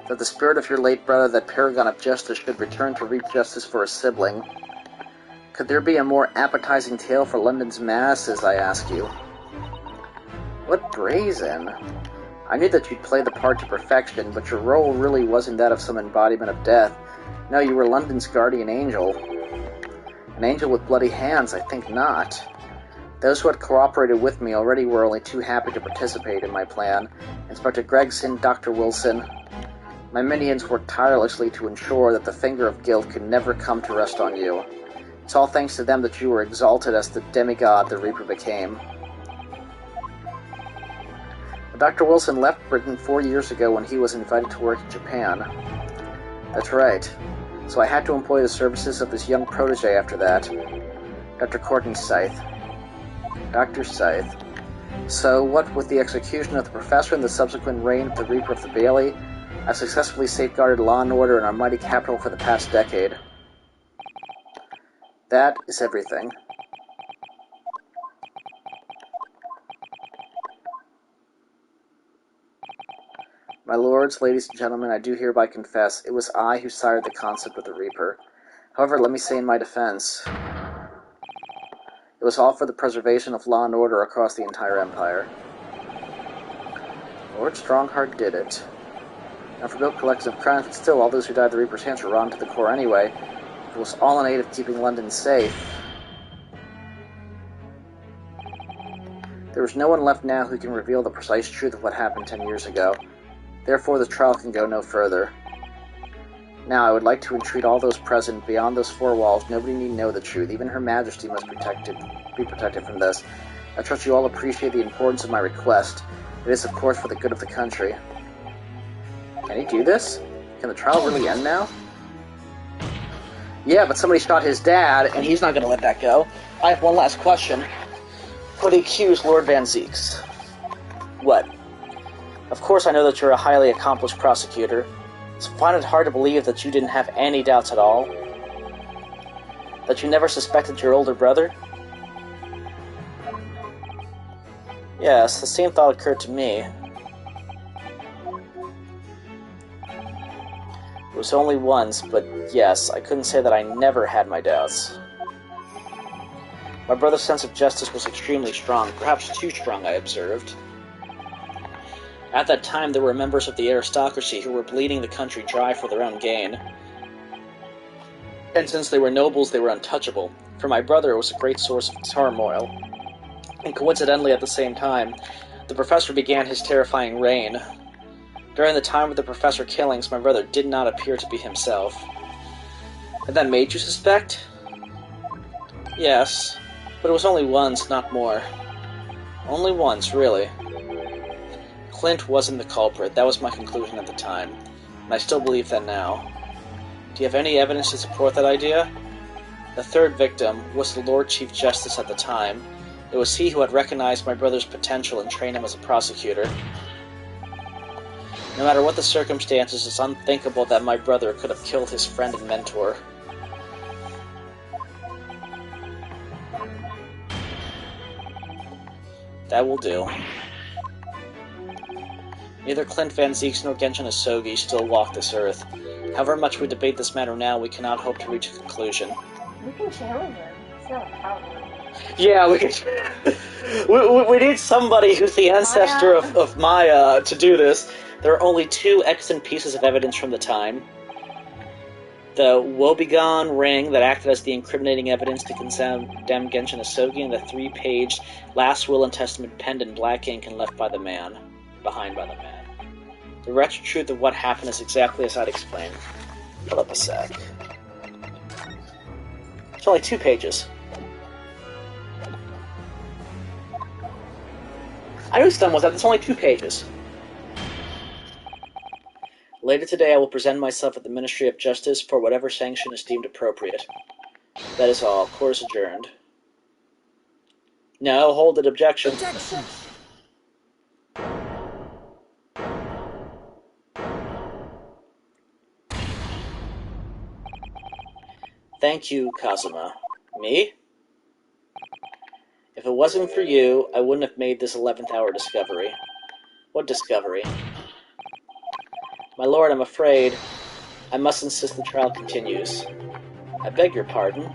That the spirit of your late brother, that paragon of justice, should return to reap justice for a sibling. Could there be a more appetizing tale for London's masses, I ask you? What brazen? I knew that you'd play the part to perfection, but your role really wasn't that of some embodiment of death. No, you were London's guardian angel. An angel with bloody hands? I think not. Those who had cooperated with me already were only too happy to participate in my plan. Inspector Gregson, Dr. Wilson. My minions worked tirelessly to ensure that the finger of guilt could never come to rest on you. It's all thanks to them that you were exalted as the demigod the Reaper became. But Dr. Wilson left Britain 4 years ago when he was invited to work in Japan. That's right. So I had to employ the services of this young protege after that. Dr. Courtney Scythe. Dr. Scythe. So, what with the execution of the professor and the subsequent reign of the Reaper of the Bailey, I've successfully safeguarded law and order in our mighty capital for the past decade. That is everything. My lords, ladies, and gentlemen, I do hereby confess, it was I who sired the concept of the Reaper. However, let me say in my defense, it was all for the preservation of law and order across the entire Empire. Lord Strongheart did it. Now for built collective crimes, but still, all those who died at the Reaper's hands were rotten to the core anyway. It was all in aid of keeping London safe. There was no one left now who can reveal the precise truth of what happened 10 years ago. Therefore, the trial can go no further. Now, I would like to entreat all those present beyond those four walls. Nobody need know the truth. Even Her Majesty must be protected from this. I trust you all appreciate the importance of my request. It is, of course, for the good of the country. Can he do this? Can the trial really end now? Yeah, but somebody shot his dad, and he's not going to let that go. I have one last question. For the accused, Lord Van Zieks. What? Of course I know that you're a highly accomplished prosecutor. So I find it hard to believe that you didn't have any doubts at all. That you never suspected your older brother? Yes, the same thought occurred to me. It was only once, but yes, I couldn't say that I never had my doubts. My brother's sense of justice was extremely strong, perhaps too strong, I observed. At that time, there were members of the aristocracy who were bleeding the country dry for their own gain. And since they were nobles, they were untouchable. For my brother, it was a great source of turmoil. And coincidentally, at the same time, the professor began his terrifying reign. During the time of the professor killings, my brother did not appear to be himself. And that made you suspect? Yes, but it was only once, not more. Only once, really. Clint wasn't the culprit. That was my conclusion at the time, and I still believe that now. Do you have any evidence to support that idea? The third victim was the Lord Chief Justice at the time. It was he who had recognized my brother's potential and trained him as a prosecutor. No matter what the circumstances, it's unthinkable that my brother could have killed his friend and mentor. That will do. Neither Clint Van Zieks nor Genshin Asogi still walk this earth. However much we debate this matter now, we cannot hope to reach a conclusion. We can challenge him. It's not a problem. Yeah, we can. we need somebody who's the ancestor of Maya to do this. There are only two excellent pieces of evidence from the time. The woebegone ring that acted as the incriminating evidence to condemn Genshin Asogi, and the 3-page last will and testament penned in black ink and left by the man. Behind by the man. The wretched truth of what happened is exactly as I'd explained. Hold up a sec. It's only 2 pages. I knew done with that. It's only 2 pages. Later today, I will present myself at the Ministry of Justice for whatever sanction is deemed appropriate. That is all. Court is adjourned. No, hold it. Objection. Objection! Thank you, Kazuma. Me? If it wasn't for you, I wouldn't have made this 11th hour discovery. What discovery? My lord, I'm afraid I must insist the trial continues. I beg your pardon.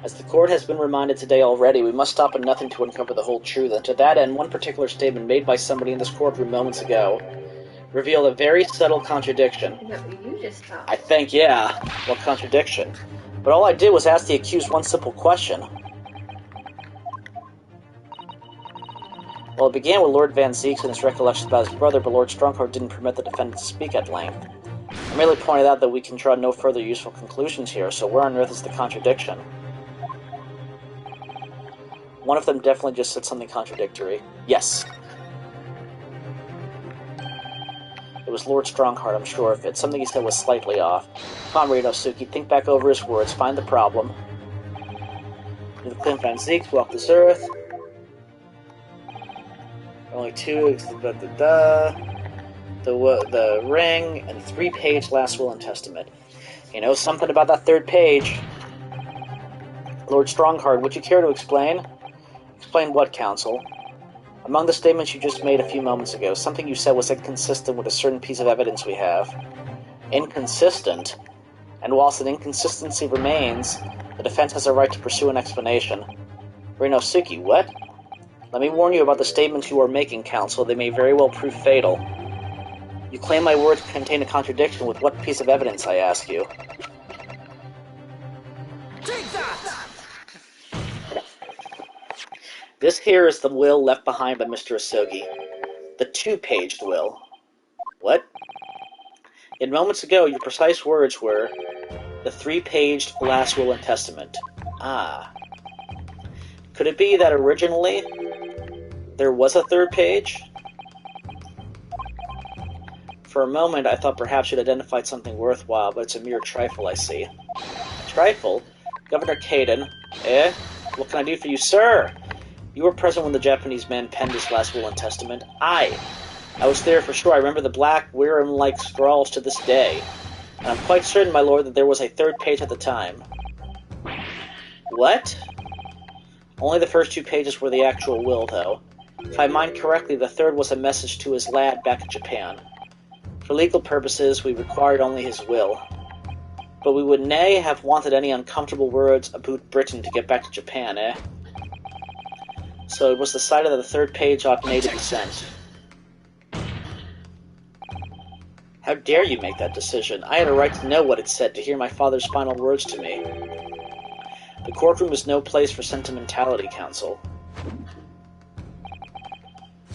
As the court has been reminded today already, we must stop at nothing to uncover the whole truth, and to that end, one particular statement made by somebody in this courtroom moments ago revealed a very subtle contradiction. No, you just talked. I think, yeah. What contradiction? But all I did was ask the accused one simple question. Well, it began with Lord Van Zieks and his recollections about his brother, but Lord Strongheart didn't permit the defendant to speak at length. I merely pointed out that we can draw no further useful conclusions here, so where on earth is the contradiction? One of them definitely just said something contradictory. Yes. It was Lord Strongheart, I'm sure of it. Something he said was slightly off. Come on, Ryunosuke, think back over his words, find the problem. The Clint Van Zieks walked this earth. Only 2, the ring, and 3-page last will and testament. You know something about that 3rd page? Lord Strongheart, would you care to explain? Explain what, counsel? Among the statements you just made a few moments ago, something you said was inconsistent with a certain piece of evidence we have. Inconsistent? And whilst an inconsistency remains, the defense has a right to pursue an explanation. Ryunosuke, what? Let me warn you about the statements you are making, counsel. They may very well prove fatal. You claim my words contain a contradiction with what piece of evidence, I ask you? Take that! This here is the will left behind by Mr. Asogi. The 2-paged will. What? Yet moments ago, your precise words were, the 3-paged last will and testament. Ah. Could it be that originally there was a 3rd page? For a moment, I thought perhaps you'd identified something worthwhile, but it's a mere trifle, I see. Trifle? Governor Kaden? Eh? What can I do for you, sir? You were present when the Japanese man penned his last will and testament. I was there for sure. I remember the black, Wirram-like scrawls to this day. And I'm quite certain, my lord, that there was a 3rd page at the time. What? Only the first 2 pages were the actual will, though. If I mind correctly, the 3rd was a message to his lad back in Japan. For legal purposes, we required only his will. But we would nae have wanted any uncomfortable words about Britain to get back to Japan, eh? So it was decided that the 3rd page ought nae to be sent. How dare you make that decision? I had a right to know what it said, to hear my father's final words to me. The courtroom is no place for sentimentality, counsel.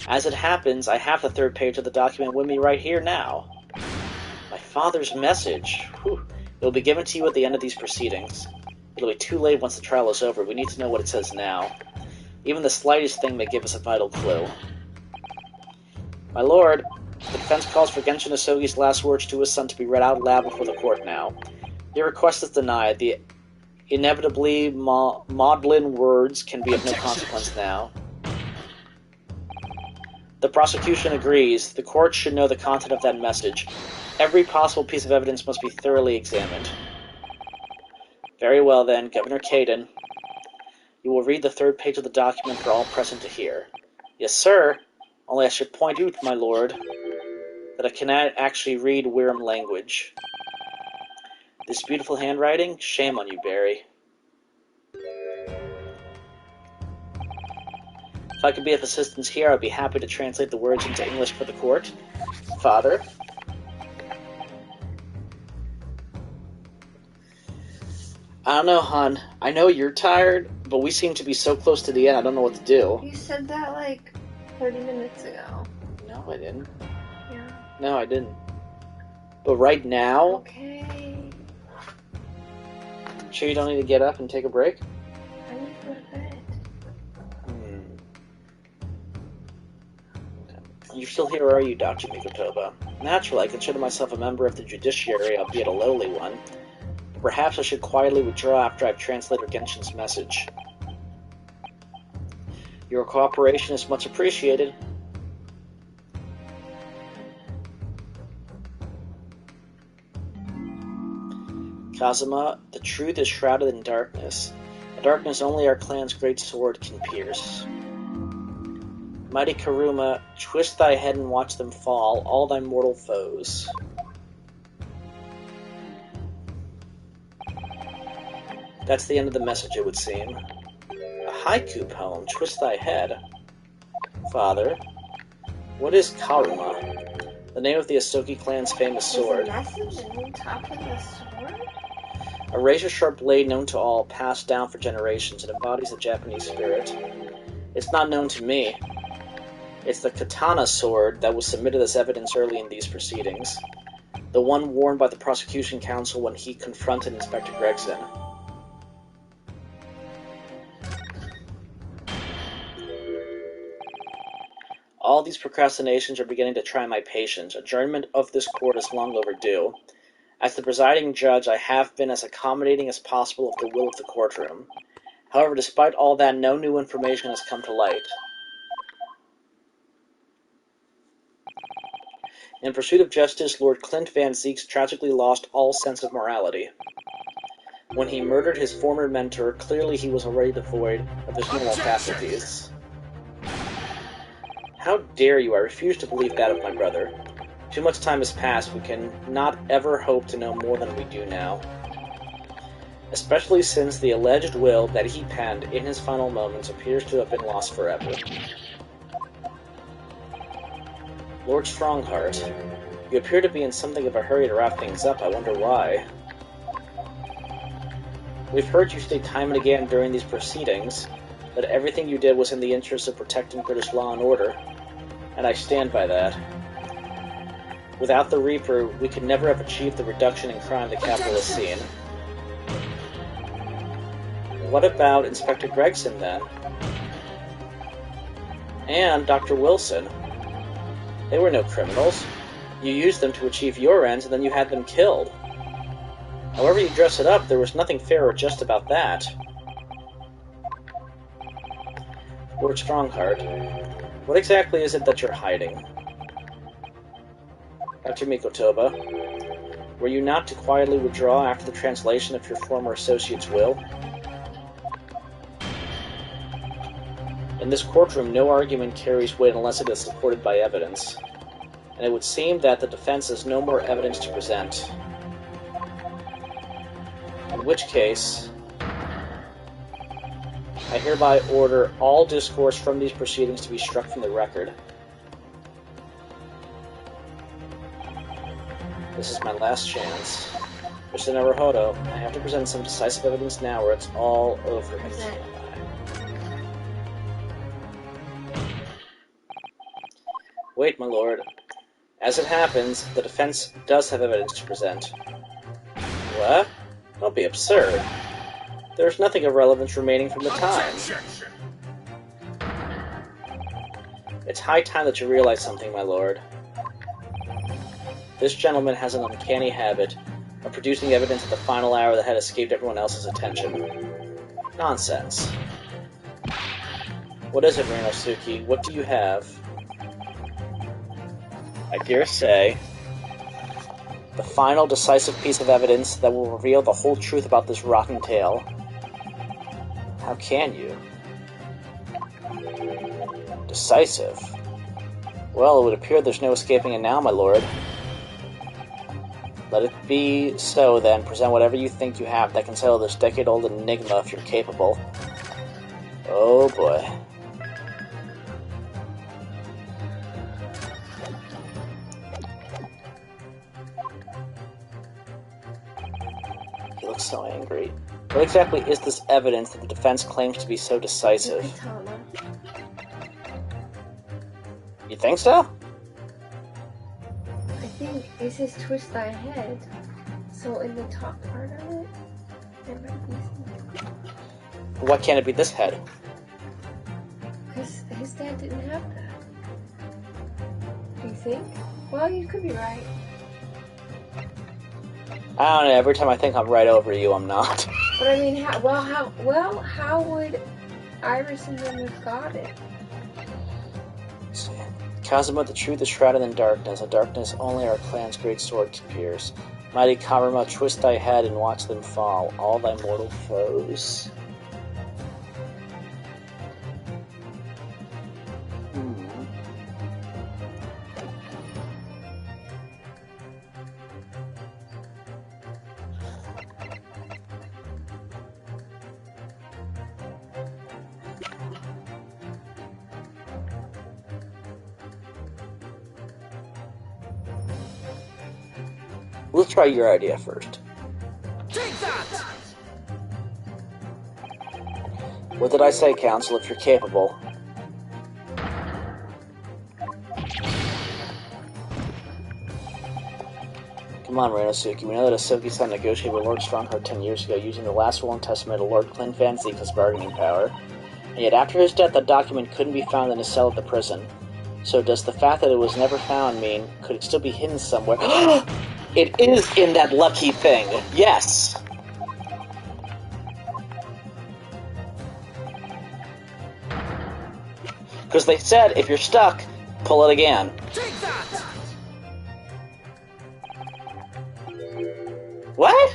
As it happens, I have the 3rd page of the document with me right here now. My father's message. Whew. It will be given to you at the end of these proceedings. It'll be too late once the trial is over. We need to know what it says now. Even the slightest thing may give us a vital clue. My lord, the defense calls for Genshin Asogi's last words to his son to be read out loud before the court now. Your request is denied. The inevitably maudlin words can be of no consequence now. The prosecution agrees. The court should know the content of that message. Every possible piece of evidence must be thoroughly examined. Very well, then, Governor Kaden. You will read the 3rd page of the document for all present to hear. Yes, sir. Only I should point out, my lord, that I cannot actually read Wirram language. This beautiful handwriting? Shame on you, Barry. If I could be of assistance here, I'd be happy to translate the words into English for the court. Father. I don't know, hon. I know you're tired, but we seem to be so close to the end, I don't know what to do. You said that like 30 minutes ago. No, I didn't. Yeah. No, I didn't. But right now... Okay. Sure you don't need to get up and take a break? I need to go to bed. You're still here, are you, Dr. Mikotoba? Naturally, I consider myself a member of the judiciary, albeit a lowly one. Perhaps I should quietly withdraw after I've translated Genshin's message. Your cooperation is much appreciated. Kazuma, the truth is shrouded in darkness. A darkness only our clan's great sword can pierce. Mighty Karuma, twist thy head and watch them fall, all thy mortal foes. That's the end of the message, it would seem. A haiku poem, twist thy head. Father, what is Karuma? The name of the Asogi clan's famous sword. There's a message on top of the sword? A razor-sharp blade known to all, passed down for generations. It embodies the Japanese spirit. It's not known to me. It's the katana sword that was submitted as evidence early in these proceedings. The one worn by the prosecution counsel when he confronted Inspector Gregson. All these procrastinations are beginning to try my patience. Adjournment of this court is long overdue. As the presiding judge, I have been as accommodating as possible of the will of the courtroom. However, despite all that, no new information has come to light. In pursuit of justice, Lord Clint Van Zieks tragically lost all sense of morality. When he murdered his former mentor, clearly he was already devoid of his normal faculties. dare you, I refuse to believe that of my brother. Too much time has passed, we can not ever hope to know more than we do now. Especially since the alleged will that he penned in his final moments appears to have been lost forever. Lord Strongheart, you appear to be in something of a hurry to wrap things up. I wonder why. We've heard you state time and again during these proceedings that everything you did was in the interest of protecting British law and order, and I stand by that. Without the Reaper, we could never have achieved the reduction in crime the capital has seen. What about Inspector Gregson, then? And Dr. Wilson? They were no criminals. You used them to achieve your ends, and then you had them killed. However you dress it up, there was nothing fair or just about that. Lord Strongheart, what exactly is it that you're hiding? Dr. Mikotoba, were you not to quietly withdraw after the translation of your former associate's will? In this courtroom, no argument carries weight unless it is supported by evidence, and it would seem that the defense has no more evidence to present. In which case, I hereby order all discourse from these proceedings to be struck from the record. This is my last chance. Mr. Naruhodo, I have to present some decisive evidence now or it's all over. Wait, my lord. As it happens, the defense does have evidence to present. What? Don't be absurd. There's nothing of relevance remaining from the time. It's high time that you realize something, my lord. This gentleman has an uncanny habit of producing evidence at the final hour that had escaped everyone else's attention. Nonsense. What is it, Reinosuke? What do you have? I dare say, the final decisive piece of evidence that will reveal the whole truth about this rotten tale. How can you? Decisive? Well, it would appear there's no escaping it now, my lord. Let it be so, then. Present whatever you think you have that can settle this decade-old enigma if you're capable. Oh, boy. He looks so angry. What exactly is this evidence that the defense claims to be so decisive? You think so? I think it says twist thy head. So in the top part of it, there might be something. Why can't it be this head? Because his dad didn't have that. Do you think? Well, you could be right. I don't know, every time I think I'm right over you, I'm not. But I mean, how would Iris and them have got it? Kazuma, the truth is shrouded in darkness, a darkness only our clan's great sword can pierce. Mighty Karuma, twist thy head and watch them fall, all thy mortal foes. Let's try your idea first. Take that! What did I say, Council, if you're capable? Come on, Reinosuke, we know that Asogi-san negotiated with Lord Strongheart 10 years ago using the last will and testament of Lord Clint Van Zeke as bargaining power, and yet after his death that document couldn't be found in his cell at the prison. So does the fact that it was never found mean, could it still be hidden somewhere? It is in that lucky thing, yes! Because they said, if you're stuck, pull it again. Take that! What?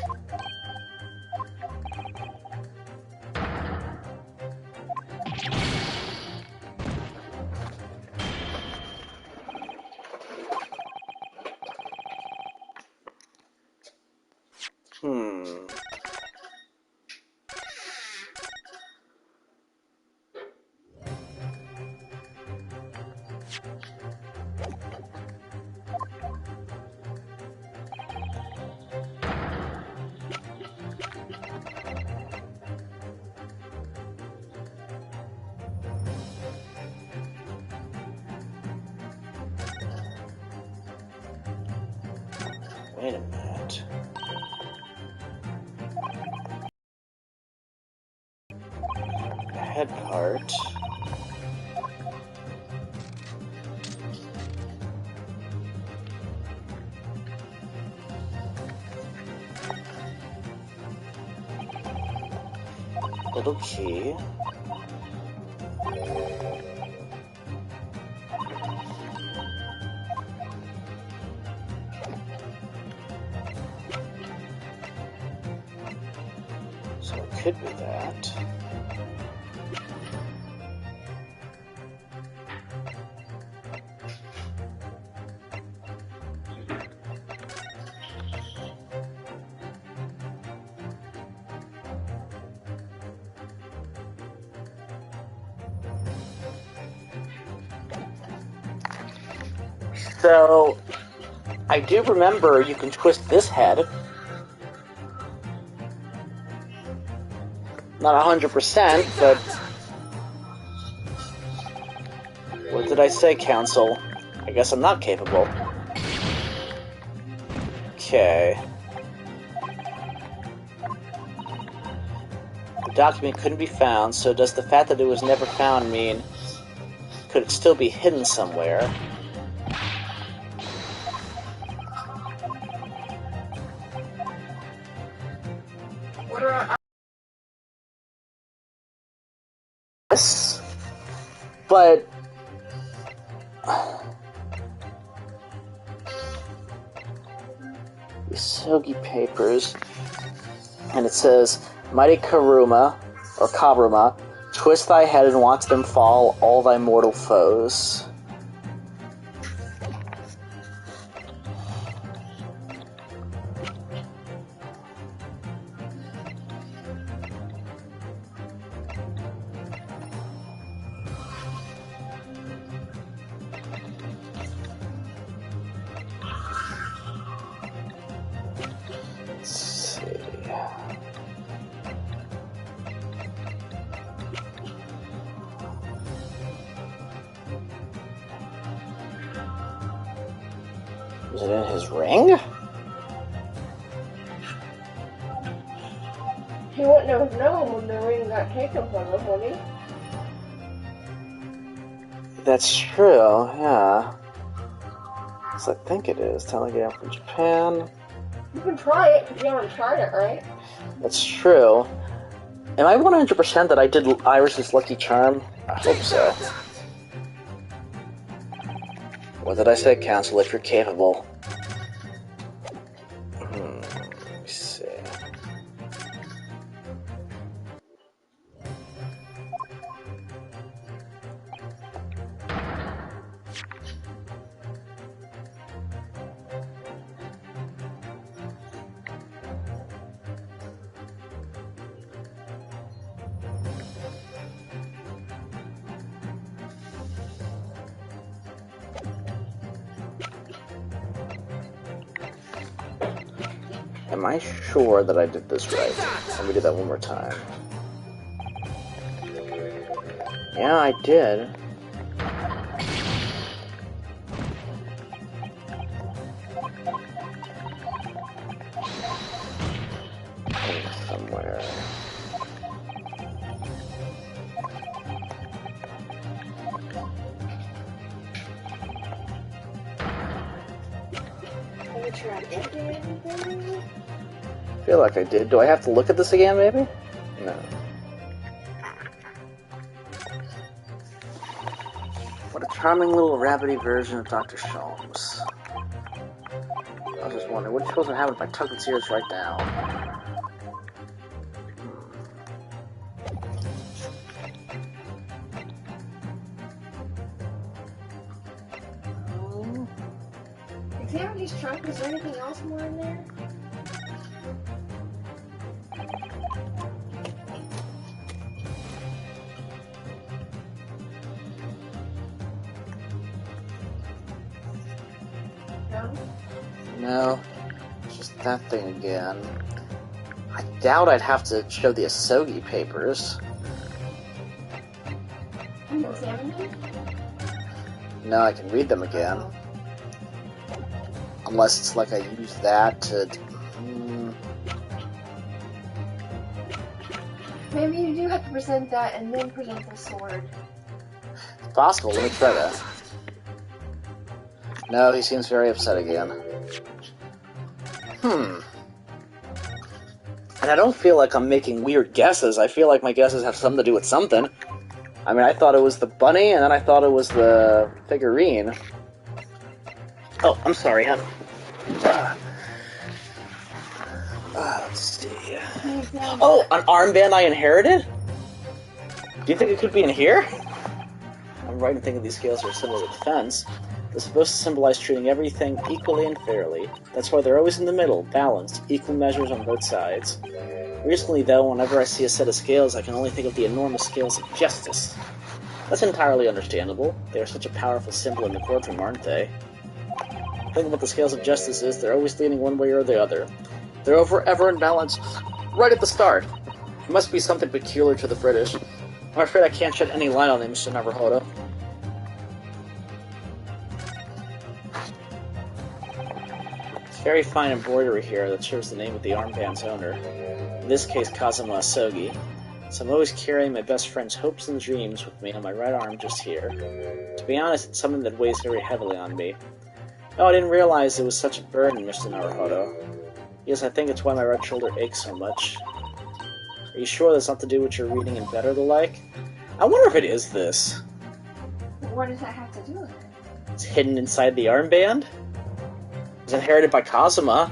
Wait a minute. The head part. Little key. So it could be that. So, I do remember you can twist this head. Not 100%, but... What did I say, Council? I guess I'm not capable. Okay. The document couldn't be found, so does the fact that it was never found mean... Could it still be hidden somewhere? Yes, but Isogi papers, and it says, Mighty Karuma, or Kabruma, twist thy head and watch them fall, all thy mortal foes. Is it in his ring? He wouldn't have known when the ring got taken from him, would he? That's true, yeah. So I think it is. Telegram from Japan. You can try it if you haven't tried it, right? That's true. Am I 100% that I did Iris's Lucky Charm? I hope so. What did I say, Council, if you're capable? Let me see. Am I sure that I did this right? Let me do that one more time. Yeah, I did. Somewhere. Have you tried anything? I feel like I did. Do I have to look at this again, maybe? No. What a charming little rabbity version of Dr. Sholmes. I was just wondering, what are you supposed to happen if I tuck its ears right now? Examine his trunk. Is there anything else more in there? No, just that thing again. I doubt I'd have to show the Isogi papers. Can you examine them? No, I can read them again. Unless it's like I use that to... Maybe you do have to present that and then present the sword. It's possible, let me try that. No, he seems very upset again. And I don't feel like I'm making weird guesses. I feel like my guesses have something to do with something. I mean, I thought it was the bunny, and then I thought it was the figurine. Oh, I'm sorry, hon. Let's see. Oh, an armband I inherited? Do you think it could be in here? I'm right in thinking these scales are a symbol of defense. They're supposed to symbolize treating everything equally and fairly. That's why they're always in the middle, balanced, equal measures on both sides. Recently, though, whenever I see a set of scales, I can only think of the enormous scales of justice. That's entirely understandable. They are such a powerful symbol in the courtroom, aren't they? The thing about the scales of justice is they're always leaning one way or the other. They're ever in balance right at the start. It must be something peculiar to the British. I'm afraid I can't shed any light on them, Mr. Naruhodo. Very fine embroidery here that shows the name of the armband's owner. In this case, Kazuma Asogi. So I'm always carrying my best friend's hopes and dreams with me on my right arm just here. To be honest, it's something that weighs very heavily on me. Oh, I didn't realize it was such a burden, Mr. Naruhodo. Yes, I think it's why my right shoulder aches so much. Are you sure that's not to do with your reading in bed or the like? I wonder if it is this. What does that have to do with it? It's hidden inside the armband. It was inherited by Kazuma,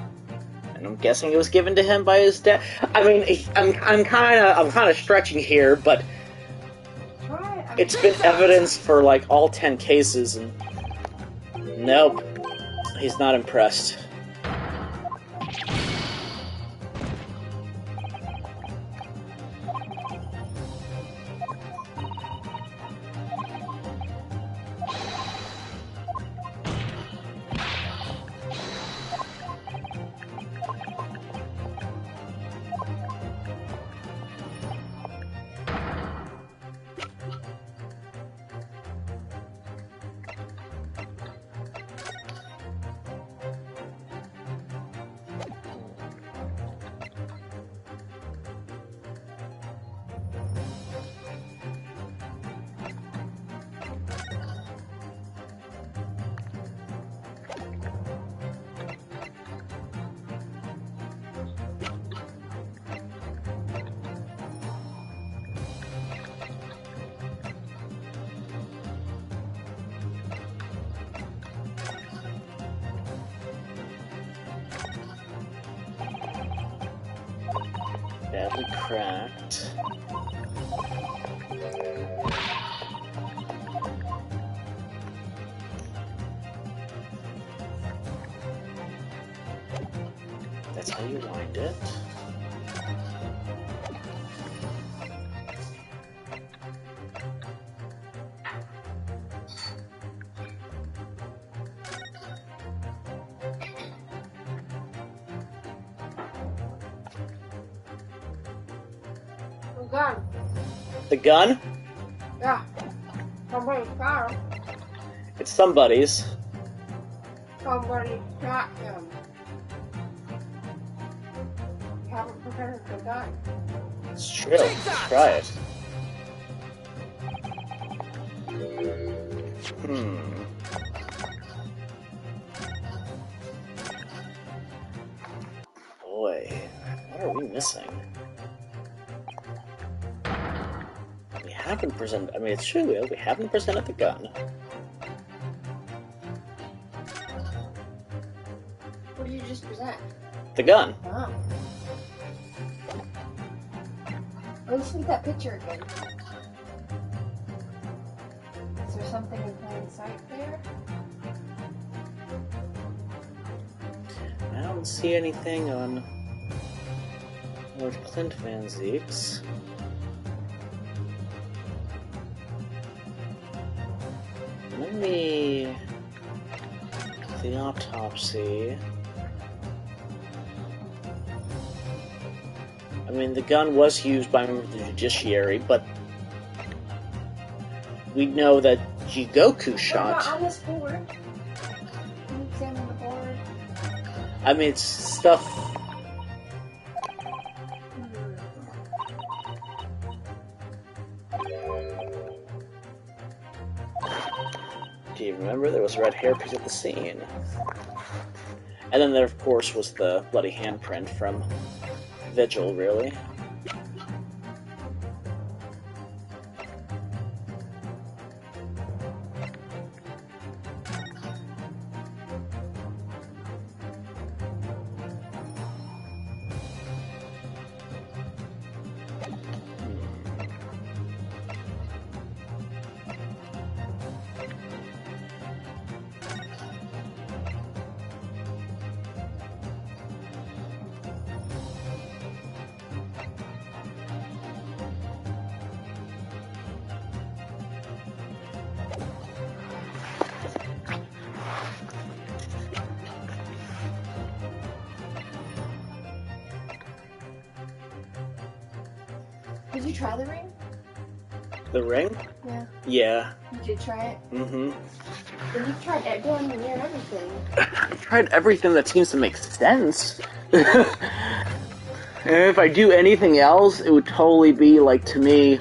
and I'm guessing it was given to him by his dad. I mean, I'm kind of stretching here, but it's been evidenced for like all 10 cases, and nope, he's not impressed. Badly cracked. That's how you wind it. Gun. The gun? Yeah. Somebody's car. It's somebody's. Somebody shot him. You haven't prepared the gun. It's true. Let's try it. Boy, what are we missing? We haven't presented. I mean, it's true. We haven't presented the gun. What did you just present? The gun. Oh. Let's see that picture again. Is there something in plain sight there? I don't see anything on Lord Clint Van Zeeks. Let me... the autopsy. I mean, the gun was used by a member of the judiciary, but we know that Jigoku shot... On this board. Can you examine the board? I mean, it's stuff... Do you remember? There was a red hairpiece at the scene. And then there, of course, was the bloody handprint from Vigil, really. Did you try the ring? The ring? Yeah. Yeah. You did try it? Mm-hmm. Then you've tried going near everything. I've tried everything that seems to make sense. And if I do anything else, it would totally be, like, to me,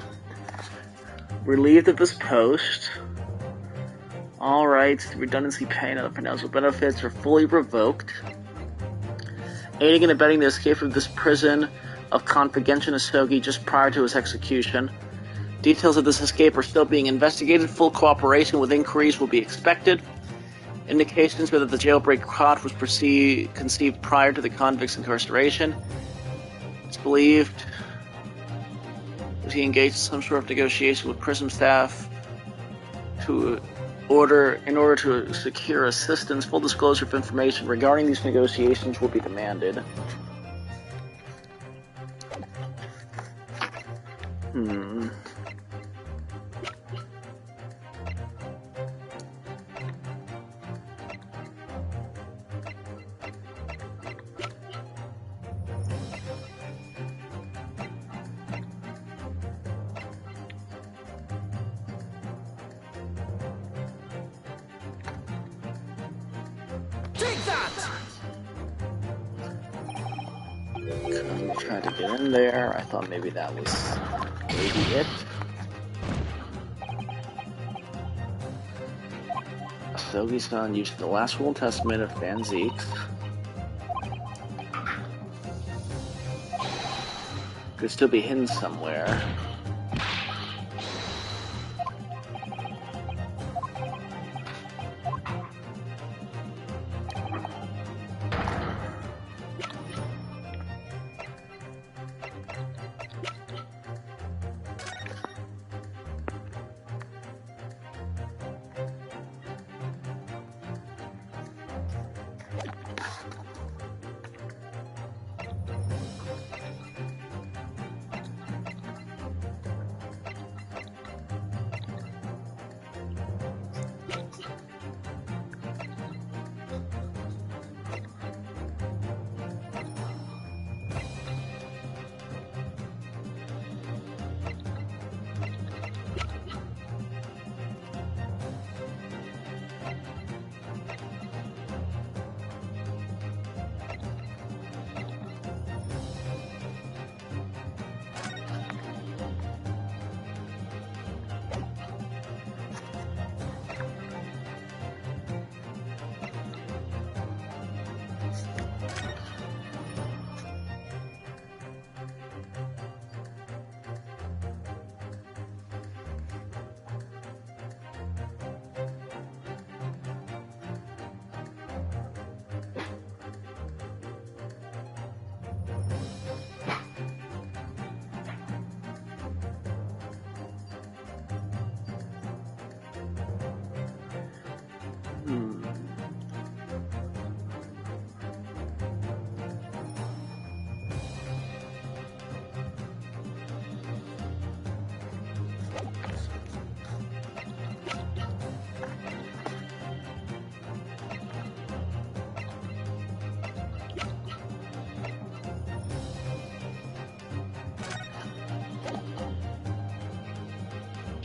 relieved of this post. All rights, redundancy pay and other financial benefits are fully revoked. Aiding and abetting the escape of this prison of Confidential Asogi just prior to his execution. Details of this escape are still being investigated. Full cooperation with inquiries will be expected. Indications whether the jailbreak plot was conceived prior to the convict's incarceration. It's believed that he engaged in some sort of negotiation with prison staff in order to secure assistance. Full disclosure of information regarding these negotiations will be demanded. Take that! I'm trying to get in there. I thought maybe that was it. Asogi-san used the last will and testament of Van Zieks. Could still be hidden somewhere.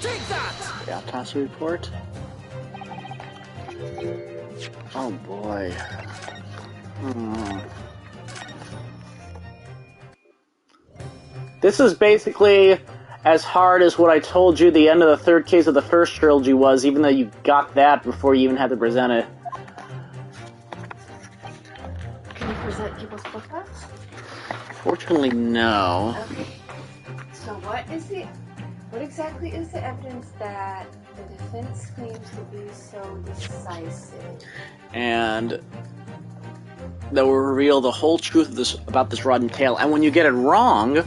Take that! The autopsy report. Oh boy. This is basically as hard as what I told you the end of the third case of the first trilogy was, even though you got that before you even had to present it. Can you present people's flip-flops? Fortunately, no. Okay. So what exactly is the evidence that the defense claims to be so decisive? And that will reveal the whole truth of this about this rotten tale. And when you get it wrong,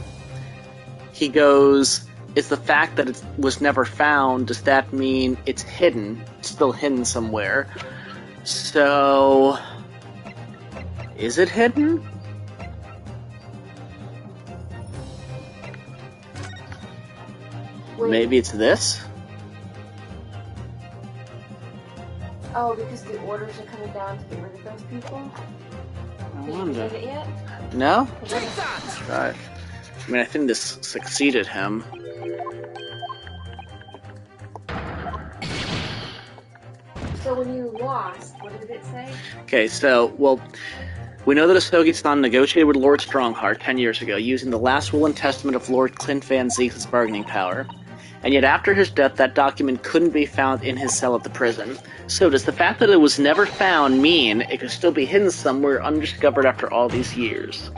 he goes, it's the fact that it was never found. Does that mean it's hidden? It's still hidden somewhere. So, is it hidden? Wait. Maybe it's this? Oh, because the orders are coming down to get rid of those people? I Did you wonder. present it yet? No? Take that! Let's try it. I mean, I think this succeeded him. So when you lost, what did it say? Okay, so, well, we know that Ahsoka-san negotiated with Lord Strongheart 10 years ago, using the last will and testament of Lord Clint Van Zieks' bargaining power. And yet after his death, that document couldn't be found in his cell at the prison. So does the fact that it was never found mean it could still be hidden somewhere undiscovered after all these years?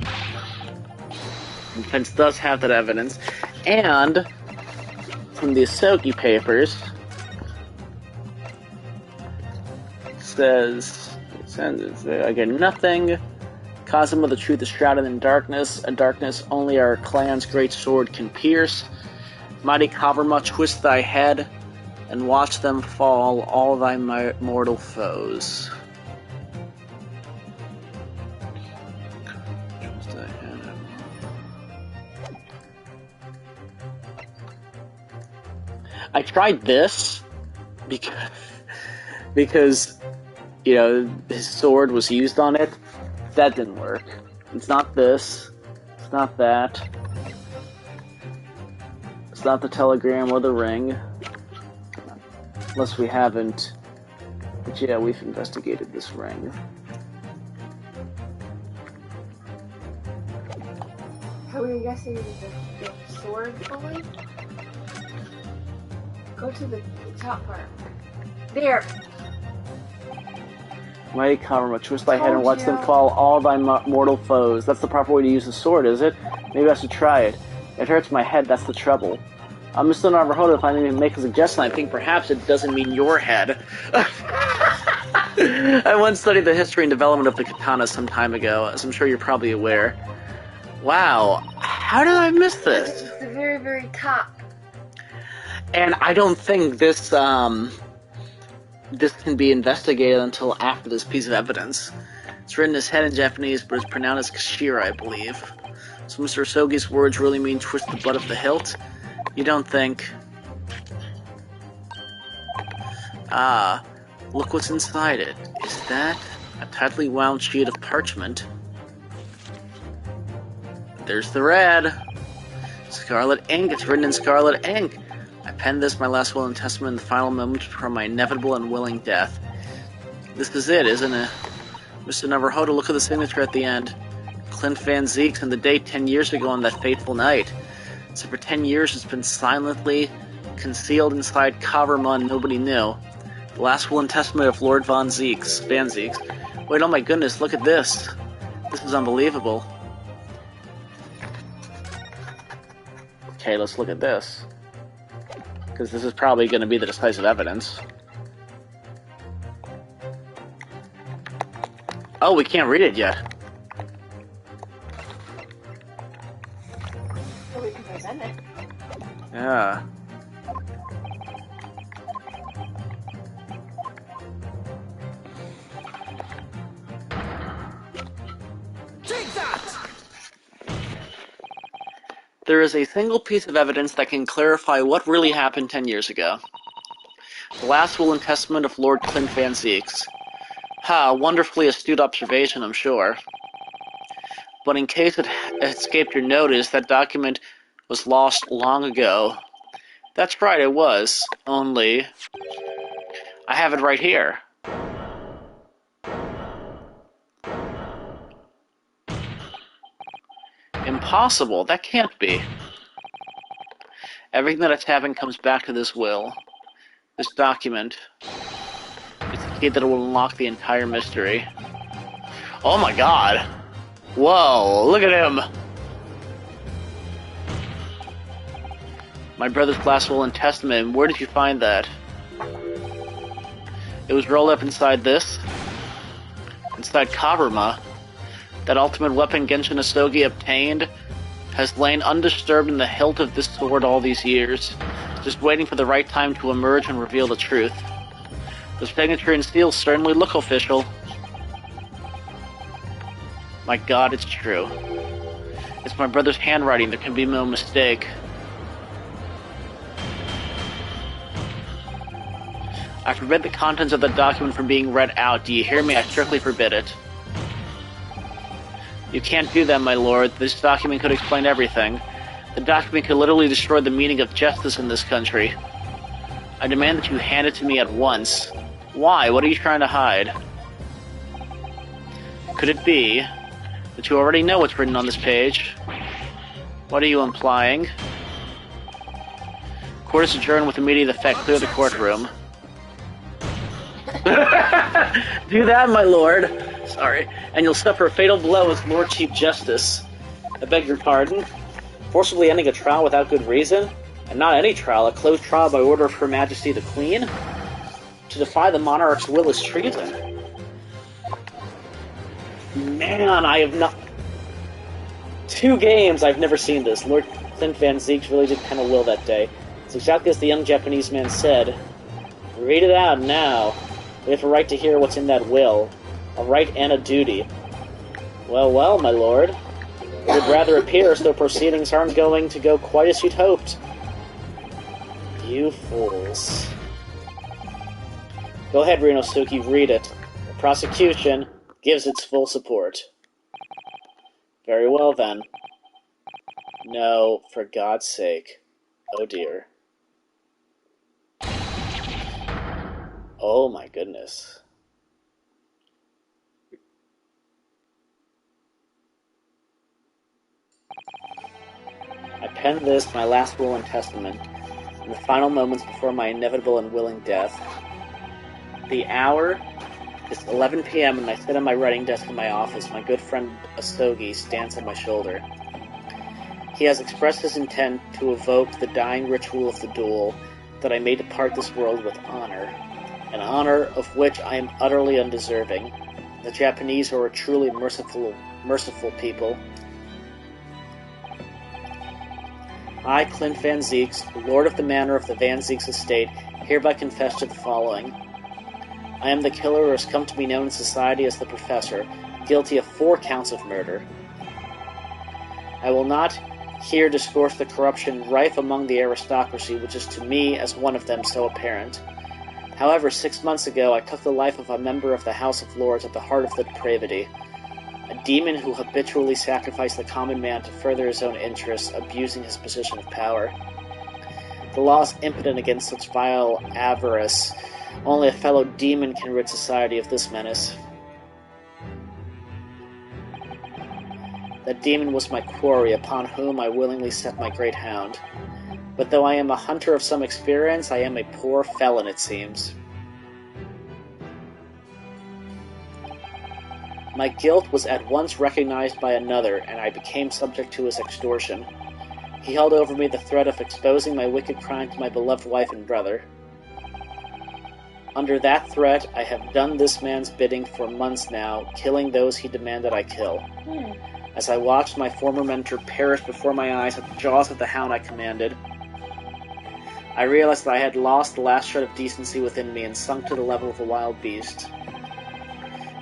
And Pence does have that evidence. And from the Ahsoka papers, says, again, nothing. Cosm of the truth is shrouded in darkness, a darkness only our clan's great sword can pierce. Mighty Kavarma, twist thy head, and watch them fall, all thy mortal foes. Twist thy head. I tried this because you know his sword was used on it. That didn't work. It's not this. It's not that. It's not the telegram or the ring. Unless we haven't. But yeah, we've investigated this ring. How are you guessing the sword fully? Go to the top part. There! Mighty Kavarma, twist thy head and Told watch them you. fall, all thy mortal foes. That's the proper way to use the sword, is it? Maybe I should try it. It hurts my head, that's the trouble. Mr. Navarro, if I need to make a suggestion, I think perhaps it doesn't mean your head. I once studied the history and development of the katana some time ago, as I'm sure you're probably aware. Wow, how did I miss this? It's the very, very top. And I don't think this can be investigated until after this piece of evidence. It's written as head in Japanese, but it's pronounced as Kashira, I believe. So Mr. Asogi's words really mean twist the butt of the hilt? You don't think... Ah, look what's inside it. Is that a tightly wound sheet of parchment? There's the red. Scarlet ink. It's written in scarlet ink. I penned this, my last will and testament, in the final moment from my inevitable and willing death. This is it, isn't it? Mr. Navarro, look at the signature at the end. Clint Van Zieks and the date 10 years ago on that fateful night. So for 10 years it's been silently concealed inside Kavarma and nobody knew. The last will and testament of Lord Van Zieks. Wait, oh my goodness, look at this. This is unbelievable. Okay, let's look at this. Because this is probably going to be the decisive evidence. Oh, we can't read it yet. So we can present it. Yeah. Take that! There is a single piece of evidence that can clarify what really happened 10 years ago. The last will and testament of Lord Clint Van Zieks. Ha, wonderfully astute observation, I'm sure. But in case it escaped your notice, that document was lost long ago. That's right, it was. Only... I have it right here. Impossible. That can't be. Everything that has happened comes back to this will. This document. It's the key that will unlock the entire mystery. Oh my god. Whoa, look at him. My brother's last will and testament. Where did you find that? It was rolled up inside this. Inside Kaburma. That ultimate weapon Genshin Asogi obtained has lain undisturbed in the hilt of this sword all these years, just waiting for the right time to emerge and reveal the truth. The signature and seal certainly look official. My god, it's true. It's my brother's handwriting, there can be no mistake. I forbid the contents of the document from being read out. Do you hear me? I strictly forbid it. You can't do that, my lord. This document could explain everything. The document could literally destroy the meaning of justice in this country. I demand that you hand it to me at once. Why? What are you trying to hide? Could it be that you already know what's written on this page? What are you implying? Court is adjourned with immediate effect. Clear the courtroom. Do that, my lord. Sorry. And you'll suffer a fatal blow as Lord Chief Justice. I beg your pardon? Forcibly ending a trial without good reason? And not any trial, a closed trial by order of Her Majesty the Queen? To defy the monarch's will is treason. Man, I have not... 2 games, I've never seen this. Lord Clint Van Zieks really did kind of will that day. It's exactly as the young Japanese man said. Read it out now. We have a right to hear what's in that will. A right and a duty. Well, well, my lord. It would rather appear as though proceedings aren't going to go quite as you'd hoped. You fools. Go ahead, Ryunosuke, read it. The prosecution gives its full support. Very well, then. No, for God's sake. Oh, dear. Oh, my goodness. I penned this, my last will and testament, in the final moments before my inevitable and willing death. The hour is 11 p.m. and I sit on my writing desk in my office. My good friend Asogi stands at my shoulder. He has expressed his intent to evoke the dying ritual of the duel, that I may depart this world with honor, an honor of which I am utterly undeserving. The Japanese are a truly merciful people. I, Clint Van Zieks, Lord of the Manor of the Van Zieks Estate, hereby confess to the following. I am the killer who has come to be known in society as the Professor, guilty of 4 counts of murder. I will not here discourse the corruption rife among the aristocracy, which is to me, as one of them, so apparent. However, 6 months ago I took the life of a member of the House of Lords at the heart of the depravity. A demon who habitually sacrificed the common man to further his own interests, abusing his position of power. The law is impotent against such vile avarice. Only a fellow demon can rid society of this menace. That demon was my quarry, upon whom I willingly set my great hound. But though I am a hunter of some experience, I am a poor felon, it seems. My guilt was at once recognized by another, and I became subject to his extortion. He held over me the threat of exposing my wicked crime to my beloved wife and brother. Under that threat, I have done this man's bidding for months now, killing those he demanded I kill. As I watched my former mentor perish before my eyes at the jaws of the hound I commanded, I realized that I had lost the last shred of decency within me and sunk to the level of a wild beast.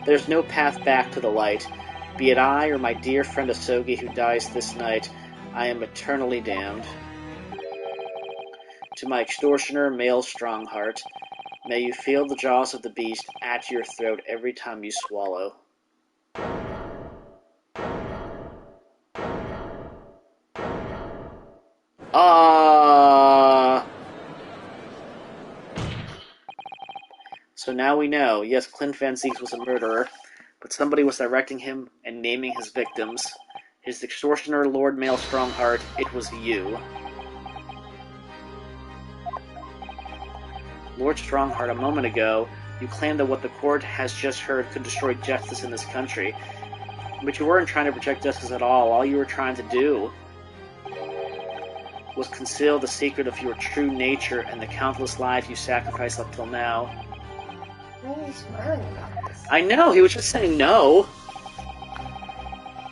There's no path back to the light. Be it I or my dear friend Asogi who dies this night, I am eternally damned. To my extortioner, male Strongheart, may you feel the jaws of the beast at your throat every time you swallow. So now we know, yes, Clint Van Zieks was a murderer, but somebody was directing him and naming his victims. His extortioner, Lord Mael Strongheart, it was you. Lord Strongheart, a moment ago, you claimed that what the court has just heard could destroy justice in this country. But you weren't trying to protect justice at all. All you were trying to do was conceal the secret of your true nature and the countless lives you sacrificed up till now. Why are you smiling about this? I know, he was just saying no.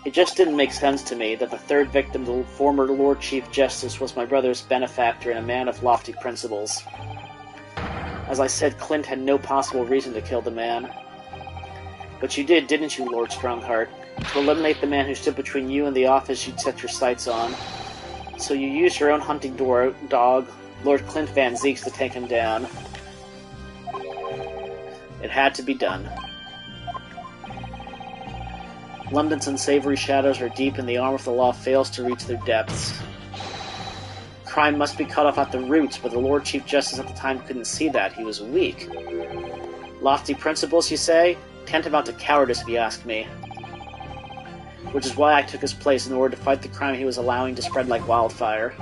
It just didn't make sense to me that the third victim, the former Lord Chief Justice, was my brother's benefactor and a man of lofty principles. As I said, Clint had no possible reason to kill the man. But you did, didn't you, Lord Strongheart? To eliminate the man who stood between you and the office you'd set your sights on. So you used your own hunting dog, Lord Clint Van Zieks, to take him down. It had to be done. London's unsavory shadows are deep, and the arm of the law fails to reach their depths. Crime must be cut off at the roots, but the Lord Chief Justice at the time couldn't see that. He was weak. Lofty principles, you say? Tantamount to cowardice, if you ask me. Which is why I took his place in order to fight the crime he was allowing to spread like wildfire.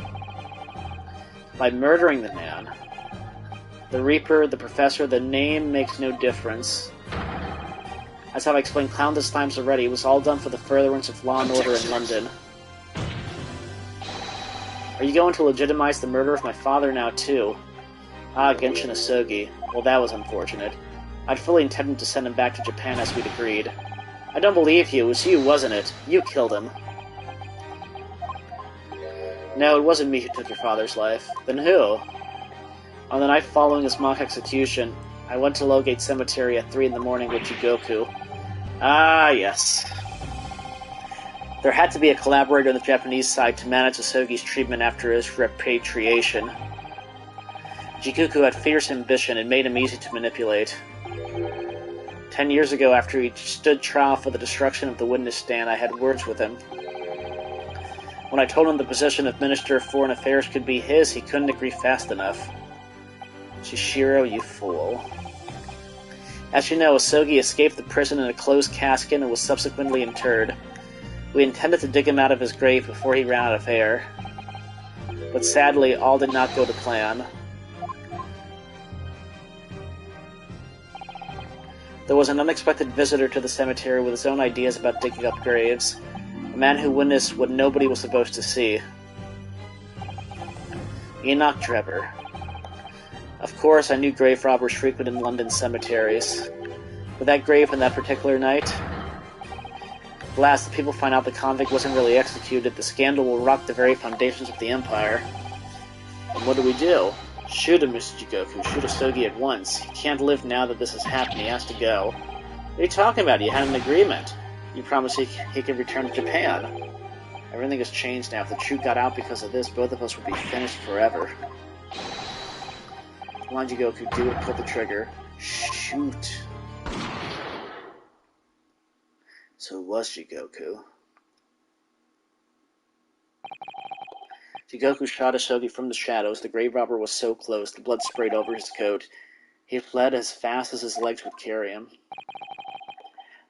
By murdering the man. The Reaper, the Professor, the name makes no difference. As I've explained countless times already, it was all done for the furtherance of law and order in London. Are you going to legitimize the murder of my father now, too? Ah, Genshin Asogi. Well, that was unfortunate. I'd fully intended to send him back to Japan as we'd agreed. I don't believe you. It was you, wasn't it? You killed him. No, it wasn't me who took your father's life. Then who? On the night following his mock execution, I went to Lowgate Cemetery at 3 in the morning with Jigoku. Ah, yes. There had to be a collaborator on the Japanese side to manage Asogi's treatment after his repatriation. Jigoku had fierce ambition and made him easy to manipulate. 10 years ago, after he stood trial for the destruction of the witness stand, I had words with him. When I told him the position of Minister of Foreign Affairs could be his, he couldn't agree fast enough. Shishiro, you fool. As you know, Asogi escaped the prison in a closed casket and was subsequently interred. We intended to dig him out of his grave before he ran out of air. But sadly, all did not go to plan. There was an unexpected visitor to the cemetery with his own ideas about digging up graves. A man who witnessed what nobody was supposed to see. Enoch Drebber. Of course, I knew grave robbers frequented London cemeteries. But that grave on that particular night? Alas, the people find out the convict wasn't really executed. The scandal will rock the very foundations of the Empire. And what do? Shoot him, Mr. Jigoku. Shoot Asogi at once. He can't live now that this has happened. He has to go. What are you talking about? You had an agreement. You promised he could return to Japan. Everything has changed now. If the truth got out because of this, both of us would be finished forever. Come on, Jigoku. Do it. Pull the trigger. Shoot. So it was Jigoku. Jigoku shot Asogi from the shadows. The grave robber was so close, the blood sprayed over his coat. He fled as fast as his legs would carry him.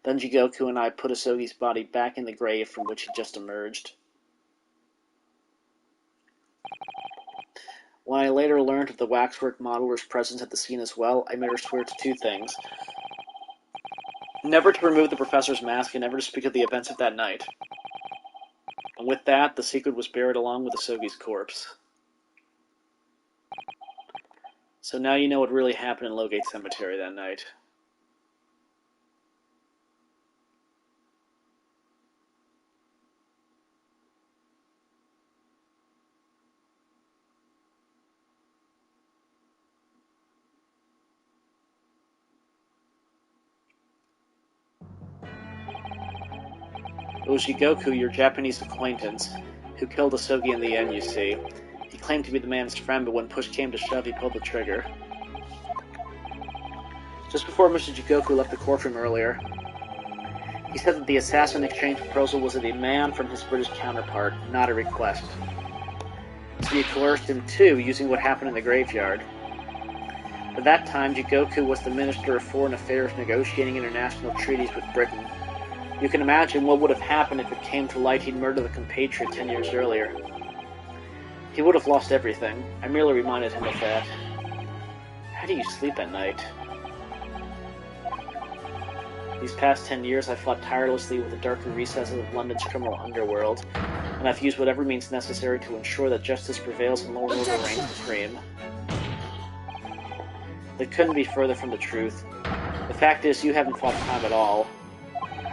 Then Jigoku and I put Asogi's body back in the grave from which he just emerged. When I later learned of the waxwork modeler's presence at the scene as well, I made her swear to two things. Never to remove the professor's mask and never to speak of the events of that night. And with that, the secret was buried along with Asogi's corpse. So now you know what really happened in Lowgate Cemetery that night. It was Jigoku, your Japanese acquaintance, who killed Asogi in the end, you see. He claimed to be the man's friend, but when push came to shove, he pulled the trigger. Just before Mr. Jigoku left the courtroom earlier, he said that the assassin exchange proposal was a demand from his British counterpart, not a request. So you coerced him too, using what happened in the graveyard. At that time, Jigoku was the Minister of Foreign Affairs negotiating international treaties with Britain. You can imagine what would have happened if it came to light he'd murdered a compatriot 10 years earlier. He would have lost everything. I merely reminded him of that. How do you sleep at night? These past 10 years, I've fought tirelessly with the darker recesses of London's criminal underworld, and I've used whatever means necessary to ensure that justice prevails and law and order reigns supreme. That couldn't be further from the truth. The fact is, you haven't fought crime at all.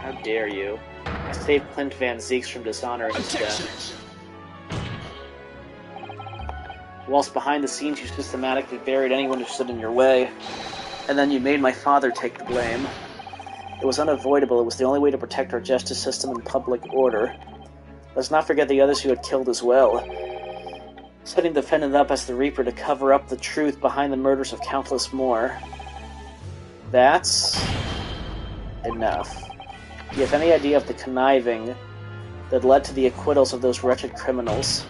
How dare you? I saved Clint Van Zieks from dishonor and his death. Whilst behind the scenes you systematically buried anyone who stood in your way, and then you made my father take the blame. It was unavoidable. It was the only way to protect our justice system and public order. Let's not forget the others who had killed as well. Setting the defendant up as the Reaper to cover up the truth behind the murders of countless more. That's enough. Do you have any idea of the conniving that led to the acquittals of those wretched criminals?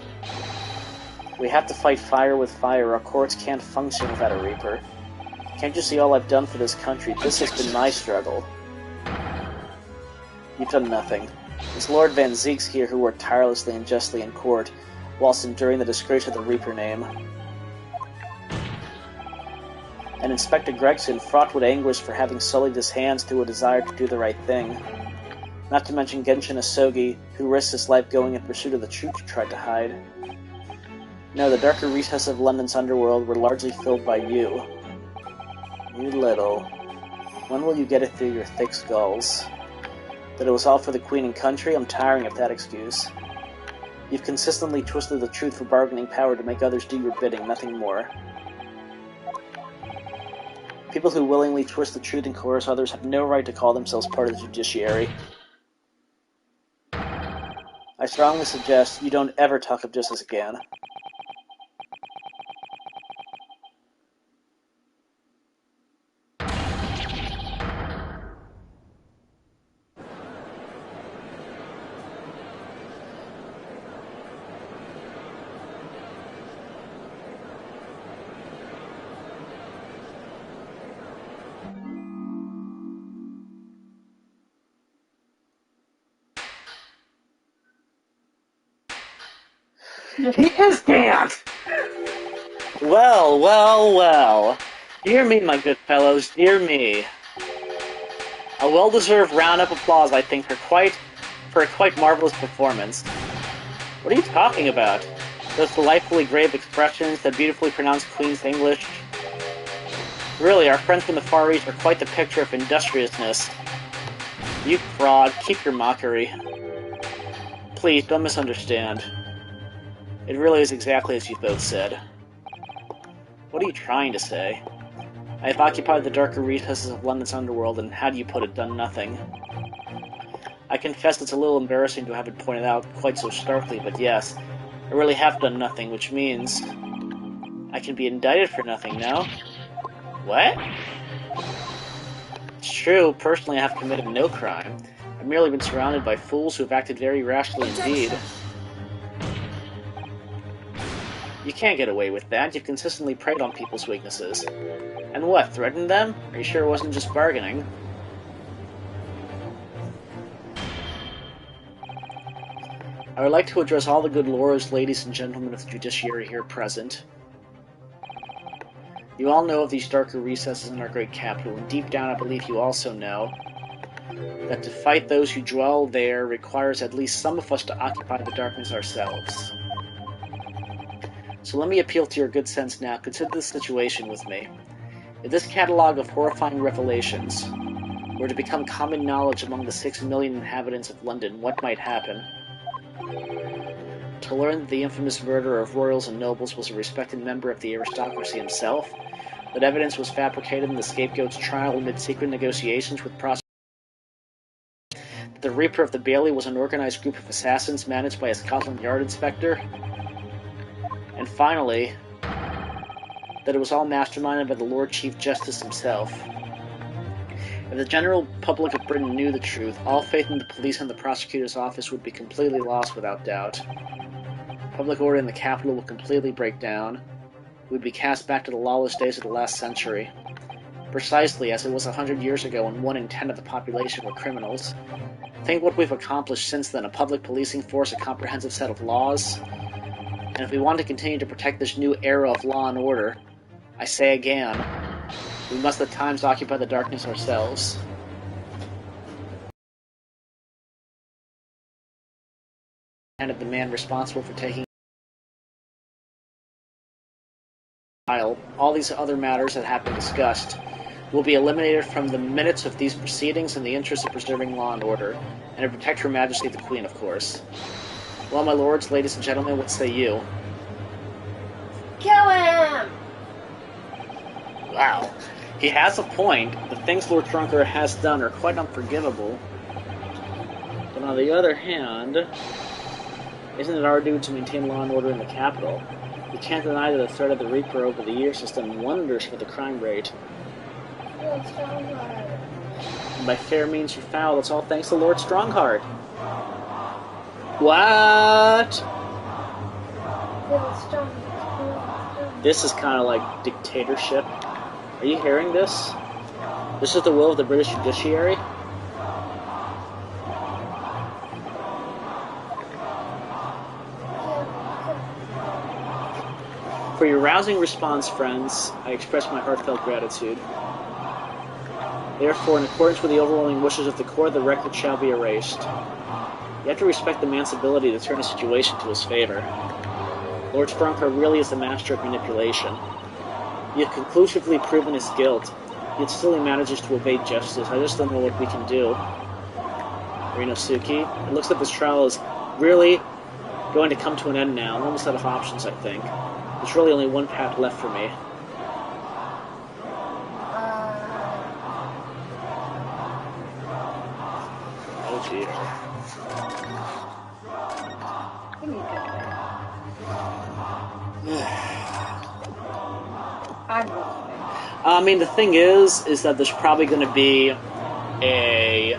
We have to fight fire with fire. Our courts can't function without a Reaper. Can't you see all I've done for this country? This has been my struggle. You've done nothing. It's Lord Van Zieks here who worked tirelessly and justly in court, whilst enduring the disgrace of the Reaper name. And Inspector Gregson, fraught with anguish for having sullied his hands through a desire to do the right thing. Not to mention Genshin Asogi, who risked his life going in pursuit of the truth he tried to hide. No, the darker recesses of London's underworld were largely filled by you. You little. When will you get it through your thick skulls? That it was all for the Queen and country? I'm tiring of that excuse. You've consistently twisted the truth for bargaining power to make others do your bidding, nothing more. People who willingly twist the truth and coerce others have no right to call themselves part of the judiciary. I strongly suggest you don't ever talk of justice again. Yes, can't! Well, well, well. Dear me, my good fellows, dear me. A well-deserved round of applause, I think, for a quite marvelous performance. What are you talking about? Those delightfully grave expressions, that beautifully pronounced Queen's English. Really, our friends from the Far East are quite the picture of industriousness. You fraud, keep your mockery. Please, don't misunderstand. It really is exactly as you both said. What are you trying to say? I have occupied the darker recesses of London's underworld, and how do you put it, done nothing. I confess it's a little embarrassing to have it pointed out quite so starkly, but yes, I really have done nothing, which means I can be indicted for nothing now. What? It's true, personally I have committed no crime. I've merely been surrounded by fools who have acted very rashly indeed. You can't get away with that. You've consistently preyed on people's weaknesses. And what, threatened them? Are you sure it wasn't just bargaining? I would like to address all the good lords, ladies, and gentlemen of the judiciary here present. You all know of these darker recesses in our great capital, and deep down I believe you also know that to fight those who dwell there requires at least some of us to occupy the darkness ourselves. So let me appeal to your good sense now. Consider this situation with me. If this catalogue of horrifying revelations were to become common knowledge among the 6 million inhabitants of London, what might happen? To learn that the infamous murderer of royals and nobles was a respected member of the aristocracy himself, that evidence was fabricated in the scapegoat's trial amid secret negotiations with prosecutors, that the Reaper of the Bailey was an organized group of assassins managed by a Scotland Yard inspector, and finally, that it was all masterminded by the Lord Chief Justice himself. If the general public of Britain knew the truth, all faith in the police and the prosecutor's office would be completely lost without doubt. Public order in the capital would completely break down. We would be cast back to the lawless days of the last century. precisely as it was 100 years ago when 1 in 10 of the population were criminals. Think what we've accomplished since then, a public policing force, a comprehensive set of laws. And if we want to continue to protect this new era of law and order, I say again, we must at times occupy the darkness ourselves. And the man responsible for taking all these other matters that have been discussed will be eliminated from the minutes of these proceedings in the interest of preserving law and order, and to protect Her Majesty the Queen, of course. Well, my lords, ladies and gentlemen, what say you? Kill him! Wow. He has a point. The things Lord Trunker has done are quite unforgivable. But on the other hand, isn't it our duty to maintain law and order in the capital? We can't deny that the threat of the Reaper over the years has done wonders for the crime rate. Lord Strongheart. And by fair means or foul, it's all thanks to Lord Strongheart. What? Lord Strongheart. This is kind of like dictatorship. Are you hearing this? This is the will of the British judiciary? For your rousing response, friends, I express my heartfelt gratitude. Therefore, in accordance with the overwhelming wishes of the court, the record shall be erased. You have to respect the man's ability to turn a situation to his favor. Lord Strongheart really is the master of manipulation. He has conclusively proven his guilt, yet still he manages to evade justice. I just don't know what we can do. Rinosuke, it looks like this trial is really going to come to an end now. I'm almost out of options, I think. There's really only one path left for me. Oh, gee. I mean, the thing is that there's probably going to be a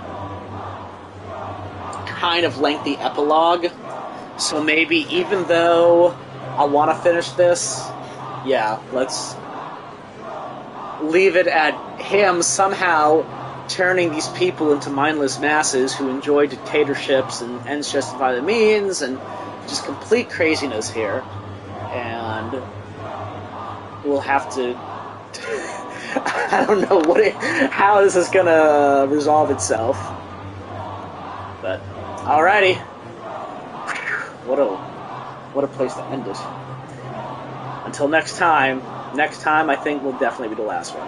kind of lengthy epilogue. So maybe even though I want to finish this, yeah, let's leave it at him somehow turning these people into mindless masses who enjoy dictatorships and ends justify the means and just complete craziness here. And we'll have to... I don't know how this is going to resolve itself. But, alrighty. What a place to end it. Until next time I think will definitely be the last one.